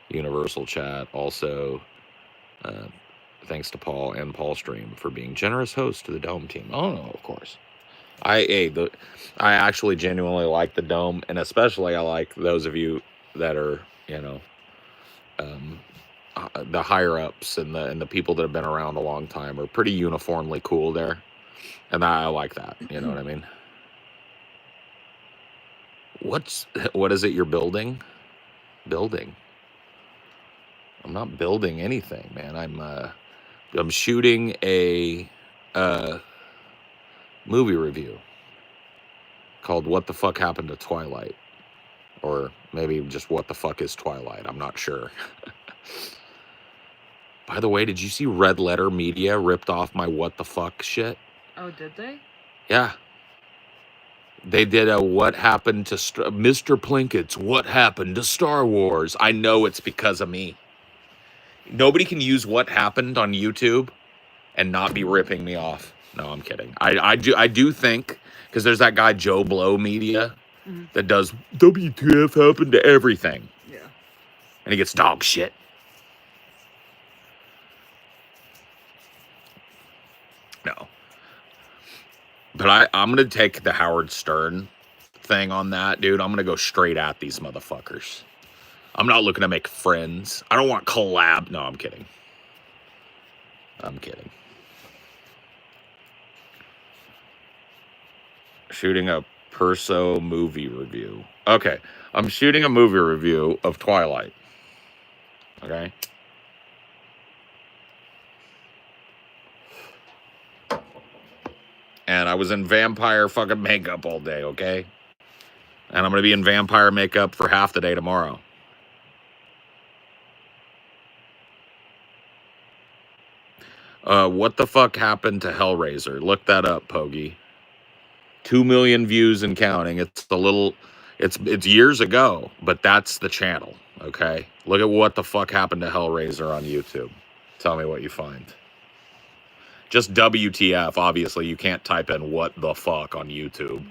Universal Chat. Also, thanks to Paul and Paul Stream for being generous hosts to the Dome team. Oh no, of course. I actually genuinely like the Dome, and especially I like those of you that are, you know, the higher ups and the people that have been around a long time are pretty uniformly cool there, and I like that. You know what I mean? What is it you're building? Building. I'm not building anything, man. I'm shooting a movie review called "What the Fuck Happened to Twilight," or maybe just "What the Fuck is Twilight?" I'm not sure. By the way, did you see Red Letter Media ripped off my "What the Fuck" shit?
Oh, did they?
Yeah. They did a "What Happened to Mr. Plinkett's What Happened to Star Wars." I know it's because of me. Nobody can use "What Happened" on YouTube and not be ripping me off. No, I'm kidding. I do think, because there's that guy Joe Blow Media that does WTF happened to everything.
Yeah.
And he gets dog shit. No. But I'm going to take the Howard Stern thing on that, dude. I'm going to go straight at these motherfuckers. I'm not looking to make friends. I don't want collab. No, I'm kidding. I'm kidding. Shooting a Perso movie review. Okay. I'm shooting a movie review of Twilight. Okay. And I was in vampire fucking makeup all day, okay? And I'm going to be in vampire makeup for half the day tomorrow. What the fuck happened to Hellraiser? Look that up, Pogie. 2 million views and counting. It's years ago, but that's the channel, okay? Look at what the fuck happened to Hellraiser on YouTube. Tell me what you find. Just WTF, obviously. You can't type in what the fuck on YouTube.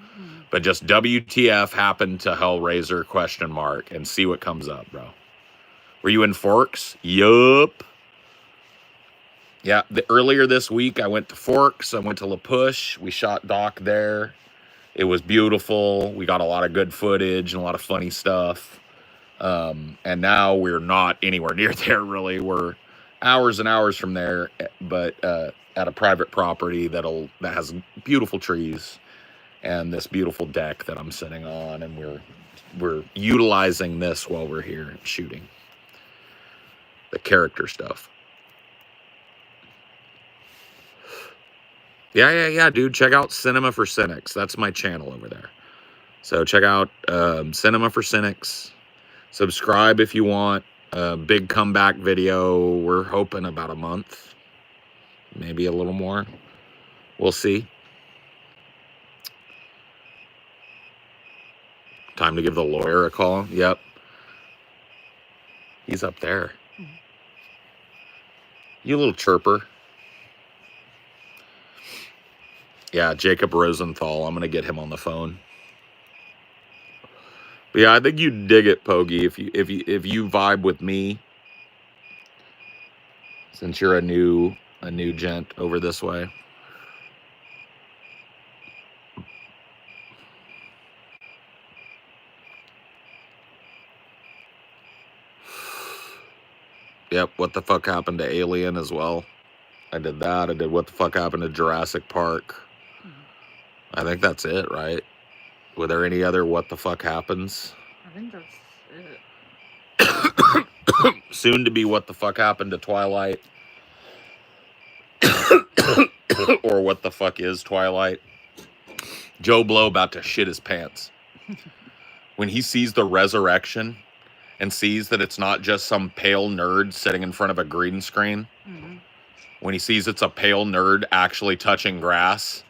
But just WTF happened to Hellraiser ? And see what comes up, bro. Were you in Forks? Yup. Yeah, earlier this week I went to Forks. I went to La Push. We shot Doc there. It was beautiful. We got a lot of good footage and a lot of funny stuff. And now we're not anywhere near there, really. We're hours and hours from there, but at a private property that has beautiful trees and this beautiful deck that I'm sitting on, and we're utilizing this while we're here shooting the character stuff. Yeah, dude. Check out Cinema for Cynics. That's my channel over there. So check out Cinema for Cynics. Subscribe if you want. A big comeback video. We're hoping about a month. Maybe a little more. We'll see. Time to give the lawyer a call. Yep. He's up there. You little chirper. Yeah, Jacob Rosenthal. I'm going to get him on the phone. But yeah, I think you dig it, Pogi, if you vibe with me, since you're a new gent over this way. Yep, What the Fuck Happened to Alien as well. I did that. I did What the Fuck Happened to Jurassic Park. I think that's it, right? Were there any other What the Fuck Happens?
I think that's it.
Soon to be What the Fuck Happened to Twilight. Or What the Fuck is Twilight? Joe Blow about to shit his pants. When he sees the resurrection and sees that it's not just some pale nerd sitting in front of a green screen. Mm-hmm. When he sees it's a pale nerd actually touching grass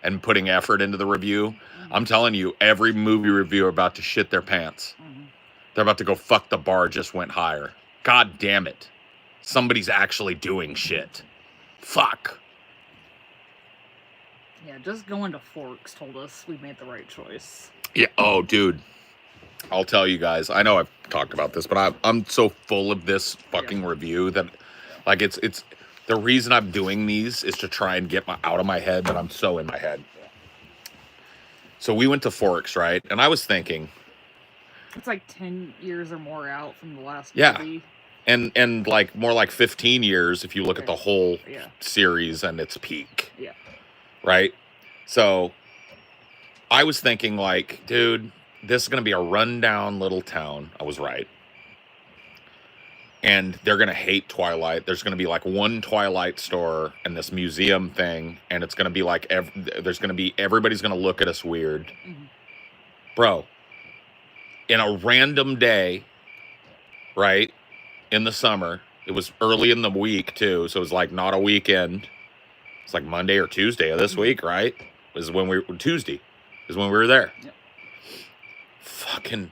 and putting effort into the review. Mm-hmm. I'm telling you, every movie reviewer about to shit their pants. Mm-hmm. They're about to go, fuck, the bar just went higher. God damn it. Somebody's actually doing shit. Fuck.
Yeah, just going to Forks told us we made the right choice.
Yeah. Oh, dude. I'll tell you guys. I know I've talked about this, but I'm so full of this fucking review that, like, it's the reason I'm doing these is to try and get out of my head that I'm so in my head. So we went to Forks, right? And I was thinking,
it's like 10 years or more out from the last
movie. And like more like 15 years if you look at the whole series and its peak.
Yeah.
Right? So I was thinking, like, dude, this is going to be a rundown little town. I was right. And they're going to hate Twilight. There's going to be like one Twilight store and this museum thing. And it's going to be like, everybody's going to look at us weird. Mm-hmm. Bro, in a random day, right, in the summer, it was early in the week too. So it was like not a weekend. It's like Monday or Tuesday of this week, right? Tuesday is when we were there. Yep. Fucking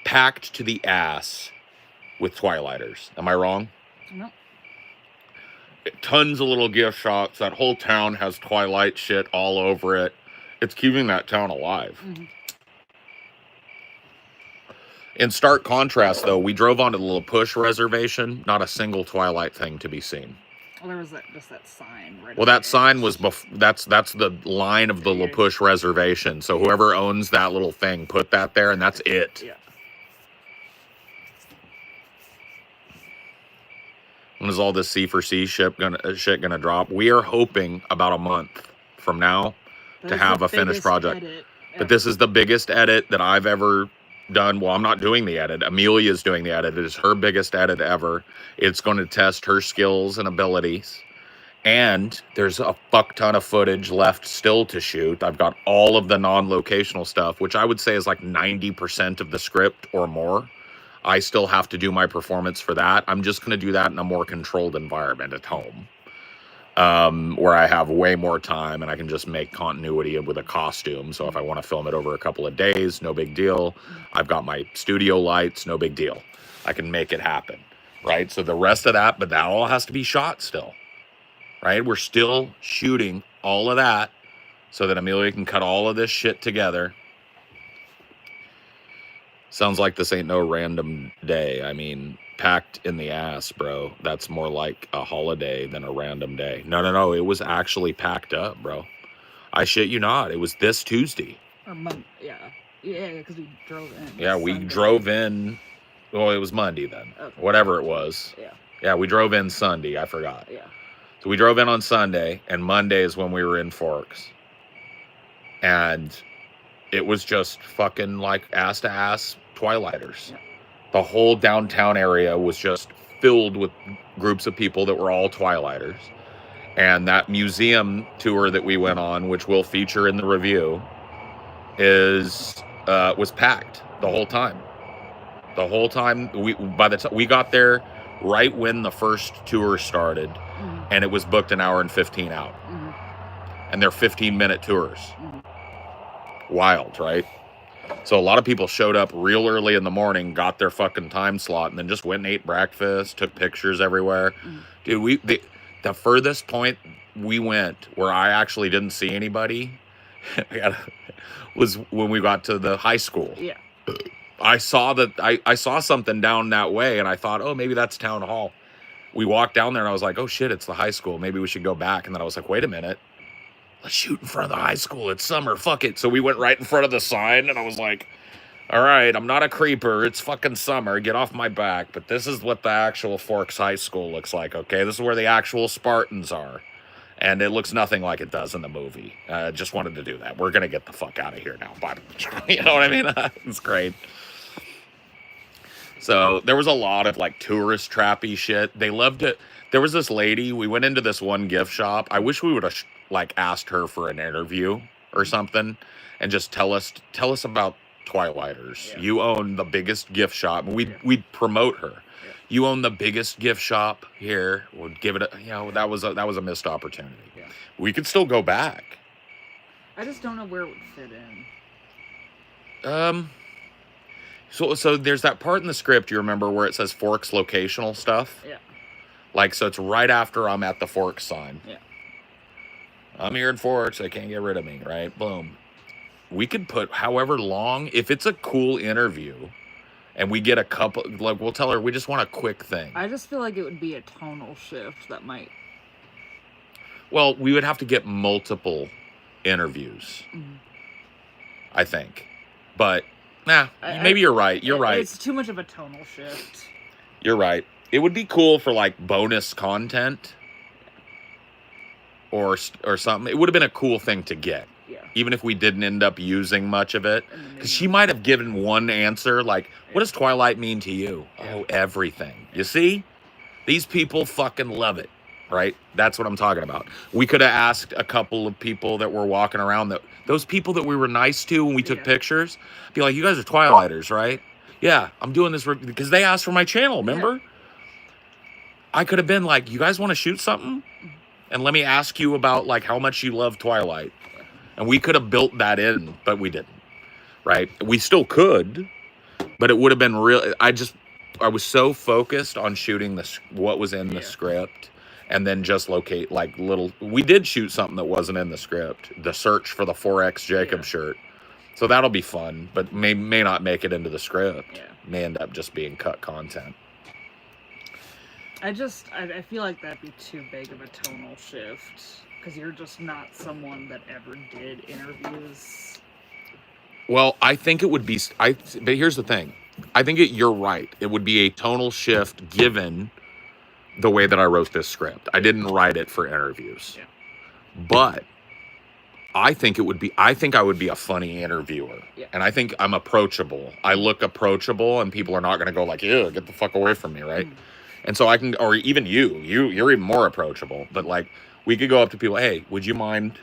packed to the ass with Twilighters. Am I wrong?
No.
Tons of little gift shops. That whole town has Twilight shit all over it. It's keeping that town alive. Mm-hmm. In stark contrast, though, we drove onto the La Push reservation. Not a single Twilight thing to be seen.
Well, there was just that sign. Right.
Well, that sign was that's the line of the La Push reservation. So whoever owns that little thing put that there, and that's it.
Yeah.
When is all this C4C shit gonna drop? We are hoping about a month from now to have a finished project. But this is the biggest edit that I've ever done. Well, I'm not doing the edit. Amelia's doing the edit. It is her biggest edit ever. It's going to test her skills and abilities. And there's a fuck ton of footage left still to shoot. I've got all of the non-locational stuff, which I would say is like 90% of the script or more. I still have to do my performance for that. I'm just going to do that in a more controlled environment at home. Where I have way more time and I can just make continuity with a costume. So if I want to film it over a couple of days, no big deal. I've got my studio lights, no big deal. I can make it happen, right? So the rest of that, but that all has to be shot still, right? We're still shooting all of that so that Amelia can cut all of this shit together. Sounds like this ain't no random day. I mean, packed in the ass, bro. That's more like a holiday than a random day. No. It was actually packed up, bro. I shit you not. It was this Tuesday.
Or Monday, yeah. Yeah, because we drove in.
Yeah, we
Sunday.
drove in. Well, it was Monday then.
Okay.
Whatever it was.
Yeah.
Yeah, we drove in Sunday. I forgot.
Yeah.
So we drove in on Sunday, and Monday is when we were in Forks. And it was just fucking like ass to ass Twilighters.
Yeah.
The whole downtown area was just filled with groups of people that were all Twilighters. And that museum tour that we went on, which we'll feature in the review, was packed the whole time. The whole time by the time we got there, right when the first tour started, and it was booked an hour and 15 out, and they're 15-minute tours. Wild, right? So a lot of people showed up real early in the morning, got their fucking time slot, and then just went and ate breakfast, took pictures everywhere. Dude, the furthest point we went where I actually didn't see anybody was when we got to the high school.
Yeah.
I saw I saw something down that way, and I thought, oh, maybe that's town hall. We walked down there, and I was like, oh shit, it's the high school. Maybe we should go back. And then I was like, wait a minute. Let's shoot in front of the high school. It's summer. Fuck it. So we went right in front of the sign, and I was like, all right, I'm not a creeper. It's fucking summer. Get off my back. But this is what the actual Forks High School looks like, okay? This is where the actual Spartans are. And it looks nothing like it does in the movie. Just wanted to do that. We're going to get the fuck out of here now. But, you know what I mean? It's great. So there was a lot of like tourist trappy shit. They loved it. There was this lady. We went into this one gift shop. I wish we would have like asked her for an interview or something and just tell us about Twilighters. Yeah. You own the biggest gift shop. We'd promote her. Yeah. You own the biggest gift shop here. We'll give it that was a missed opportunity. Yeah. We could still go back.
I just don't know where it would fit in.
So there's that part in the script, you remember, where it says Forks locational stuff?
Yeah.
Like, so it's right after I'm at the Forks sign.
Yeah.
I'm here in Forks, they can't get rid of me, right? Boom. We could put however long, if it's a cool interview, and we get a couple, like, we'll tell her, we just want a quick thing.
I just feel like it would be a tonal shift that might...
Well, we would have to get multiple interviews, I think. But... Nah, maybe you're right. You're right.
It's too much of a tonal shift.
You're right. It would be cool for like bonus content or something. It would have been a cool thing to get. Yeah. Even if we didn't end up using much of it. Because she might have given one answer like, what does Twilight mean to you? Yeah. Oh, everything. You see? These people fucking love it. Right? That's what I'm talking about. We could have asked a couple of people that were walking around, those people that we were nice to when we took pictures, be like, you guys are Twilighters, right? Yeah, I'm doing this because they asked for my channel, remember? Yeah. I could have been like, you guys want to shoot something? And let me ask you about like how much you love Twilight. And we could have built that in, but we didn't, right? We still could, but it would have been real. I was so focused on shooting what was in the script. And then just locate like little... We did shoot something that wasn't in the script. The search for the 4X Jacob shirt. So that'll be fun, but may not make it into the script. Yeah. May end up just being cut content.
I feel like that'd be too big of a tonal shift. Because you're just not someone that ever did interviews.
Well, I think it would be... but here's the thing. I think you're right. It would be a tonal shift given... the way that I wrote this script. I didn't write it for interviews. Yeah. But I think I would be a funny interviewer. Yeah. And I think I'm approachable. I look approachable and people are not going to go like, ew, get the fuck away from me, right? And so I can, or even you're even more approachable. But like, we could go up to people, hey, would you mind,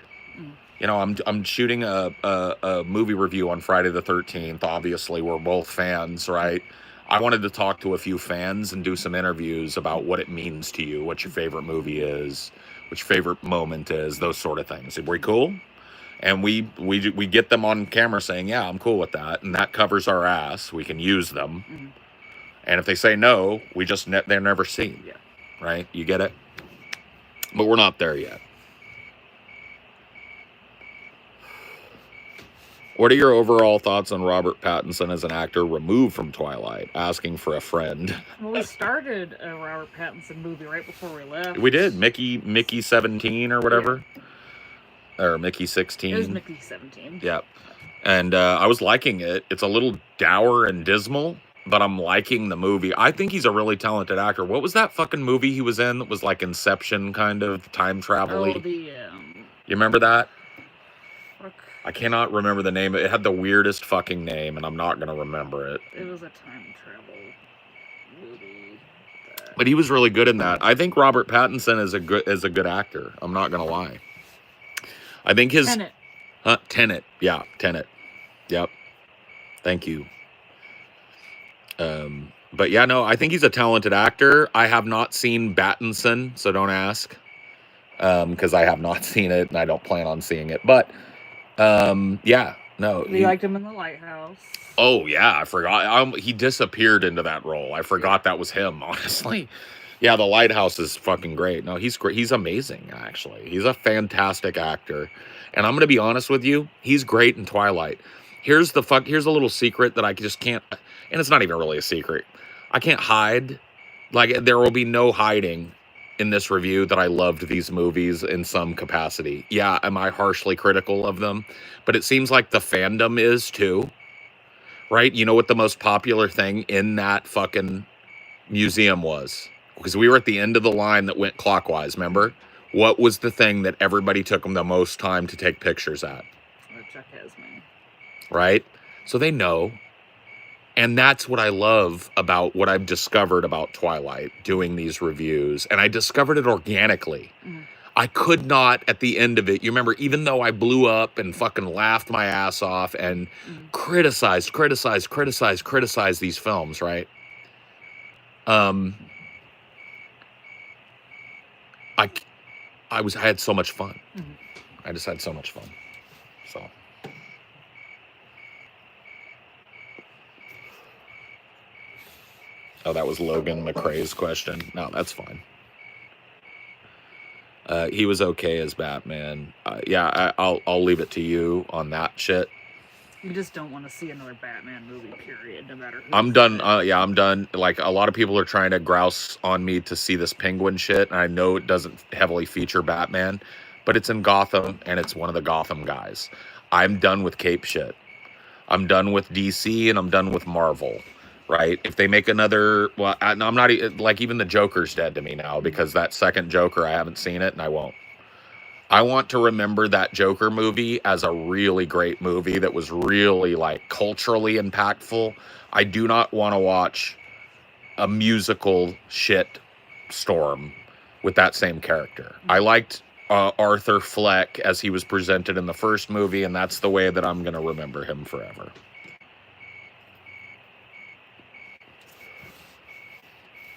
you know, I'm shooting a movie review on Friday the 13th. Obviously, we're both fans, right? I wanted to talk to a few fans and do some interviews about what it means to you, what your favorite movie is, what your favorite moment is, those sort of things. Are we cool? And we get them on camera saying, yeah, I'm cool with that. And that covers our ass. We can use them. Mm-hmm. And if they say no, they're never seen. Yeah. Right? You get it? But we're not there yet. What are your overall thoughts on Robert Pattinson as an actor removed from Twilight? Asking for a friend.
Well, we started a Robert Pattinson movie right before we left.
We did Mickey 17 or whatever, or Mickey 16.
It was Mickey 17.
Yep. And I was liking it. It's a little dour and dismal, but I'm liking the movie. I think he's a really talented actor. What was that fucking movie he was in that was like Inception, kind of time travel-y?
Oh,
You remember that?
Fuck.
I cannot remember the name. It had the weirdest fucking name, and I'm not going to remember it.
It was a time travel movie.
But he was really good in that. I think Robert Pattinson is a good actor. I'm not going to lie. I think his...
Tenet.
Tenet. Yeah, Tenet. Yep. Thank you. But yeah, no, I think he's a talented actor. I have not seen Pattinson, so don't ask. Because I have not seen it, and I don't plan on seeing it. But, yeah, no.
You liked him in The Lighthouse.
Oh, yeah, I forgot. He disappeared into that role. I forgot that was him, honestly. Yeah, The Lighthouse is fucking great. No, he's great. He's amazing, actually. He's a fantastic actor. And I'm going to be honest with you, he's great in Twilight. Here's a little secret that I just can't, and it's not even really a secret. I can't hide. Like, there will be no hiding in this review that I loved these movies in some capacity. Yeah, am I harshly critical of them? But it seems like the fandom is too. Right? You know what the most popular thing in that fucking museum was? Because we were at the end of the line that went clockwise, remember? What was the thing that everybody took them the most time to take pictures at?
Chuck Esme.
Right? So they know. And that's what I love about what I've discovered about Twilight, doing these reviews. And I discovered it organically. I could not, at the end of it, you remember, even though I blew up and fucking laughed my ass off and criticized these films, right? I had so much fun. I just had so much fun. So. Oh, that was Logan McCrae's question. No, that's fine. He was okay as Batman. Yeah, I'll leave it to you on that shit.
You just don't want to see another Batman movie, period, no matter who.
I'm done. Yeah, I'm done. Like, a lot of people are trying to grouse on me to see this Penguin shit, and I know it doesn't heavily feature Batman, but it's in Gotham, and it's one of the Gotham guys. I'm done with cape shit. I'm done with DC, and I'm done with Marvel, right? If they make another... Well, I'm not... Like, even the Joker's dead to me now, because that second Joker, I haven't seen it, and I won't. I want to remember that Joker movie as a really great movie that was really, like, culturally impactful. I do not want to watch a musical shit storm with that same character. I liked Arthur Fleck as he was presented in the first movie, and that's the way that I'm going to remember him forever.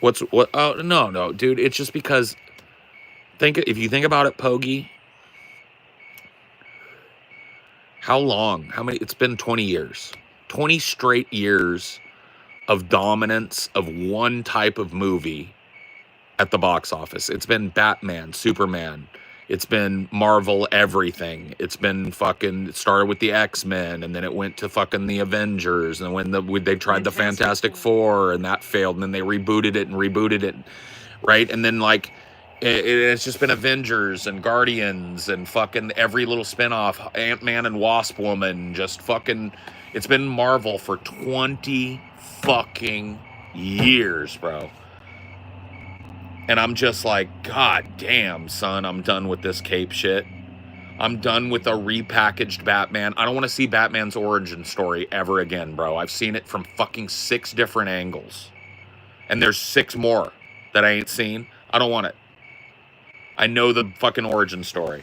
What? Oh, no, dude. It's just because, if you think about it, Pogie, how long? It's been 20 years. 20 straight years of dominance of one type of movie at the box office. It's been Batman, Superman. It's been Marvel everything. It's been it started with the X-Men, and then it went to fucking the Avengers, and when they tried the Fantastic Four, and that failed, and then they rebooted it, right? And then, like, it's just been Avengers and Guardians and fucking every little spinoff, Ant-Man and Wasp Woman, just fucking, it's been Marvel for 20 fucking years, bro. And I'm just like, God damn, son, I'm done with this cape shit. I'm done with a repackaged Batman. I don't want to see Batman's origin story ever again, bro. I've seen it from fucking 6 different angles. And there's 6 more that I ain't seen. I don't want it. I know the fucking origin story,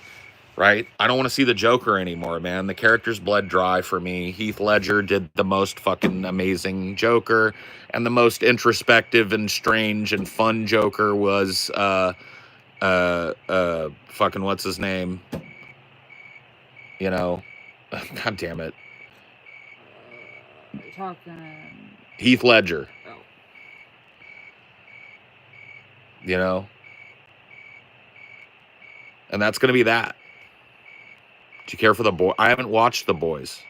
right? I don't want to see the Joker anymore, man. The character's bled dry for me. Heath Ledger did the most fucking amazing Joker, and the most introspective and strange and fun Joker was fucking what's his name? You know, God damn it.
You're talking
Heath Ledger.
Oh.
You know? And that's going to be that. Do you care for The Boy? I haven't watched The Boys.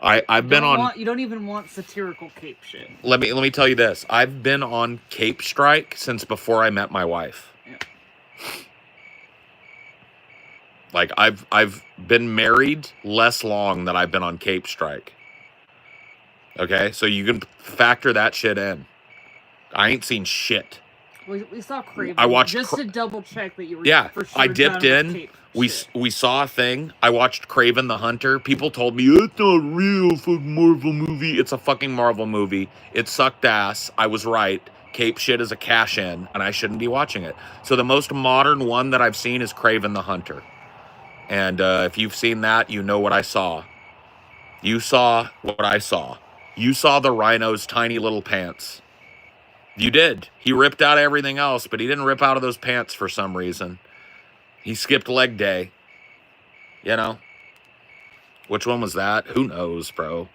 I've been on.
You don't even want satirical cape shit.
Let me tell you this. I've been on Cape Strike since before I met my wife.
Yeah.
Like I've been married less long than I've been on Cape Strike. Okay, so you can factor that shit in. I ain't seen shit.
We saw Craven.
I watched
just to double check that you were.
Yeah,
for sure
I dipped in. We saw a thing. I watched Craven the Hunter. People told me it's not a real fucking Marvel movie. It's a fucking Marvel movie. It sucked ass. I was right. Cape shit is a cash in, and I shouldn't be watching it. So the most modern one that I've seen is Craven the Hunter. And if you've seen that, you know what I saw. You saw what I saw. You saw the rhino's tiny little pants. You did. He ripped out everything else, but he didn't rip out of those pants for some reason. He skipped leg day. You know? Which one was that? Who knows, bro?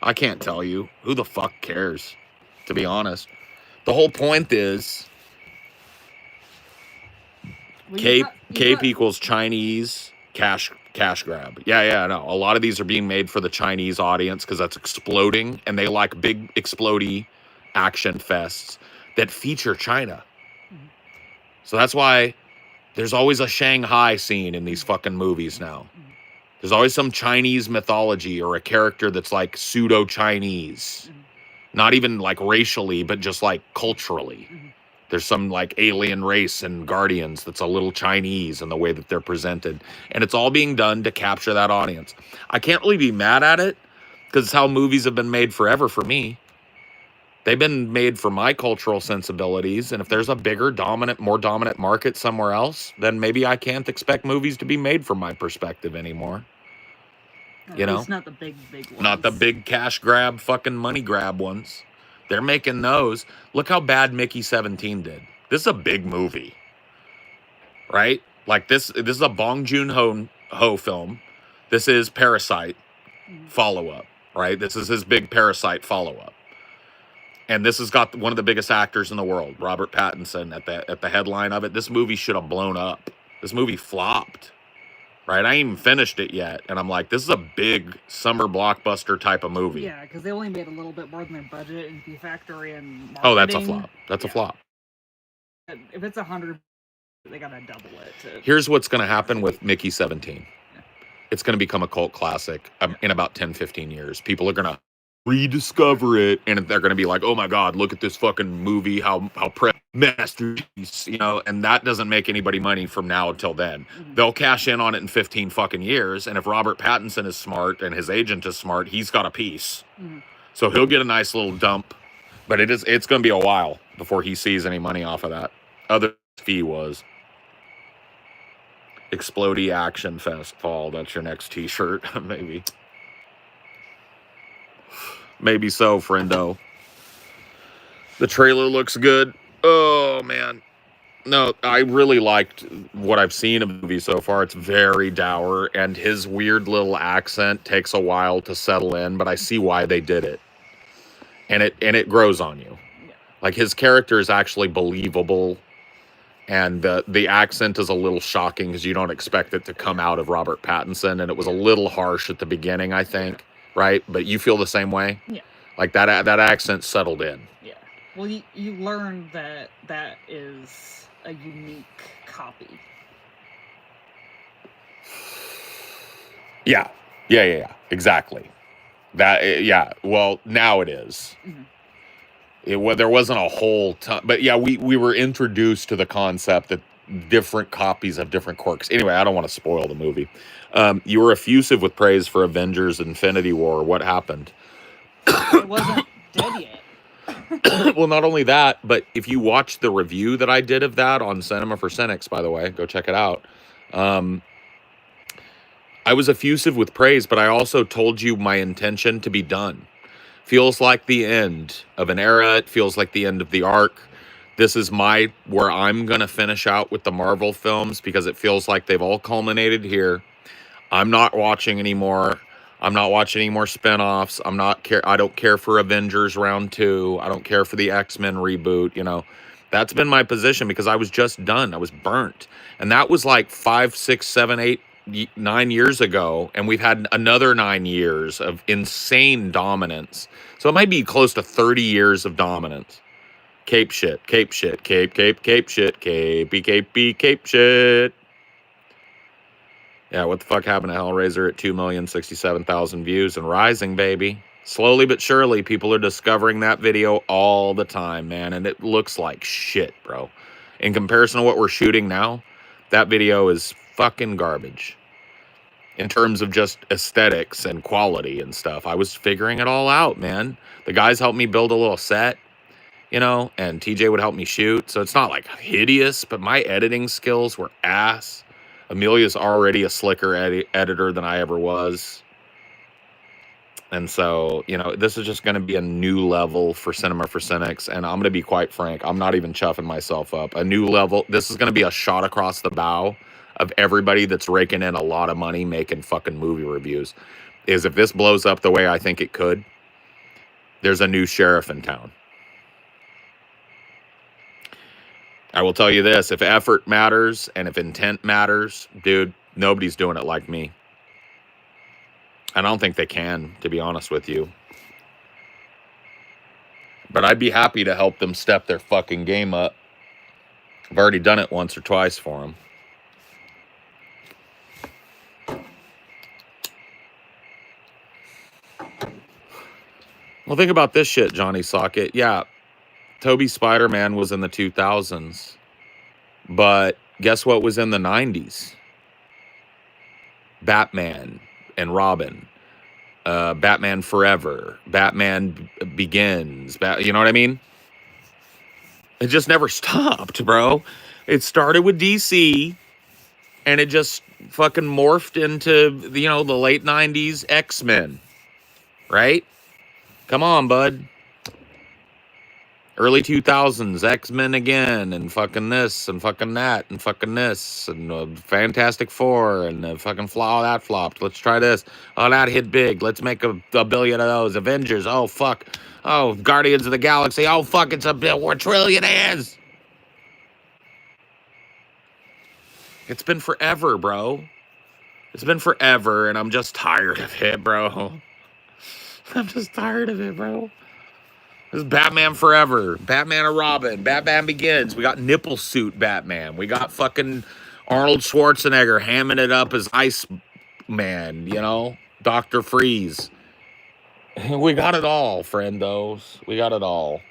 I can't tell you. Who the fuck cares? To be honest. The whole point is Cape equals Chinese cash grab. Yeah, no. A lot of these are being made for the Chinese audience because that's exploding, and they like big explodey action fests that feature China. So that's why there's always a Shanghai scene in these fucking movies now. There's always some Chinese mythology or a character that's like pseudo-Chinese. Not even like racially, but just like culturally. There's some like alien race in Guardians that's a little Chinese in the way that they're presented. And it's all being done to capture that audience. I can't really be mad at it because it's how movies have been made forever for me. They've been made for my cultural sensibilities. And if there's a bigger, more dominant market somewhere else, then maybe I can't expect movies to be made from my perspective anymore. You know?
It's not the big ones.
Not the big cash grab, fucking money grab ones. They're making those. Look how bad Mickey 17 did. This is a big movie. Right? Like this is a Bong Joon-ho film. This is Parasite follow-up. Right? This is his big Parasite follow-up. And this has got one of the biggest actors in the world, Robert Pattinson, at the headline of it. This movie should have blown up. This movie flopped. Right? I ain't even finished it yet. And I'm like, this is a big summer blockbuster type of movie.
Yeah, because they only made a little bit more than their budget. And if you factor in marketing...
Oh, that's a flop. That's a flop.
If it's 100, they got to double it.
Here's what's going to happen with Mickey 17. Yeah. It's going to become a cult classic in about 10, 15 years. People are going to rediscover it, and they're going to be like, oh my God, look at this fucking movie, how masterpiece, you know, and that doesn't make anybody money from now until then. They'll cash in on it in 15 fucking years, and if Robert Pattinson is smart and his agent is smart, he's got a piece. So he'll get a nice little dump, but it's going to be a while before he sees any money off of that. Other fee was Explodey Action Fest Fall. That's your next t-shirt, maybe. Maybe so, friendo. The trailer looks good. Oh, man. No, I really liked what I've seen of the movie so far. It's very dour, and his weird little accent takes a while to settle in, but I see why they did it. And it grows on you. Like, his character is actually believable, and the accent is a little shocking because you don't expect it to come out of Robert Pattinson, and it was a little harsh at the beginning, I think. Right? But you feel the same way?
Yeah.
Like that accent settled in.
Yeah. Well, you learn that is a unique copy.
Yeah. Exactly. Yeah. Well, now it is. There wasn't a whole ton, but yeah, we were introduced to the concept that different copies have different quirks. Anyway, I don't want to spoil the movie. You were effusive with praise for Avengers Infinity War. What happened?
It wasn't dead yet.
Well, not only that, but if you watch the review that I did of that on Cinema for Cynics, by the way, go check it out. I was effusive with praise, but I also told you my intention to be done. Feels like the end of an era. It feels like the end of the arc. This is where I'm going to finish out with the Marvel films because it feels like they've all culminated here. I'm not watching anymore. I'm not watching any more spinoffs. I don't care for Avengers Round 2. I don't care for the X-Men reboot, you know. That's been my position because I was just done. I was burnt. And that was like 5, 6, 7, 8 9 years ago, and we've had another 9 years of insane dominance. So it might be close to 30 years of dominance. Cape shit, cape shit, cape shit, cape shit. Yeah, what the fuck happened to Hellraiser at 2,067,000 views and rising, baby? Slowly but surely, people are discovering that video all the time, man, and it looks like shit, bro. In comparison to what we're shooting now, that video is fucking garbage. In terms of just aesthetics and quality and stuff, I was figuring it all out, man. The guys helped me build a little set, you know, and TJ would help me shoot. So it's not like hideous, but my editing skills were ass. Amelia's already a slicker editor than I ever was. And so, you know, this is just going to be a new level for Cinema for Cynics. And I'm going to be quite frank, I'm not even chuffing myself up. A new level. This is going to be a shot across the bow of everybody that's raking in a lot of money making fucking movie reviews. Is if this blows up the way I think it could, there's a new sheriff in town. I will tell you this, if effort matters and if intent matters, dude, nobody's doing it like me. I don't think they can, to be honest with you. But I'd be happy to help them step their fucking game up. I've already done it once or twice for them. Well, think about this shit, Johnny Socket. Yeah, Toby's Spider-Man was in the 2000s. But guess what was in the 90s? Batman and Robin. Batman Forever. Batman Begins. You know what I mean? It just never stopped, bro. It started with DC, and it just fucking morphed into, you know, the late 90s X-Men. Right? Come on, bud. Early 2000s, X-Men again, and fucking this, and fucking that, and fucking this, and Fantastic Four, and fucking oh, that flopped. Let's try this. Oh, that hit big. Let's make a billion of those. Avengers. Oh, fuck. Oh, Guardians of the Galaxy. Oh, fuck, it's a bill. We're trillionaires. It's been forever, bro. It's been forever, and I'm just tired of it, bro. I'm just tired of it, bro. This is Batman Forever, Batman and Robin, Batman Begins. We got nipple suit Batman. We got fucking Arnold Schwarzenegger hamming it up as Iceman, you know? Dr. Freeze. We got it all, friendos. We got it all.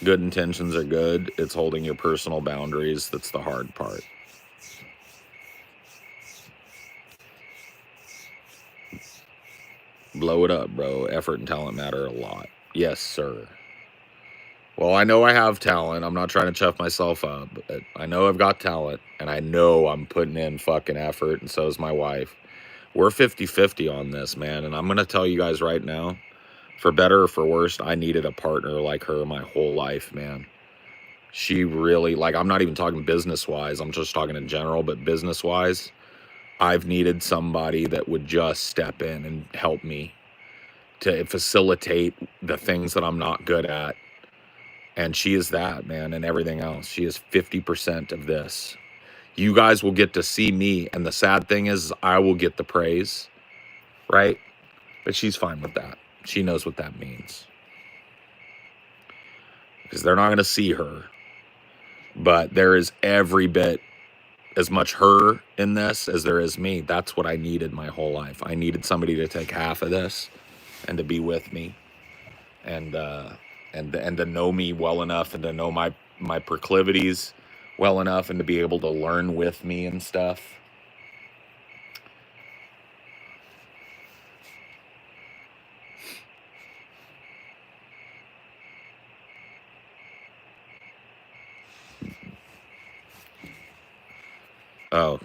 Good intentions are good. It's holding your personal boundaries that's the hard part. Blow it up, bro. Effort and talent matter a lot. Yes, sir. Well, I know I have talent. I'm not trying to chuff myself up. But I know I've got talent, and I know I'm putting in fucking effort, and so is my wife. We're 50-50 on this, man, and I'm going to tell you guys right now, for better or for worse, I needed a partner like her my whole life, man. She really, like, I'm not even talking business-wise. I'm just talking in general, but business-wise, I've needed somebody that would just step in and help me to facilitate the things that I'm not good at. And she is that, man, and everything else. She is 50% of this. You guys will get to see me, and the sad thing is I will get the praise, right? But she's fine with that. She knows what that means. Because they're not going to see her. But there is every bit as much her in this as there is me. That's what I needed my whole life. I needed somebody to take half of this and to be with me. And to know me well enough and to know my proclivities well enough and to be able to learn with me and stuff. Oh,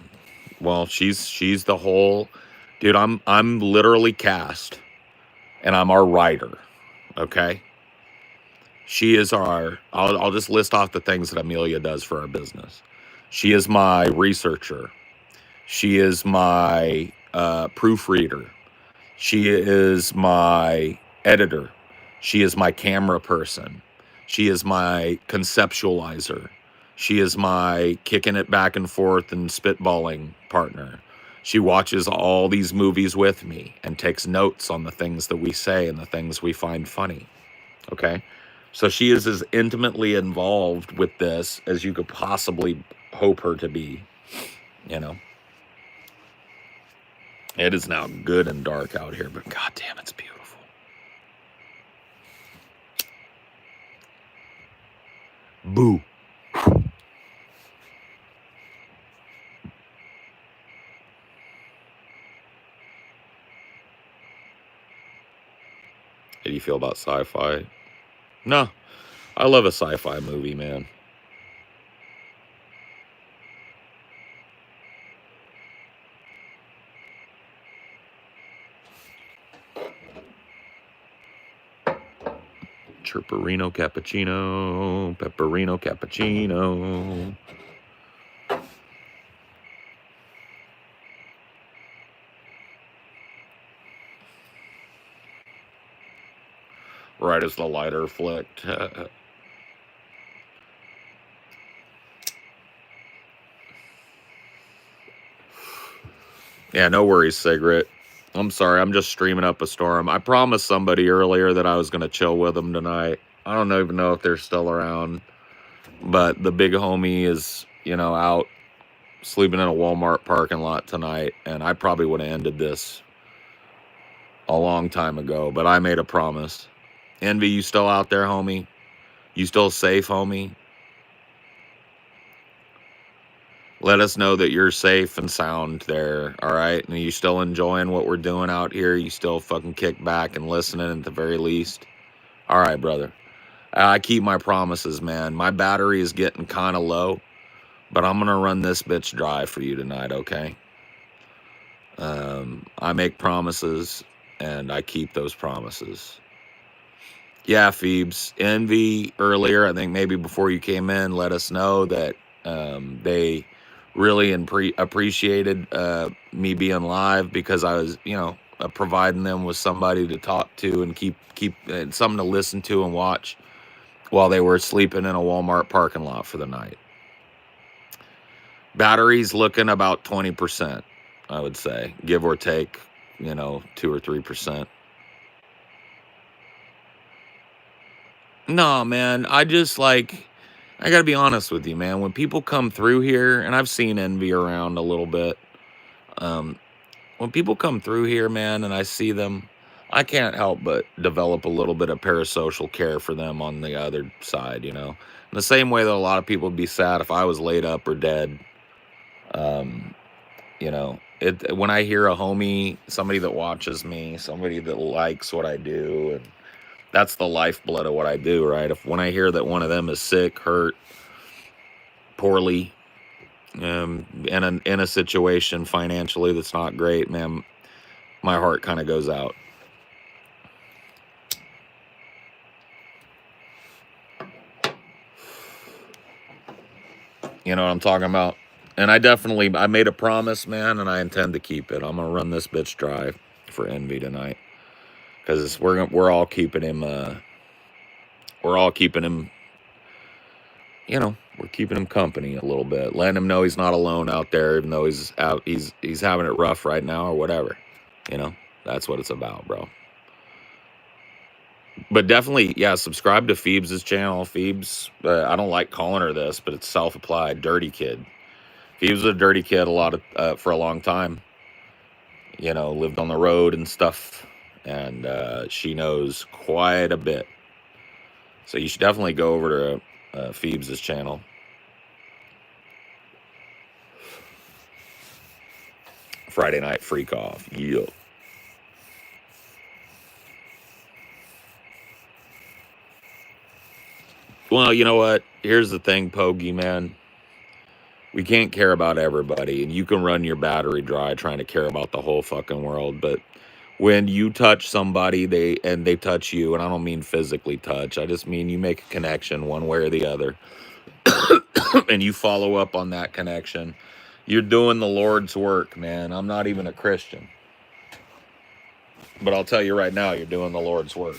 well, she's the whole dude. I'm literally cast, and I'm our writer. Okay. She is our. I'll just list off the things that Amelia does for our business. She is my researcher. She is my proofreader. She is my editor. She is my camera person. She is my conceptualizer. She is my kicking it back and forth and spitballing partner. She watches all these movies with me and takes notes on the things that we say and the things we find funny. Okay? So she is as intimately involved with this as you could possibly hope her to be, you know. It is now good and dark out here, but goddamn, it's beautiful. Boo. How do you feel about sci-fi? No, I love a sci-fi movie, man. Chirperino cappuccino, pepperino cappuccino. Right as the lighter flicked. Yeah, no worries, Cigarette. I'm sorry, I'm just streaming up a storm. I promised somebody earlier that I was going to chill with them tonight. I don't even know if they're still around, but the big homie is, you know, out sleeping in a Walmart parking lot tonight, and I probably would have ended this a long time ago, but I made a promise. Envy, you still out there, homie? You still safe, homie? Let us know that you're safe and sound there, all right? And you still enjoying what we're doing out here? You still fucking kick back and listening at the very least? All right, brother. I keep my promises, man. My battery is getting kind of low, but I'm going to run this bitch dry for you tonight, okay? I make promises, and I keep those promises. Yeah, Phoebes. Envy earlier, I think maybe before you came in, let us know that they really appreciated me being live because I was, you know, providing them with somebody to talk to and keep something to listen to and watch while they were sleeping in a Walmart parking lot for the night. Batteries looking about 20%, I would say, give or take, you know, 2 or 3%. No, man, I just like, I gotta be honest with you, man. When people come through here, and I've seen Envy around a little bit, when people come through here, man, and I see them, I can't help but develop a little bit of parasocial care for them on the other side, you know. In the same way that a lot of people would be sad if I was laid up or dead. You know, when I hear a homie, somebody that watches me, somebody that likes what I do, and that's the lifeblood of what I do, right? When I hear that one of them is sick, hurt, poorly, in a situation financially that's not great, man, my heart kind of goes out. You know what I'm talking about? And I made a promise, man, and I intend to keep it. I'm gonna run this bitch dry for Envy tonight because we're all keeping him. We're all keeping him. You know, we're keeping him company a little bit, letting him know he's not alone out there, even though he's out. He's having it rough right now or whatever. You know, that's what it's about, bro. But definitely, yeah, subscribe to Phoebes' channel. Phoebes, I don't like calling her this, but it's self-applied, dirty kid. Phoebes was a dirty kid for a long time. You know, lived on the road and stuff, and she knows quite a bit. So you should definitely go over to Phoebes' channel. Friday Night Freak Off. Yeah. Well, you know what? Here's the thing, Pogie, man. We can't care about everybody, and you can run your battery dry trying to care about the whole fucking world, but when you touch somebody, they touch you, and I don't mean physically touch. I just mean you make a connection one way or the other, and you follow up on that connection. You're doing the Lord's work, man. I'm not even a Christian, but I'll tell you right now, you're doing the Lord's work.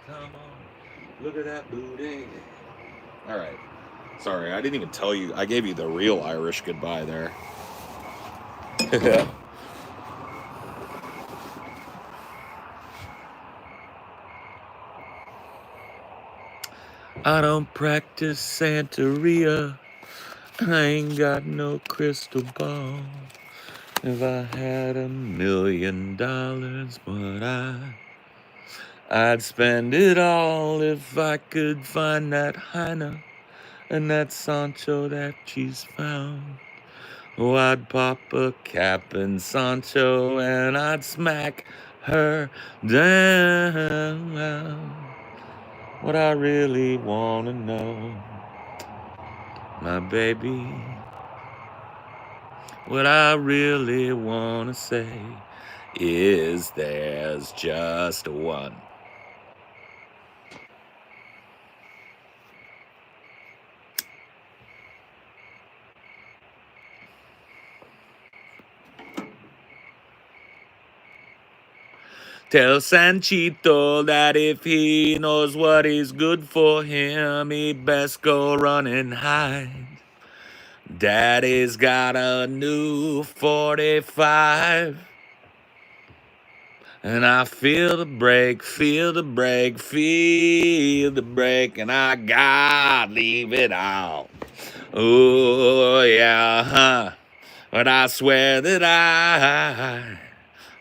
Come on. Look at that booty. All right. Sorry, I didn't even tell you. I gave you the real Irish goodbye there. I don't practice Santeria. I ain't got no crystal ball. If I had $1 million, but I'd spend it all if I could find that Heine and that Sancho that she's found. Oh, I'd pop a cap in Sancho and I'd smack her down. What I really wanna know, my baby, what I really wanna say is there's just one. Tell Sanchito that if he knows what is good for him, he best go run and hide. Daddy's got a new 45. And I feel the break, feel the break, feel the break, and I gotta leave it out. Oh, yeah, huh? But I swear that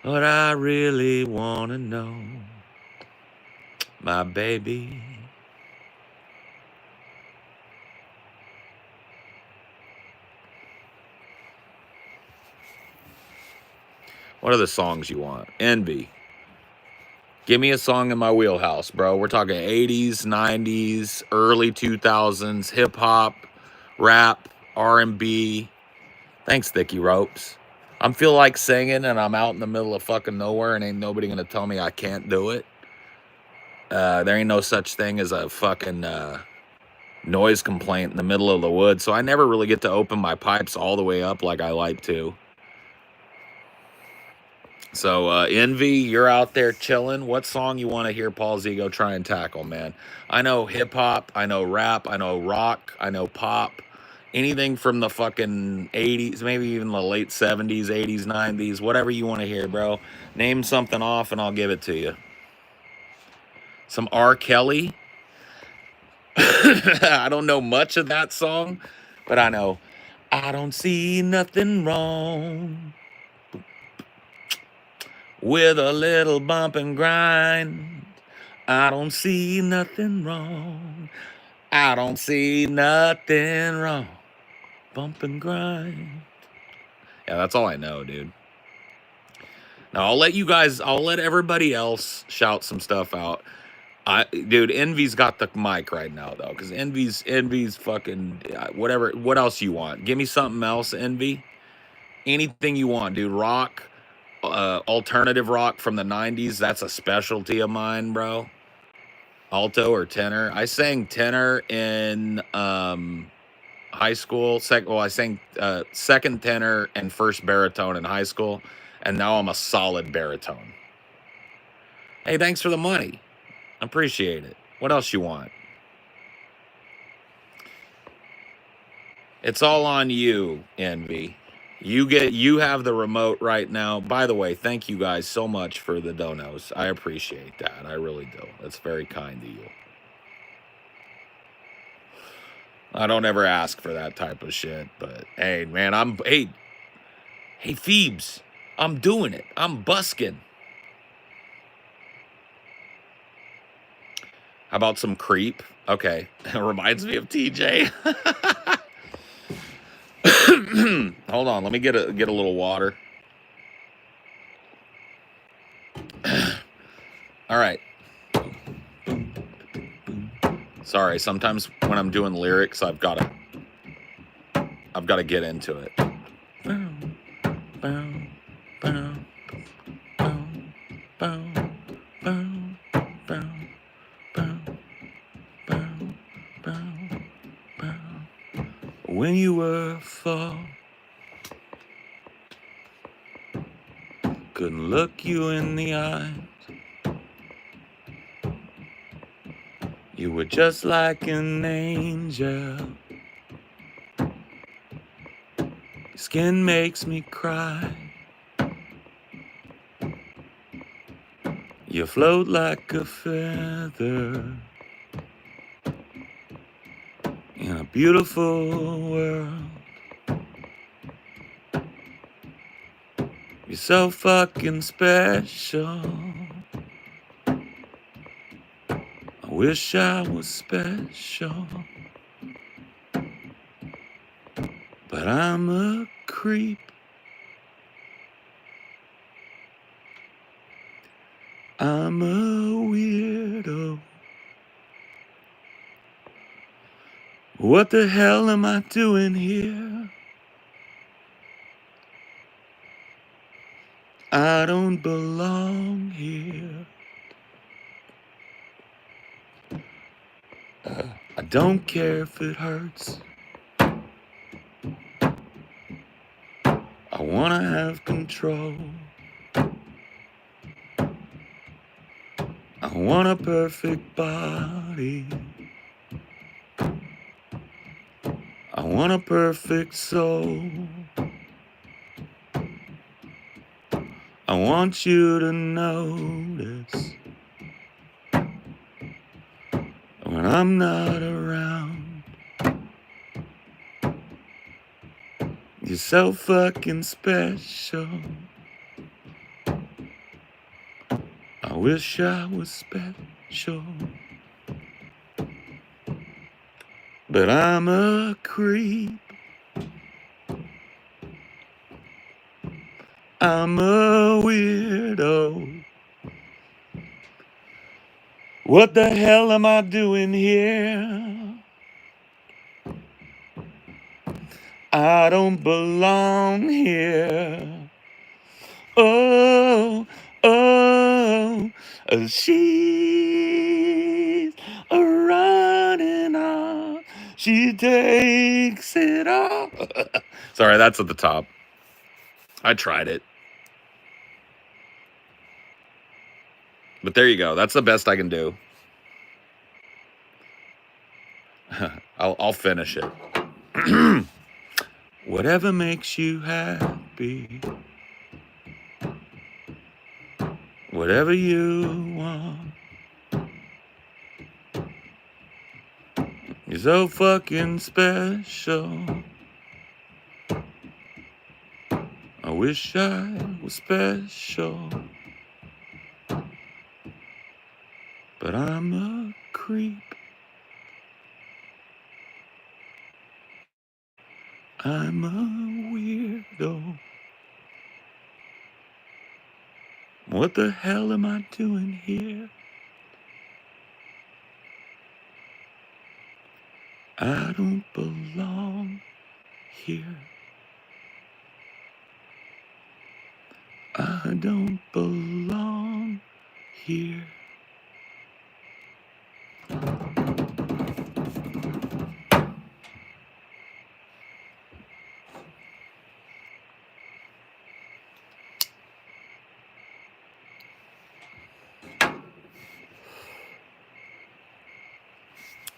what I really wanna know, my baby. What are the songs you want? Envy. Give me a song in my wheelhouse, bro. We're talking 80s, 90s, early 2000s, hip hop, rap, R&B. Thanks, Thicky Ropes. I'm feel like singing and I'm out in the middle of fucking nowhere and ain't nobody gonna tell me I can't do it. There ain't no such thing as a fucking noise complaint in the middle of the woods, so I never really get to open my pipes all the way up like I like to. So, Envy, you're out there chilling. What song you want to hear Paul Zigo try and tackle, man? I know hip-hop, I know rap, I know rock, I know pop. Anything from the fucking 80s, maybe even the late 70s, 80s, 90s, whatever you want to hear, bro. Name something off and I'll give it to you. Some R. Kelly. I don't know much of that song, but I know I don't see nothing wrong with a little bump and grind. I don't see nothing wrong. I don't see nothing wrong. Bump and grind. Yeah, that's all I know, dude. Now I'll let everybody else shout some stuff out. Dude, Envy's got the mic right now though, because Envy's fucking whatever. What else you want? Give me something else, Envy. Anything you want, dude. Rock, alternative rock from the '90s. That's a specialty of mine, bro. Alto or tenor. I sang tenor in high school. I sang second tenor and first baritone in high school, and now I'm a solid baritone. Hey, thanks for the money. Appreciate it. What else you want? It's all on you, Envy. You have the remote right now. By the way, thank you guys so much for the donos. I appreciate that. I really do. That's very kind of you. I don't ever ask for that type of shit, but hey, man, hey Phoebes, I'm doing it. I'm busking. How about some Creep? Okay, it reminds me of TJ. Hold on, let me get a little water. All right. Sorry, sometimes when I'm doing lyrics, I've got to get into it. When you were 4, couldn't look you in the eyes. You were just like an angel. Your skin makes me cry. You float like a feather in a beautiful world. You're so fucking special. I wish I was special, but I'm a creep. I'm a weirdo. What the hell am I doing here? I don't belong here. I don't care if it hurts. I wanna have control. I want a perfect body. I want a perfect soul. I want you to notice when I'm not around. You're so fucking special. I wish I was special, but I'm a creep. I'm a weirdo. What the hell am I doing here? I don't belong here. Oh, oh, she's a running off. She takes it off. Sorry, that's at the top. I tried it. But there you go. That's the best I can do. I'll finish it. Whatever makes you happy. Whatever you want. You're so fucking special. I wish I was special, but I'm a creep. I'm a weirdo. What the hell am I doing here? I don't belong here. I don't belong here.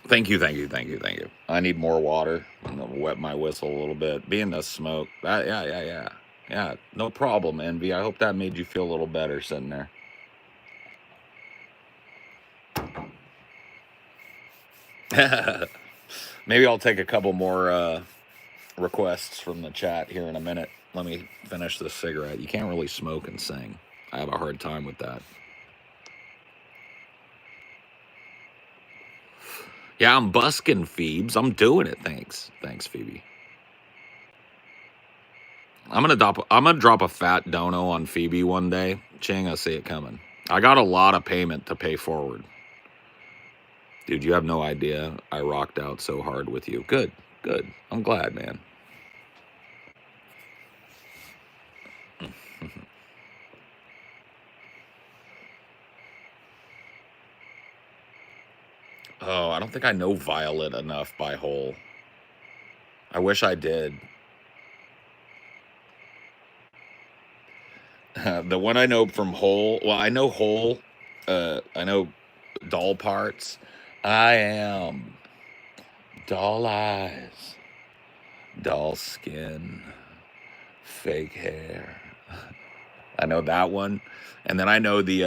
Thank you. I need more water. I'm gonna wet my whistle a little bit. Being the smoke. Yeah. No problem, Envy. I hope that made you feel a little better sitting there. Maybe I'll take a couple more requests from the chat here in a minute. Let me finish this cigarette. You can't really smoke and sing. I have a hard time with that. Yeah, I'm busking, Phoebes. I'm doing it. Thanks, Phoebe. I'm gonna drop a fat dono on Phoebe one day. Ching, I see it coming. I got a lot of payment to pay forward. Dude, you have no idea. I rocked out so hard with you. Good. I'm glad, man. Oh, I don't think I know Violet enough by Hole. I wish I did. The one I know from Hole, well, I know Hole, I know Doll Parts, I am doll eyes, doll skin, fake hair. I know that one. And then I know the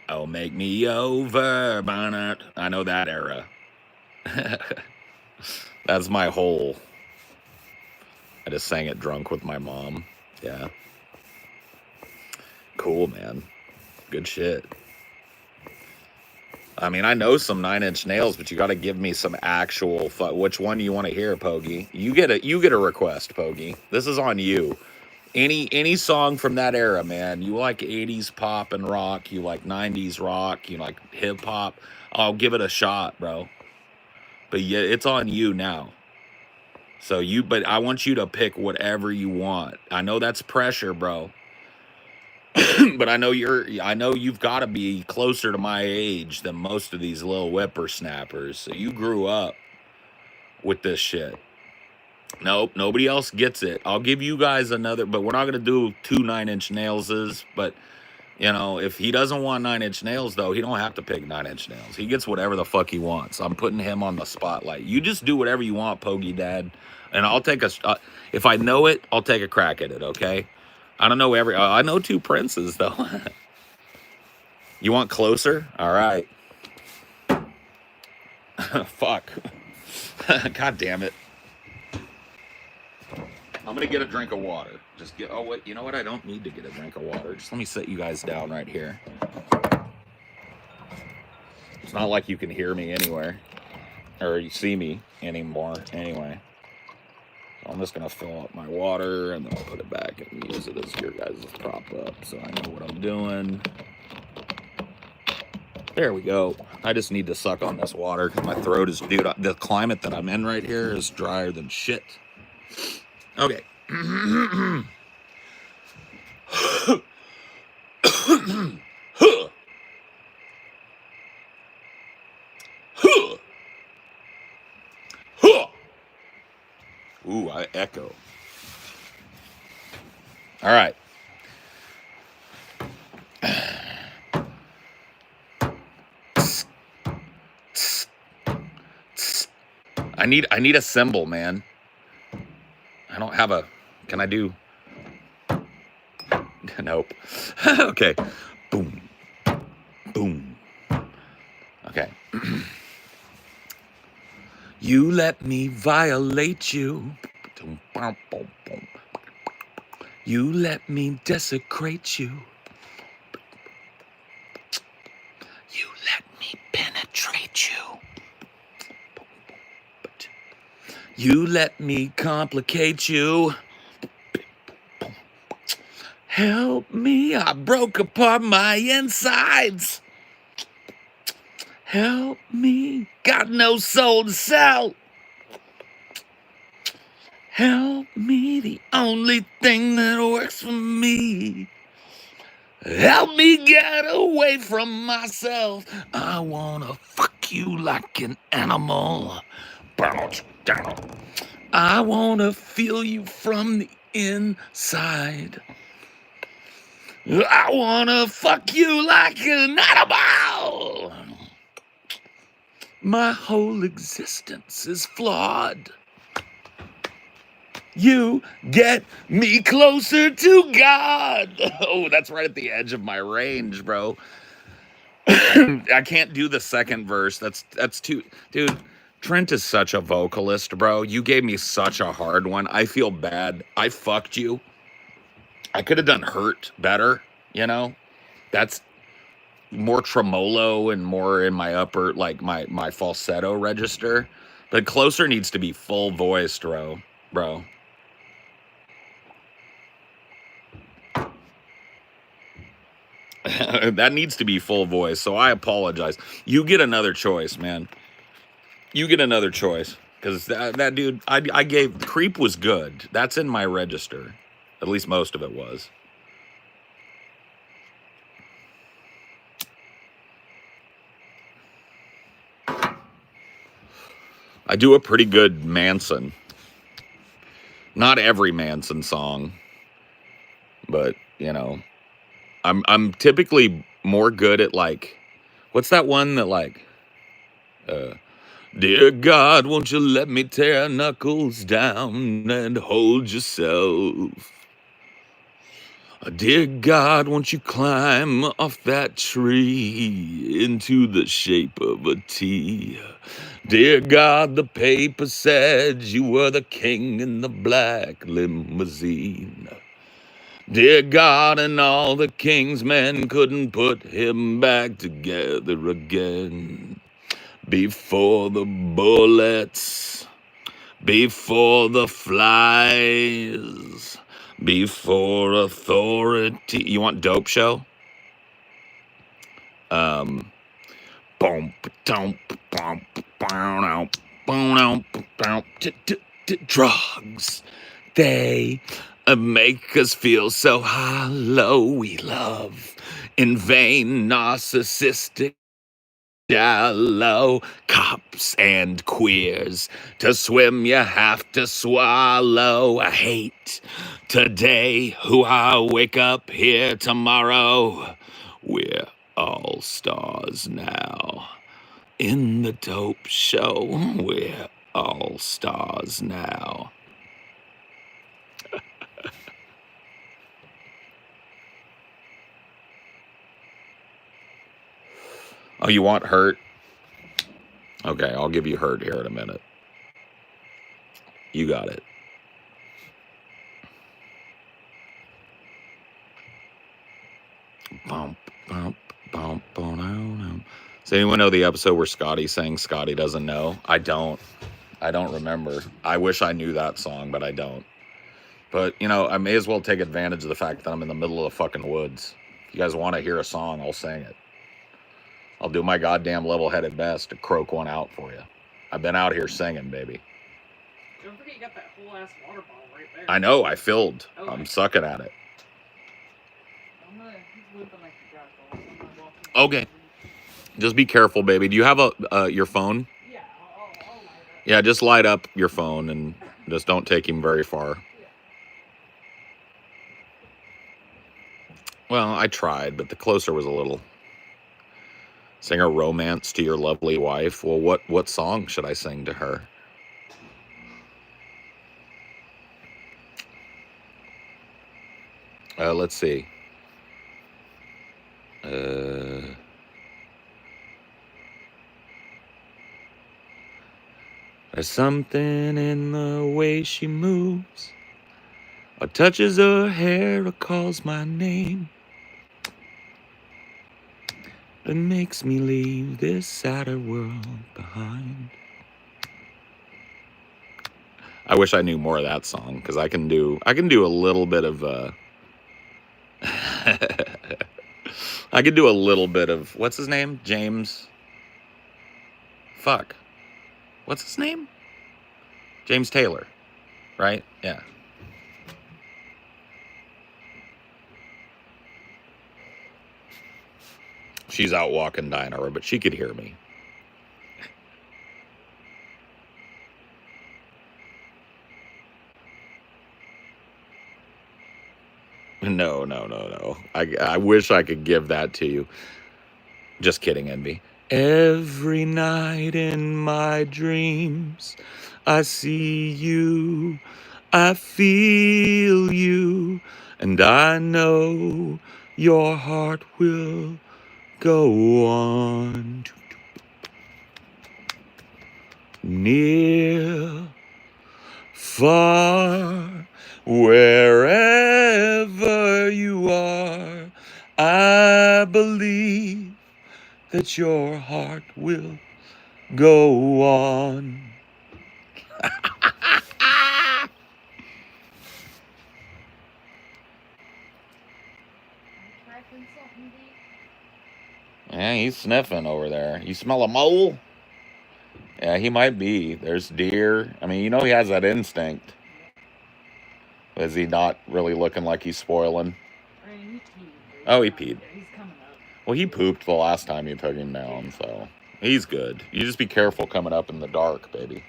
oh, make me over. I know that era. That's my whole. I just sang it drunk with my mom. Yeah. Cool, man. Good shit. I mean, I know some Nine Inch Nails, but you got to give me some actual. Which one do you want to hear, Pogie? You get a request, Pogie. This is on you. Any song from that era, man. You like 80s pop and rock, you like 90s rock, you like hip hop. I'll give it a shot, bro. But yeah, it's on you now. But I want you to pick whatever you want. I know that's pressure, bro. But I know you've got to be closer to my age than most of these little whippersnappers. So you grew up with this shit. Nope, nobody else gets it. I'll give you guys another, but we're not gonna do 2 9 Inch Nailses. But if he doesn't want 9 Inch Nails, though, he don't have to pick 9 Inch Nails. He gets whatever the fuck he wants. I'm putting him on the spotlight. You just do whatever you want, Pogie Dad, and I'll take if I know it, I'll take a crack at it. Okay? I don't know I know 2 Princes though. You want Closer? All right. Fuck. God damn it. I'm gonna get a drink of water. Oh wait, you know what? I don't need to get a drink of water. Just let me sit you guys down right here. It's not like you can hear me anywhere, or you see me anymore. Anyway, so I'm just gonna fill up my water and then I'll put it back and use it as your guys' prop up, so I know what I'm doing. There we go. I just need to suck on this water because my throat is, dude. The climate that I'm in right here is drier than shit. Okay. Ooh, I echo. All right. I need a symbol, man. I don't have a. Can I do? Nope. Okay. Boom. Boom. Okay. You let me violate you. You let me desecrate you. You let me penetrate you. You let me complicate you. Help me, I broke apart my insides. Help me, got no soul to sell. Help me, the only thing that works for me. Help me get away from myself. I wanna fuck you like an animal. I wanna feel you from the inside. I wanna fuck you like an animal. My whole existence is flawed. You get me closer to God. Oh, that's right at the edge of my range, bro. I can't do the second verse. That's too, dude. Trent is such a vocalist, bro. You gave me such a hard one. I feel bad. I fucked you. I could have done Hurt better, That's more tremolo and more in my upper, like my falsetto register. But Closer needs to be full voiced, bro. That needs to be full voice, so I apologize. You get another choice, man. You get another choice. Because that dude, I gave, Creep was good. That's in my register. At least most of it was. I do a pretty good Manson. Not every Manson song. But, I'm typically more good at like, what's that one that like, dear God, won't you let me tear knuckles down and hold yourself? Dear God, won't you climb off that tree into the shape of a T? Dear God, the paper said you were the king in the black limousine. Dear God, and all the king's men couldn't put him back together again. Before the bullets, before the flies, before authority. You want Dope Show? Boom, boom, boom, boom, boom, boom, drugs. They make us feel so hollow. We love in vain, narcissistic, shallow cops and queers. To swim, you have to swallow. I hate today who I wake up here tomorrow. We're all stars now. In the Dope Show, we're all stars now. Oh, you want Hurt? Okay, I'll give you Hurt here in a minute. You got it. Bump, bump, bump, bump. Does anyone know the episode where Scotty sang Scotty Doesn't Know? I don't remember. I wish I knew that song, but I don't. But, you know, I may as well take advantage of the fact that I'm in the middle of the fucking woods. If you guys want to hear a song, I'll sing it. I'll do my goddamn level-headed best to croak one out for you. I've been out here singing, baby.
Don't forget you got that whole ass water bottle right there.
I know, I filled.
Oh,
I'm sucking at it.
He's whipping like a
Okay. Just be careful, baby. Do you have your phone?
Yeah, I'll light up.
Yeah, just light up your phone and just don't take him very far. Well, I tried, but the closer was a little. Sing a romance to your lovely wife. Well, what song should I sing to her? Let's see. There's something in the way she moves, or touches her hair, or calls my name, that makes me leave this sadder world behind. I wish I knew more of that song, because I can do a little bit of I could do a little bit of, what's his name? James. Fuck. What's his name? James Taylor. Right? Yeah. She's out walking Dinah, but she could hear me. No. I wish I could give that to you. Just kidding, Envy. Every night in my dreams, I see you, I feel you, and I know your heart will go on. Near, far, wherever you are, I believe that your heart will go on. Yeah, he's sniffing over there. You smell a mole? Yeah, he might be. There's deer. I mean, you know he has that instinct. Is he not really looking like he's spoiling? Oh, he peed.
He's coming up.
Well, he pooped the last time you took him down, so he's good. You just be careful coming up in the dark, baby.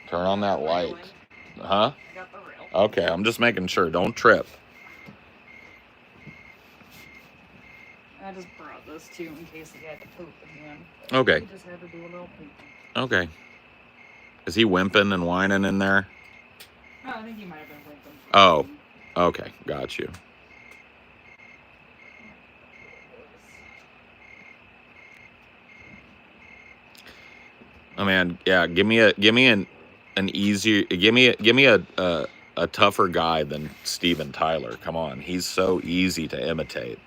Turn on that light. Huh?
I got the rail.
Okay, I'm just making sure. Don't trip.
I just brought was too in case he had to poop again.
Okay.
He just had to do a little poop.
Okay. Is he wimping and whining in there?
Oh, I think he might have been wimping.
Oh. Okay. Got you. Oh man, yeah. Give me an easier. Give me a tougher guy than Steven Tyler. Come on, he's so easy to imitate.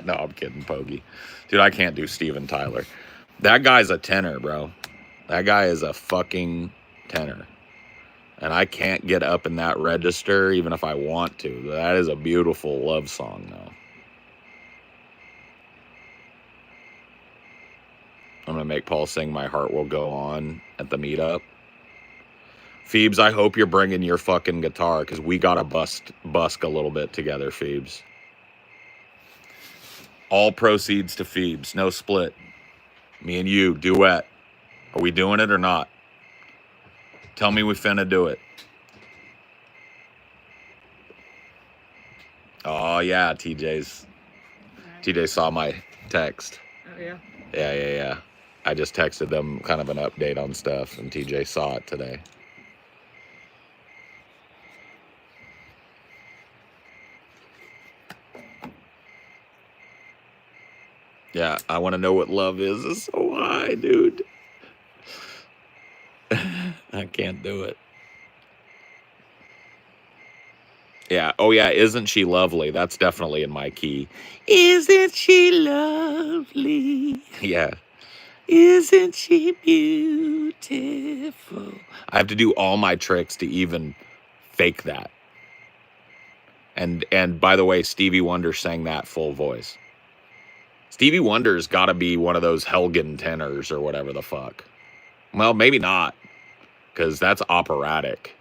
No, I'm kidding, Poggy. Dude, I can't do Steven Tyler. That guy's a tenor, bro. That guy is a fucking tenor. And I can't get up in that register even if I want to. That is a beautiful love song, though. I'm going to make Paul sing My Heart Will Go On at the meetup. Phoebes, I hope you're bringing your fucking guitar, because we got to busk a little bit together, Phoebes. All proceeds to Phoebes. No split. Me and you, duet. Are we doing it or not? Tell me we finna do it. Oh, yeah, TJ saw my text.
Oh, yeah?
Yeah. I just texted them kind of an update on stuff, and TJ saw it today. Yeah, I want to know what love is. It's so high, dude. I can't do it. Yeah. Oh, yeah. Isn't she lovely? That's definitely in my key. Isn't she lovely? Yeah. Isn't she beautiful? I have to do all my tricks to even fake that. And by the way, Stevie Wonder sang that full voice. Stevie Wonder's got to be one of those Helgen tenors or whatever the fuck. Well, maybe not, because that's operatic.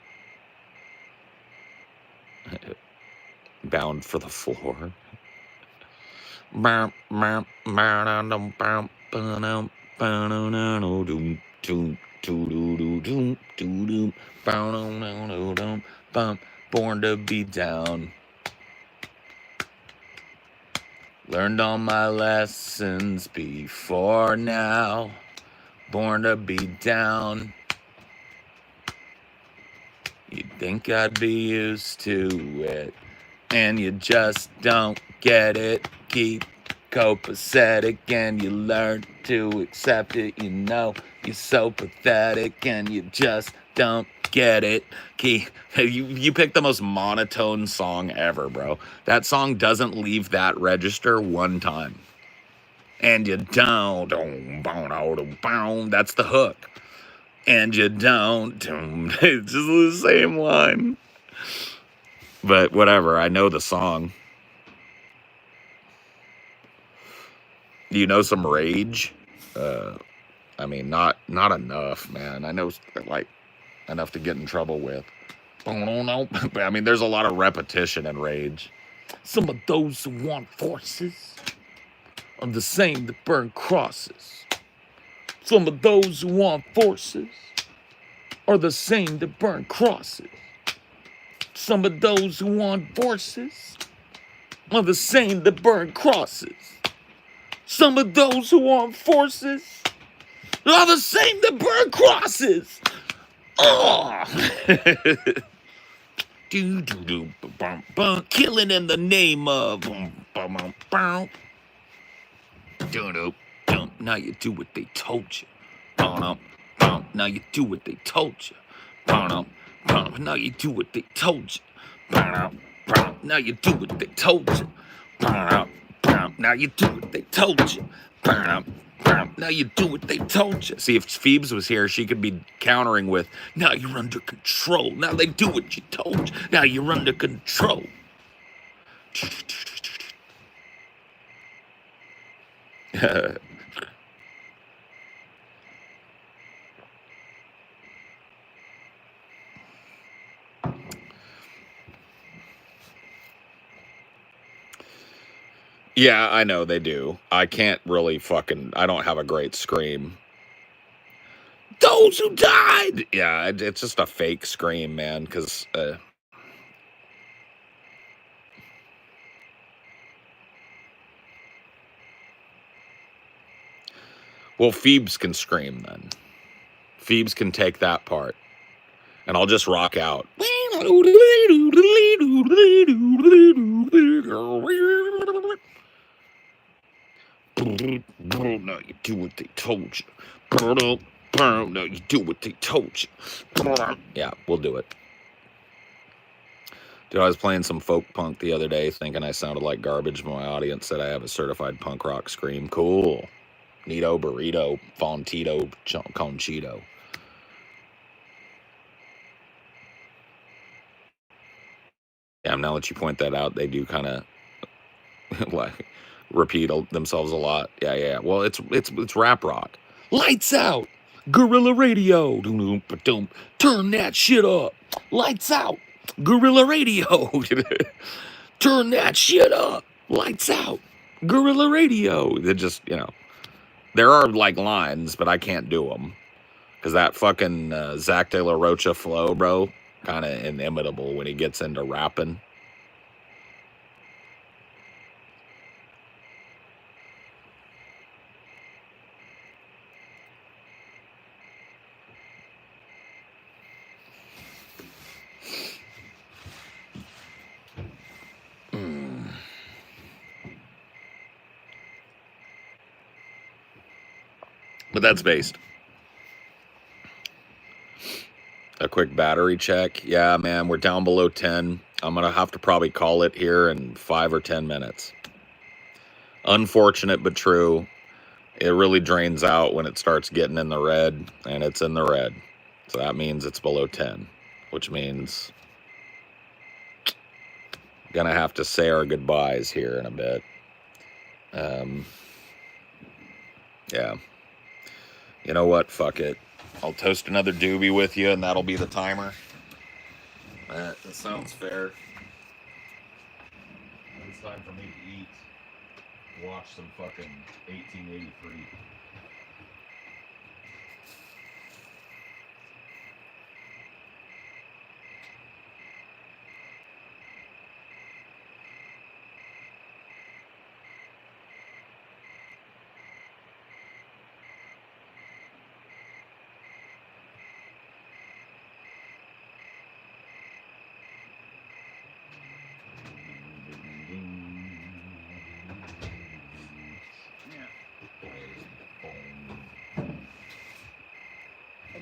Bound for the floor. Born to be down. Learned all my lessons before now. Born to be down. You'd think I'd be used to it, and you just don't get it. Keep copacetic and you learn to accept it. You know you're so pathetic and you just don't get it. You picked the most monotone song ever, bro. That song doesn't leave that register one time. And you don't. That's the hook. And you don't. It's just the same line. But whatever, I know the song. Do you know some Rage? I mean, not enough, man. I know, like, enough to get in trouble with. But I mean, there's a lot of repetition in Rage. Some of those who want forces are the same that burn crosses. Some of those who want forces are the same that burn crosses. Some of those who want forces are the same that burn crosses. Some of those who want forces are the same that burn crosses. Oh! Killing in the name of. Now you do what they told you. Now you do what they told you. Now you do what they told you. Now you do what they told you. Now you do what they told you. Now you do what they told you. See, if Phoebes was here, she could be countering with, now you're under control. Now they do what you told you. Now you're under control. Yeah, I know they do. I can't really I don't have a great scream. Those who died! Yeah, it's just a fake scream, man, because... Well, Phoebes can scream then. Phoebes can take that part. And I'll just rock out. No, you do what they told you. No, you do what they told you. Yeah, we'll do it. Dude, I was playing some folk punk the other day thinking I sounded like garbage, but my audience said I have a certified punk rock scream. Cool. Nito, burrito, fontito, conchito. Yeah, now that you point that out, they do kind of like repeat themselves a lot. Yeah. Well, it's rap rock. Lights out. Guerrilla radio. Turn that shit up. Lights out. Guerrilla radio. Turn that shit up. Lights out. Guerrilla radio. They just, there are like lines, but I can't do them. Because that fucking Zach De La Rocha flow, bro, kind of inimitable when he gets into rapping. But that's based. A quick battery check. Yeah, man, we're down below 10. I'm going to have to probably call it here in 5 or 10 minutes. Unfortunate but true. It really drains out when it starts getting in the red, and it's in the red. So that means it's below 10, which means going to have to say our goodbyes here in a bit. Yeah. You know what? Fuck it. I'll toast another doobie with you, and that'll be the timer. That sounds fair. It's time for me to eat. Watch some fucking 1883.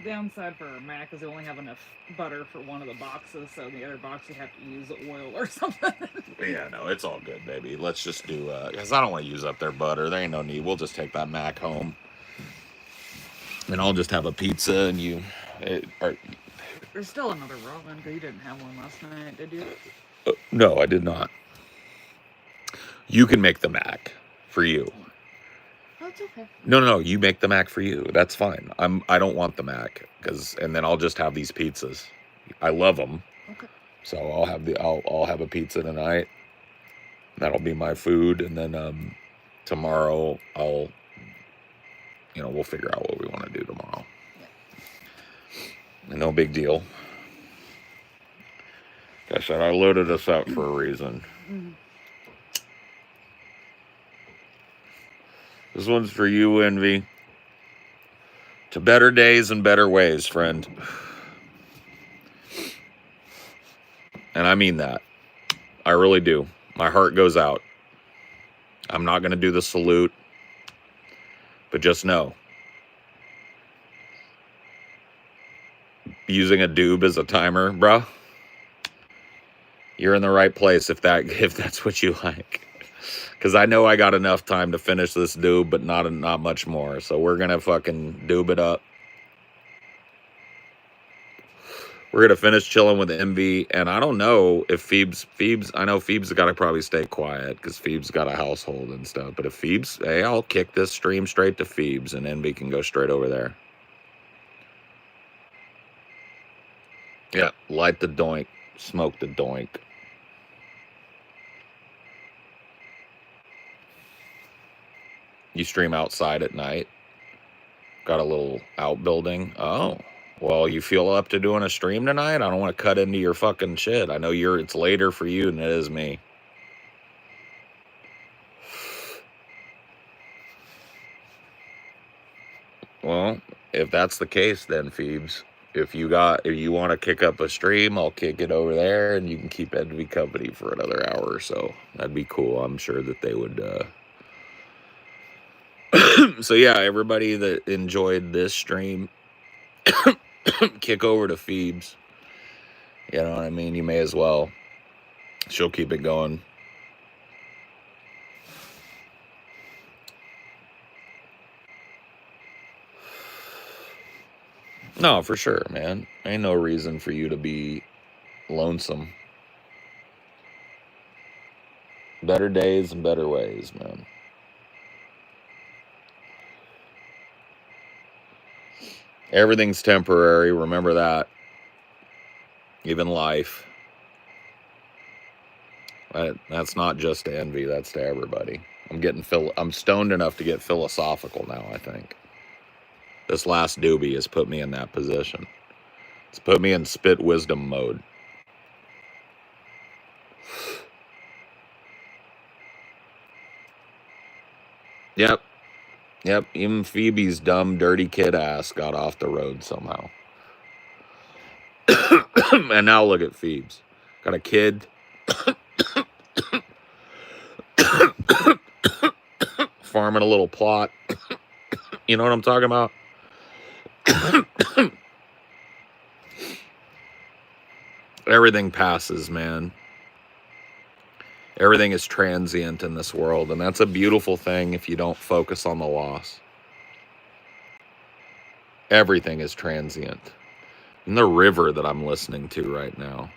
Downside for Mac is they only have enough butter for one of the boxes, so the other box you have to use oil or something.
Yeah, no, it's all good, baby. Let's just do, because I don't want to use up their butter. There ain't no need. We'll just take that Mac home. And I'll just have a pizza and you...
There's still another ramen, because you didn't have one last night, did you?
No, I did not. You can make the Mac for you.
That's okay.
No, you make the Mac for you. That's fine. I don't want the Mac and then I'll just have these pizzas. I love them.
Okay.
So I'll have a pizza tonight. That'll be my food, and then tomorrow we'll figure out what we want to do tomorrow. Yeah. No big deal. Like I said, I loaded us up for a reason. Mm-hmm. This one's for you, Envy. To better days and better ways, friend. And I mean that. I really do. My heart goes out. I'm not going to do the salute. But just know. Using a doob as a timer, bruh. You're in the right place if that's what you like. Because I know I got enough time to finish this doob, but not much more. So we're going to fucking doob it up. We're going to finish chilling with Envy. And I don't know if Phoebes, I know Phoebes got to probably stay quiet because Phoebes got a household and stuff. But if Phoebes, hey, I'll kick this stream straight to Phoebes and Envy can go straight over there. Yeah, light the doink, smoke the doink. You stream outside at night? Got a little outbuilding? Oh. Well, you feel up to doing a stream tonight? I don't want to cut into your fucking shit. I know it's later for you than it is me. Well, if that's the case, then Phoebes, if you want to kick up a stream, I'll kick it over there, and you can keep Envy company for another hour or so. That'd be cool. I'm sure that they would. So yeah, everybody that enjoyed this stream, kick over to Phoebes. You know what I mean? You may as well. She'll keep it going. No, for sure, man. Ain't no reason for you to be lonesome. Better days and better ways, man. Everything's temporary. Remember that. Even life. That's not just to Envy. That's to everybody. I'm stoned enough to get philosophical now, I think. This last doobie has put me in that position. It's put me in spit wisdom mode. Yep. Even Phoebe's dumb, dirty kid ass got off the road somehow. And now look at Phoebes. Got a kid. Farming a little plot. You know what I'm talking about? Everything passes, man. Everything is transient in this world, and that's a beautiful thing if you don't focus on the loss. Everything is transient. And the river that I'm listening to right now.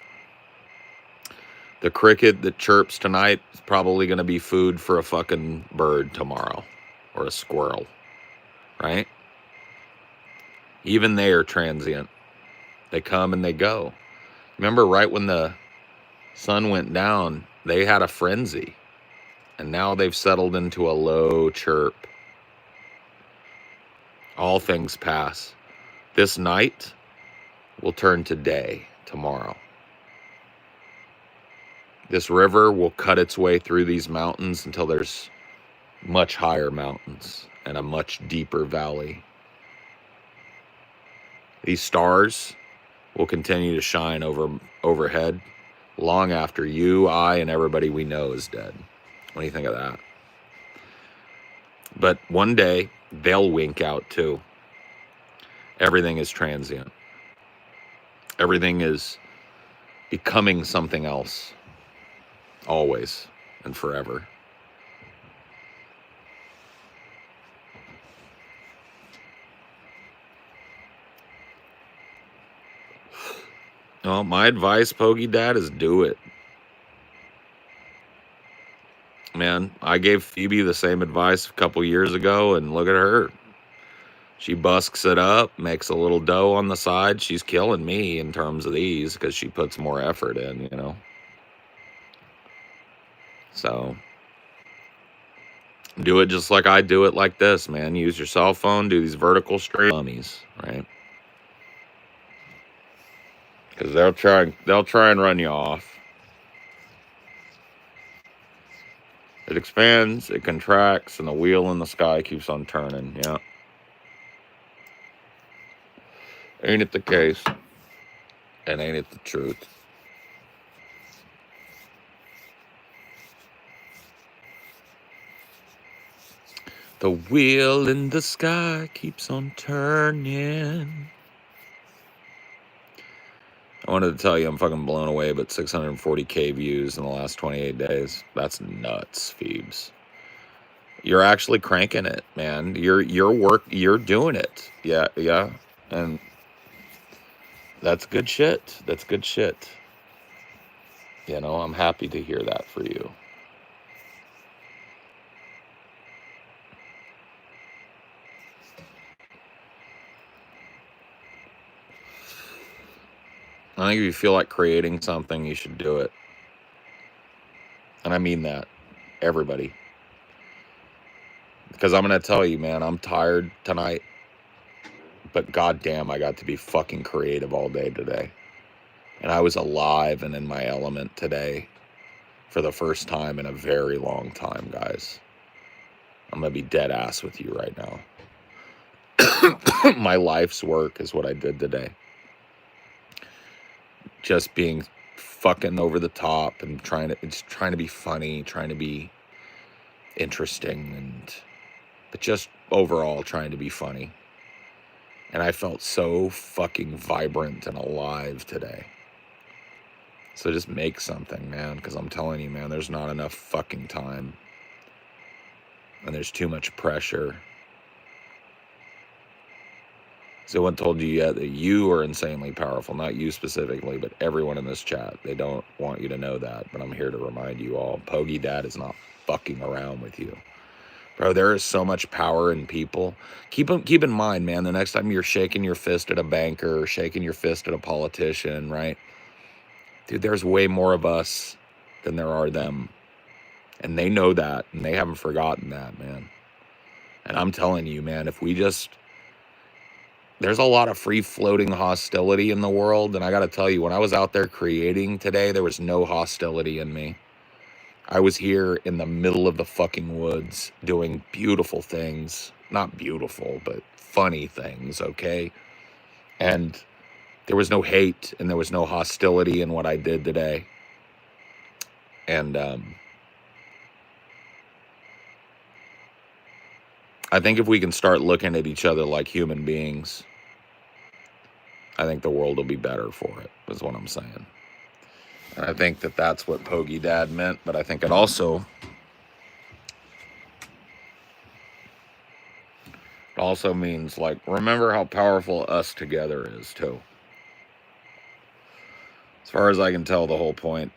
The cricket that chirps tonight is probably going to be food for a fucking bird tomorrow. Or a squirrel. Right? Even they are transient. They come and they go. Remember right when the sun went down, they had a frenzy. And now they've settled into a low chirp. All things pass. This night will turn to day tomorrow. This river will cut its way through these mountains until there's much higher mountains and a much deeper valley. These stars will continue to shine overhead long after you, I, and everybody we know is dead. What do you think of that? But one day, they'll wink out too. Everything is transient. Everything is becoming something else. Always and forever. Well, my advice, Poggy Dad, is do it. Man, I gave Phoebe the same advice a couple years ago, and look at her. She busks it up, makes a little dough on the side. She's killing me in terms of these because she puts more effort in, you know. So, do it just like I do it like this, man. Use your cell phone, do these vertical straight dummies, right? Because they'll try and run you off. It expands, it contracts, and the wheel in the sky keeps on turning. Yeah. Ain't it the case? And ain't it the truth? The wheel in the sky keeps on turning. I wanted to tell you I'm fucking blown away, but 640K views in the last 28 days. That's nuts, Phoebes. You're actually cranking it, man. You're doing it. Yeah. And that's good shit. That's good shit. You know, I'm happy to hear that for you. I think if you feel like creating something, you should do it. And I mean that. Everybody. Because I'm going to tell you, man, I'm tired tonight. But goddamn, I got to be fucking creative all day today. And I was alive and in my element today for the first time in a very long time, guys. I'm going to be dead ass with you right now. my life's work is what I did today. Just being fucking over the top and trying to be funny, trying to be interesting, but just overall trying to be funny. And I felt so fucking vibrant and alive today. So just make something, man, because I'm telling you, man, there's not enough fucking time. And there's too much pressure. So no one told you yet that you are insanely powerful, not you specifically, but everyone in this chat. They don't want you to know that, but I'm here to remind you all. Pogi Dad is not fucking around with you. Bro, there is so much power in people. Keep in mind, man, the next time you're shaking your fist at a banker or shaking your fist at a politician, right? Dude, there's way more of us than there are them. And they know that, and they haven't forgotten that, man. And I'm telling you, man, if we just... There's a lot of free-floating hostility in the world, and I got to tell you, when I was out there creating today, there was no hostility in me. I was here in the middle of the fucking woods doing beautiful things. Not beautiful, but funny things, okay? And there was no hate and there was no hostility in what I did today. And I think if we can start looking at each other like human beings, I think the world will be better for it, is what I'm saying. And I think that that's what Pogi Dad meant, but I think it also means, like, remember how powerful us together is, too. As far as I can tell, the whole point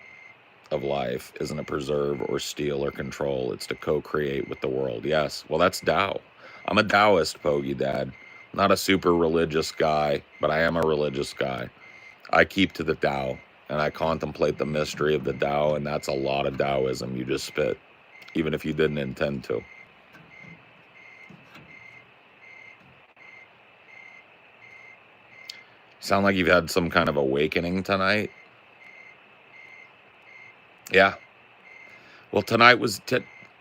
of life isn't to preserve or steal or control. It's to co-create with the world. Yes, well, that's Tao. I'm a Taoist, Pogi Dad. Not a super religious guy, but I am a religious guy. I keep to the Tao. And I contemplate the mystery of the Tao, and that's a lot of Taoism you just spit, even if you didn't intend to. Sound like you've had some kind of awakening tonight? Yeah. Well, tonight was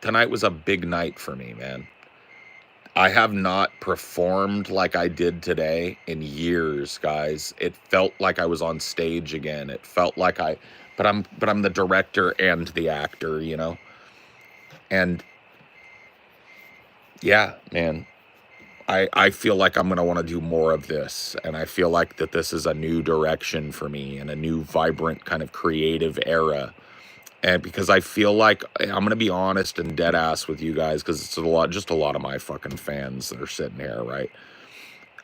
a big night for me, man. I have not performed like I did today in years, guys. It felt like I was on stage again. It felt like but I'm the director and the actor, you know? And yeah, man, I feel like I'm going to want to do more of this. And I feel like that this is a new direction for me and a new vibrant kind of creative era. And because I feel like, I'm going to be honest and dead ass with you guys, because it's just a lot of my fucking fans that are sitting here, right?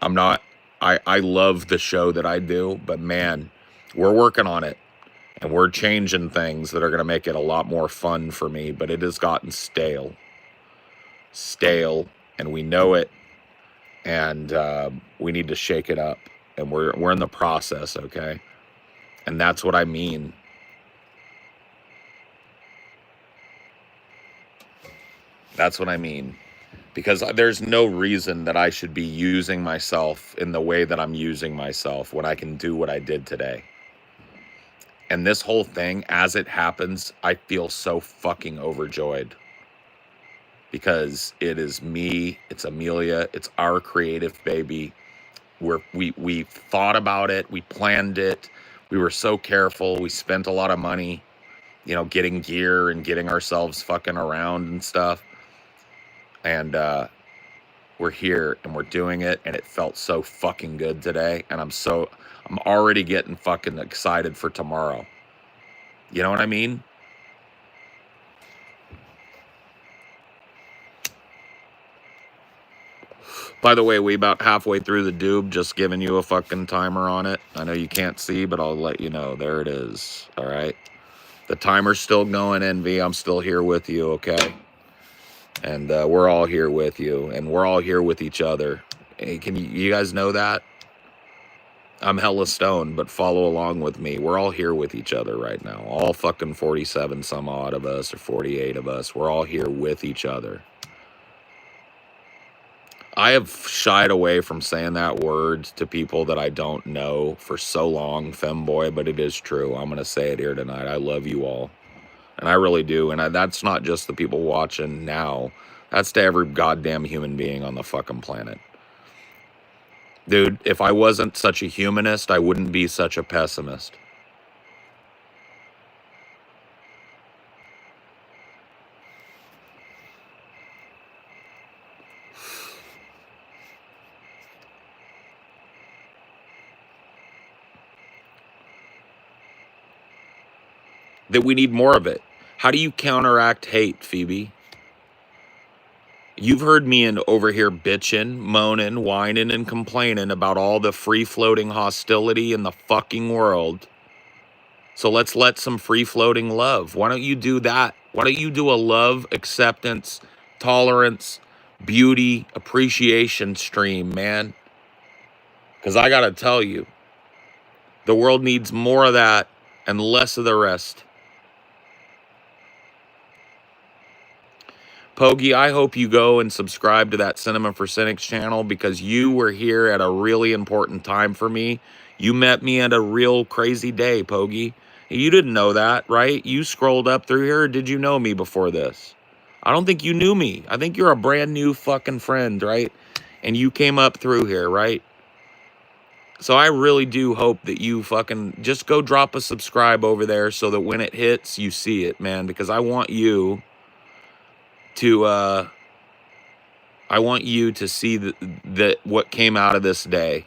I love the show that I do, but man, we're working on it. And we're changing things that are going to make it a lot more fun for me, but it has gotten stale. And we know it. And we need to shake it up. And we're in the process, okay? And that's what I mean. That's what I mean. Because there's no reason that I should be using myself in the way that I'm using myself when I can do what I did today. And this whole thing, as it happens, I feel so fucking overjoyed. Because it is me, it's Amelia, it's our creative baby. We thought about it, we planned it, we were so careful, we spent a lot of money, you know, getting gear and getting ourselves fucking around and stuff. And we're here and we're doing it, and it felt so fucking good today. And I'm already getting fucking excited for tomorrow. You know what I mean? By the way, we about halfway through the doob, just giving you a fucking timer on it. I know you can't see, but I'll let you know. There it is. All right. The timer's still going, Envy. I'm still here with you, okay? And we're all here with you, and we're all here with each other. Hey, you guys know that? I'm hella stoned, but follow along with me. We're all here with each other right now. All fucking 47 some odd of us, or 48 of us. We're all here with each other. I have shied away from saying that word to people that I don't know for so long, femboy, but it is true. I'm going to say it here tonight. I love you all. And I really do. And that's not just the people watching now. That's to every goddamn human being on the fucking planet. Dude, if I wasn't such a humanist, I wouldn't be such a pessimist. That we need more of it. How do you counteract hate, Phoebe? You've heard me over here bitching, moaning, whining, and complaining about all the free-floating hostility in the fucking world. So let's let some free-floating love. Why don't you do that? Why don't you do a love, acceptance, tolerance, beauty, appreciation stream, man? Because I got to tell you, the world needs more of that and less of the rest. Pogi, I hope you go and subscribe to that Cinema for Cynics channel because you were here at a really important time for me. You met me at a real crazy day, Pogi. You didn't know that, right? You scrolled up through here, or did you know me before this? I don't think you knew me. I think you're a brand new fucking friend, right? And you came up through here, right? So I really do hope that you fucking just go drop a subscribe over there so that when it hits, you see it, man, because I want you to see that what came out of this day.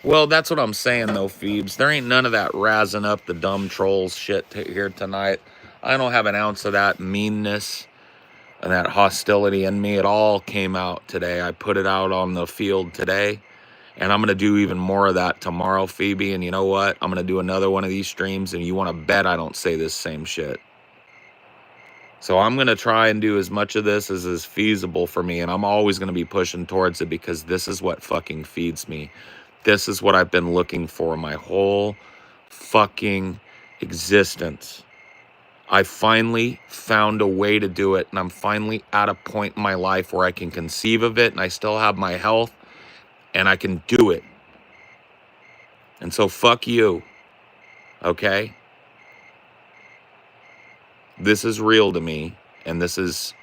Well, that's what I'm saying, though, Phoebes. There ain't none of that razzing up the dumb trolls shit here tonight. I don't have an ounce of that meanness and that hostility in me. It all came out today. I put it out on the field today, and I'm going to do even more of that tomorrow, Phoebe. And you know what? I'm going to do another one of these streams, and you want to bet I don't say this same shit. So I'm going to try and do as much of this as is feasible for me, and I'm always going to be pushing towards it because this is what fucking feeds me. This is what I've been looking for my whole fucking existence. I finally found a way to do it, and I'm finally at a point in my life where I can conceive of it, and I still have my health, and I can do it. And so fuck you, okay? This is real to me, and this is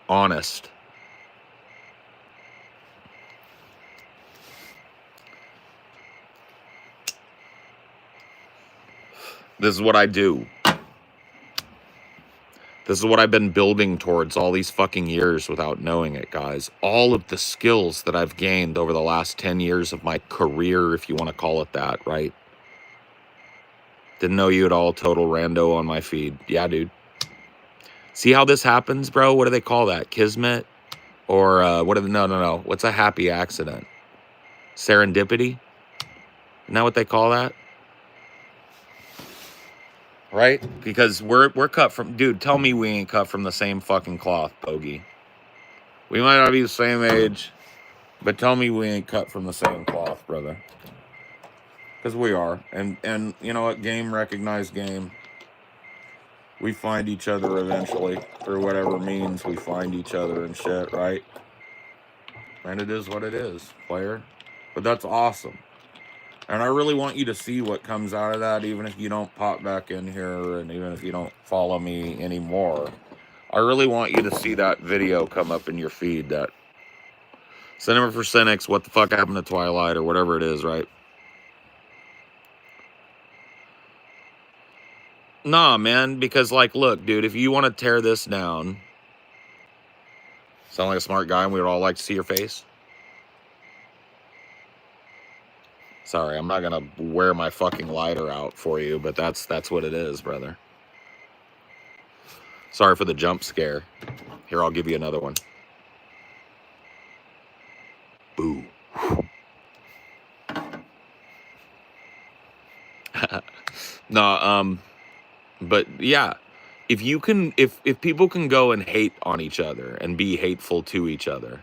honest. This is what I do. This is what I've been building towards all these fucking years without knowing it, guys. All of the skills that I've gained over the last 10 years of my career, if you want to call it that, right? Didn't know you at all, total rando on my feed. Yeah, dude. See how this happens, bro? What do they call that? Kismet? Or what are the, no. What's a happy accident? Serendipity? Isn't that what they call that? Right? Because we're cut from... Dude, tell me we ain't cut from the same fucking cloth, Bogey. We might not be the same age, but tell me we ain't cut from the same cloth, brother. Because we are. And you know what? Game recognized game. We find each other eventually. Through whatever means we find each other and shit, right? And it is what it is, player. But that's awesome. And I really want you to see what comes out of that, even if you don't pop back in here and even if you don't follow me anymore. I really want you to see that video come up in your feed, that Cinema for Cynics, what the fuck happened to Twilight, or whatever it is, right? Nah, man, because, like, look, dude, if you want to tear this down, sound like a smart guy and we would all like to see your face. Sorry, I'm not gonna wear my fucking lighter out for you, but that's what it is, brother. Sorry for the jump scare. Here, I'll give you another one. Boo. No, but yeah, if you can, if people can go and hate on each other and be hateful to each other,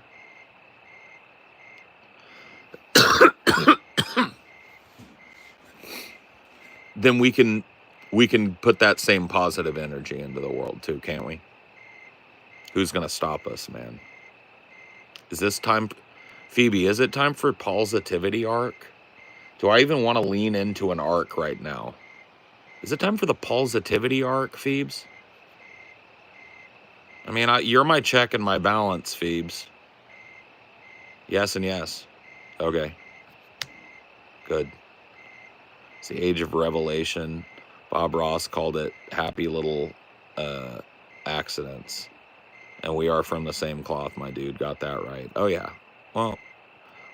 then we can put that same positive energy into the world too, can't we? Who's gonna stop us, man? Is this time, Phoebe, is it time for positivity arc? Do I even want to lean into an arc right now? Is it time for the positivity arc, Phoebes? I mean, you're my check and my balance, Phoebes. Yes and yes. Okay. Good. It's the age of revelation. Bob Ross called it happy little accidents. And we are from the same cloth, my dude. Got that right. Oh, yeah. Well,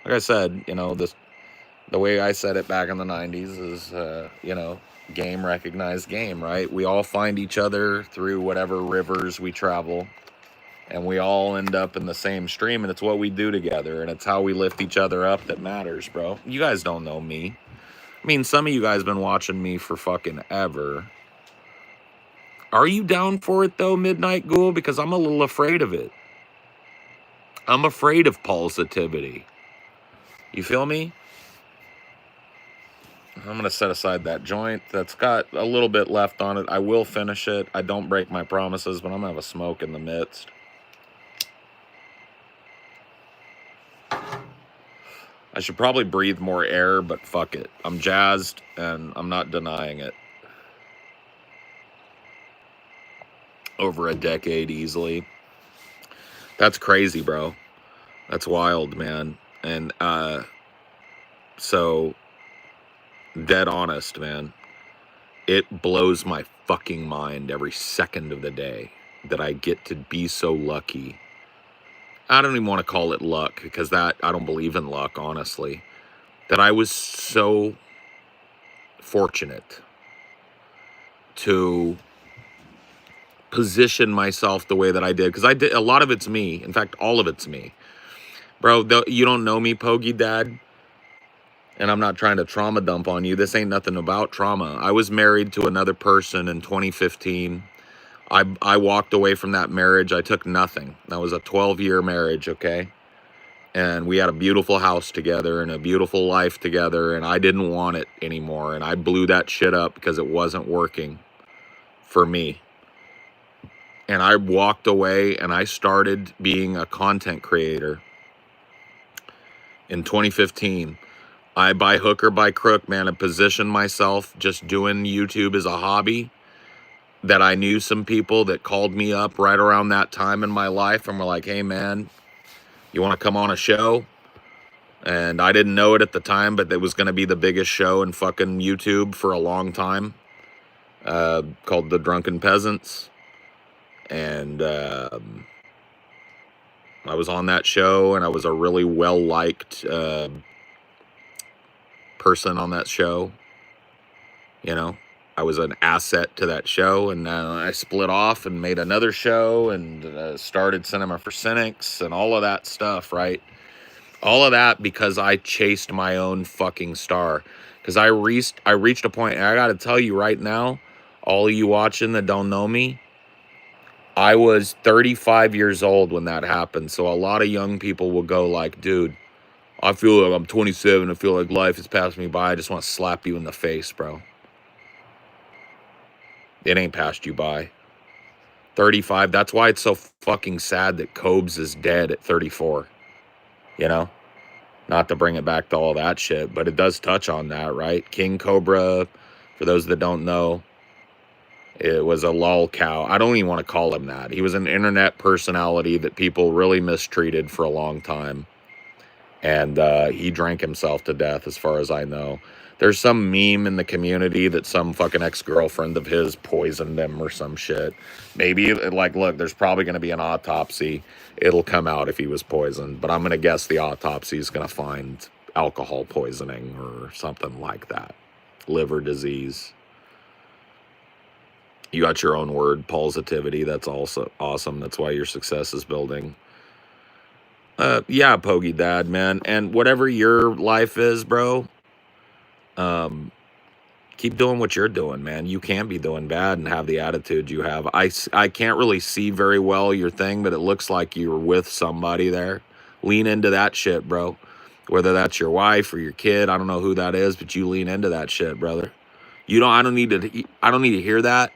like I said, you know, the way I said it back in the 90s is, you know, game recognized game, right? We all find each other through whatever rivers we travel. And we all end up in the same stream, and it's what we do together, and it's how we lift each other up that matters, bro. You guys don't know me. I mean, some of you guys been watching me for fucking ever. Are you down for it, though, Midnight Ghoul? Because I'm a little afraid of it. I'm afraid of positivity. You feel me? I'm going to set aside that joint that's got a little bit left on it. I will finish it. I don't break my promises, but I'm going to have a smoke in the midst. I should probably breathe more air, but fuck it. I'm jazzed, and I'm not denying it. Over a decade easily. That's crazy, bro. That's wild, man. And so, dead honest, man. It blows my fucking mind every second of the day that I get to be so lucky. I don't even want to call it luck, because I don't believe in luck, honestly. That I was so fortunate to position myself the way that I did. Because I did, a lot of it's me. In fact, all of it's me. Bro, you don't know me, Pogie Dad. And I'm not trying to trauma dump on you. This ain't nothing about trauma. I was married to another person in 2015. I walked away from that marriage. I took nothing. That was a 12-year marriage, okay? And we had a beautiful house together and a beautiful life together, and I didn't want it anymore. And I blew that shit up because it wasn't working for me. And I walked away and I started being a content creator in 2015. I, by hook or by crook, man, I positioned myself just doing YouTube as a hobby. That I knew some people that called me up right around that time in my life and were like, hey, man, you want to come on a show? And I didn't know it at the time, but it was going to be the biggest show in fucking YouTube for a long time, called The Drunken Peasants. And I was on that show, and I was a really well-liked person on that show. You know, I was an asset to that show, and I split off and made another show and started Cinema for Cynics and all of that stuff, right? All of that because I chased my own fucking star. Because I reached a point, and I got to tell you right now, all of you watching that don't know me, I was 35 years old when that happened. So a lot of young people will go like, dude, I feel like I'm 27. I feel like life has passed me by. I just want to slap you in the face, bro. It ain't passed you by. 35, that's why it's so fucking sad that Cobes is dead at 34. You know? Not to bring it back to all that shit, but it does touch on that, right? King Cobra, for those that don't know, it was a lol cow. I don't even want to call him that. He was an internet personality that people really mistreated for a long time. And he drank himself to death, as far as I know. There's some meme in the community that some fucking ex-girlfriend of his poisoned him or some shit. Maybe, like, look, there's probably going to be an autopsy. It'll come out if he was poisoned. But I'm going to guess the autopsy is going to find alcohol poisoning or something like that. Liver disease. You got your own word, positivity. That's also awesome. That's why your success is building. Yeah, Pogie Dad, man. And whatever your life is, bro, keep doing what you're doing, man. You can't be doing bad and have the attitude you have. I can't really see very well your thing, but it looks like you're with somebody there. Lean into that shit, bro. Whether that's your wife or your kid, I don't know who that is, but you lean into that shit, brother. I don't need to hear that.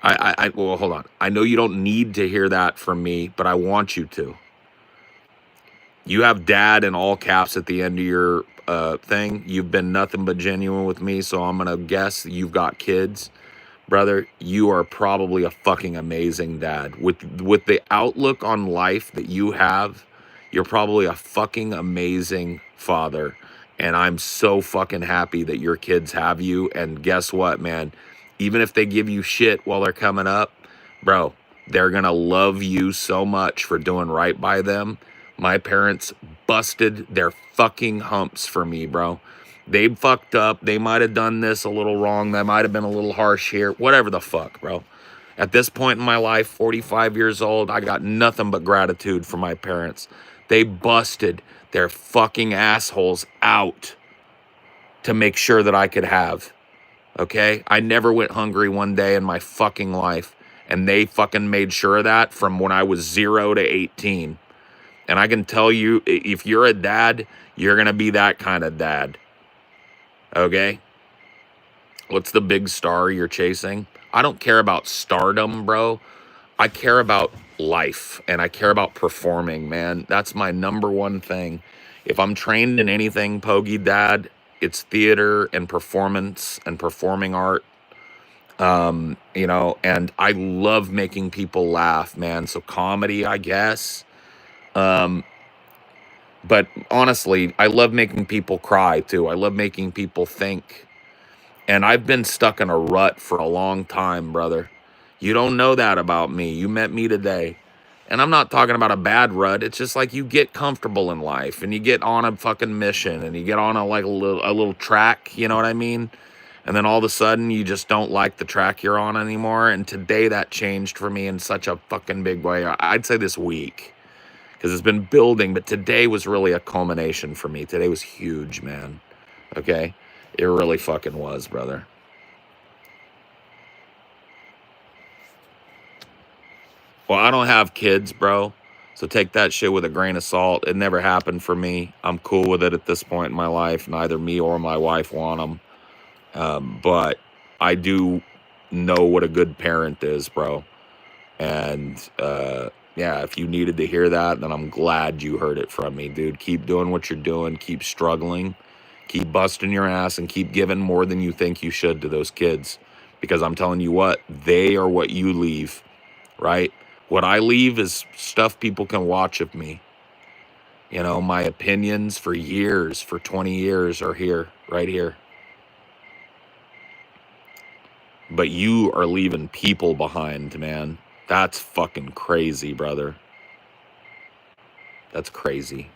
Well, hold on. I know you don't need to hear that from me, but I want you to. You have dad in all caps at the end of your thing. You've been nothing but genuine with me, so I'm going to guess you've got kids. brother, you are probably a fucking amazing dad. With the outlook on life that you have, you're probably a fucking amazing father. And I'm so fucking happy that your kids have you. And guess what, man? Even if they give you shit while they're coming up, bro, they're gonna love you so much for doing right by them. My parents busted their fucking humps for me, bro. They fucked up. They might have done this a little wrong. That might have been a little harsh here. Whatever the fuck, bro. At this point in my life, 45 years old, I got nothing but gratitude for my parents. They busted their fucking assholes out to make sure that I could have. Okay? I never went hungry one day in my fucking life. And they fucking made sure of that from when I was 0 to 18. And I can tell you, if you're a dad, you're going to be that kind of dad. Okay? What's the big star you're chasing? I don't care about stardom, bro. I care about life, and I care about performing, man. That's my number one thing. If I'm trained in anything, Pogie Dad, it's theater and performance and performing art. You know, and I love making people laugh, man. So comedy, I guess. But honestly, I love making people cry too. I love making people think. And I've been stuck in a rut for a long time, brother. You don't know that about me. You met me today. And I'm not talking about a bad rut. It's just like you get comfortable in life and you get on a fucking mission and you get on a little track, you know what I mean? And then all of a sudden you just don't like the track you're on anymore. And today that changed for me in such a fucking big way. I'd say this week, because it's been building, but today was really a culmination for me. Today was huge, man. Okay? It really fucking was, brother. Well, I don't have kids, bro. So take that shit with a grain of salt. It never happened for me. I'm cool with it at this point in my life. Neither me or my wife want them. But I do know what a good parent is, bro. And, yeah, if you needed to hear that, then I'm glad you heard it from me, dude. Keep doing what you're doing. Keep struggling. Keep busting your ass and keep giving more than you think you should to those kids. Because I'm telling you what, they are what you leave, right? What I leave is stuff people can watch of me. You know, my opinions for years, for 20 years are here, right here. But you are leaving people behind, man. That's fucking crazy, brother. That's crazy.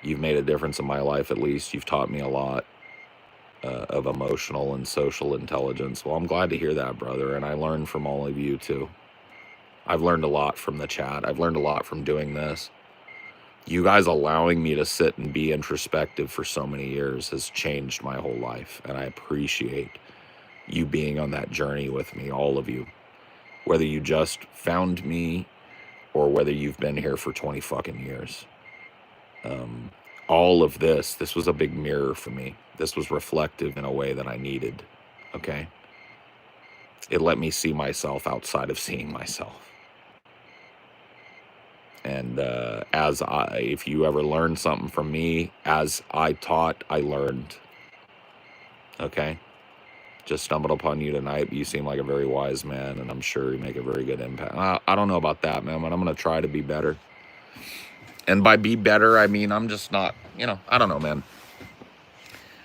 You've made a difference in my life, at least. You've taught me a lot of emotional and social intelligence. Well, I'm glad to hear that, brother. And I learned from all of you, too. I've learned a lot from the chat. I've learned a lot from doing this. You guys allowing me to sit and be introspective for so many years has changed my whole life. And I appreciate you being on that journey with me, all of you. Whether you just found me or whether you've been here for 20 fucking years. All of this was a big mirror for me. This was reflective in a way that I needed, okay? It let me see myself outside of seeing myself. And if you ever learned something from me, as I taught, I learned, okay? Just stumbled upon you tonight, but you seem like a very wise man, and I'm sure you make a very good impact. I don't know about that, man, but I'm going to try to be better. And by be better, I mean, I'm just not, I don't know, man.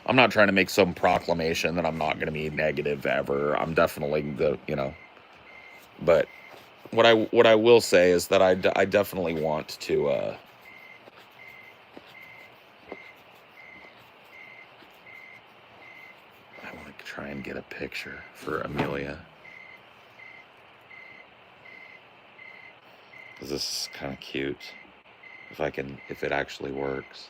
I'm not trying to make some proclamation that I'm not going to be negative ever. I'm definitely but what I will say is that I definitely want to, I want to try and get a picture for Amelia. Because this is kind of cute. If it actually works.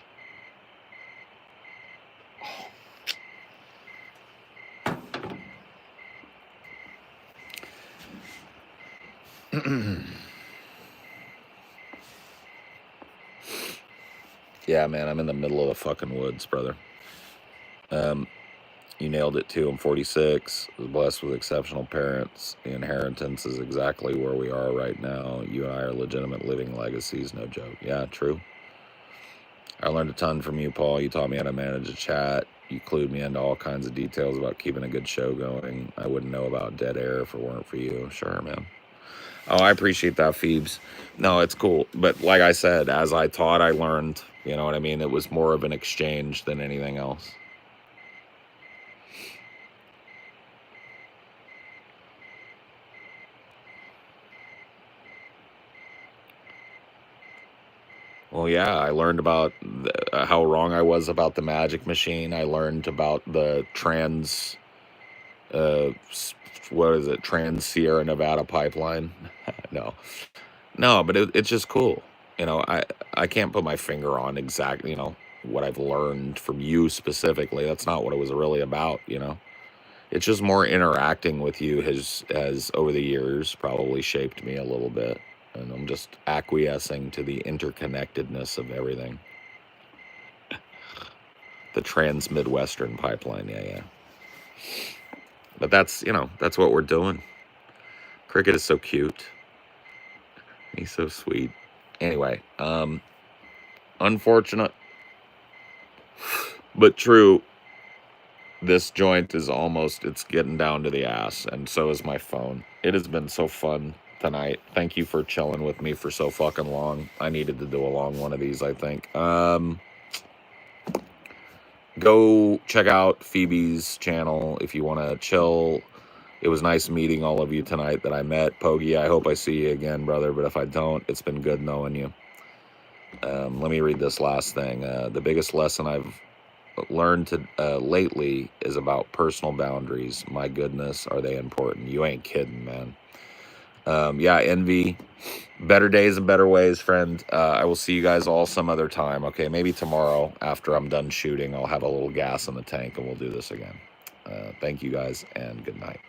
Yeah, man, I'm in the middle of the fucking woods, brother. You nailed it too. I'm 46, was blessed with exceptional parents. The inheritance is exactly where we are right now. You and I are legitimate living legacies, no joke. Yeah, true. I learned a ton from you, Paul. You taught me how to manage a chat. You clued me into all kinds of details about keeping a good show going. I wouldn't know about dead air if it weren't for you. Sure, man. Oh, I appreciate that, Phoebes. No, it's cool. But like I said, as I taught, I learned. You know what I mean? It was more of an exchange than anything else. Well, yeah, I learned about how wrong I was about the magic machine. I learned about the what is it, Trans Sierra Nevada pipeline. No, no, but it's just cool. You know, I can't put my finger on exactly, what I've learned from you specifically. That's not what it was really about. It's just more interacting with you has over the years probably shaped me a little bit. And I'm just acquiescing to the interconnectedness of everything. The Trans Midwestern pipeline, yeah. But that's what we're doing. Cricket is so cute. He's so sweet. Anyway, unfortunate but true. This joint is it's getting down to the ass, and so is my phone. It has been so fun tonight. Thank you for chilling with me for so fucking long. I needed to do a long one of these, I think. Go check out Phoebe's channel if you want to chill. It was nice meeting all of you tonight that I met. Pogi, I hope I see you again, brother, but if I don't, it's been good knowing you. Let me read this last thing. The biggest lesson I've learned lately is about personal boundaries. My goodness, are they important? You ain't kidding, man. Yeah, Envy. Better days and better ways, friend. I will see you guys all some other time. Okay, maybe tomorrow after I'm done shooting, I'll have a little gas in the tank and we'll do this again. Thank you guys and good night.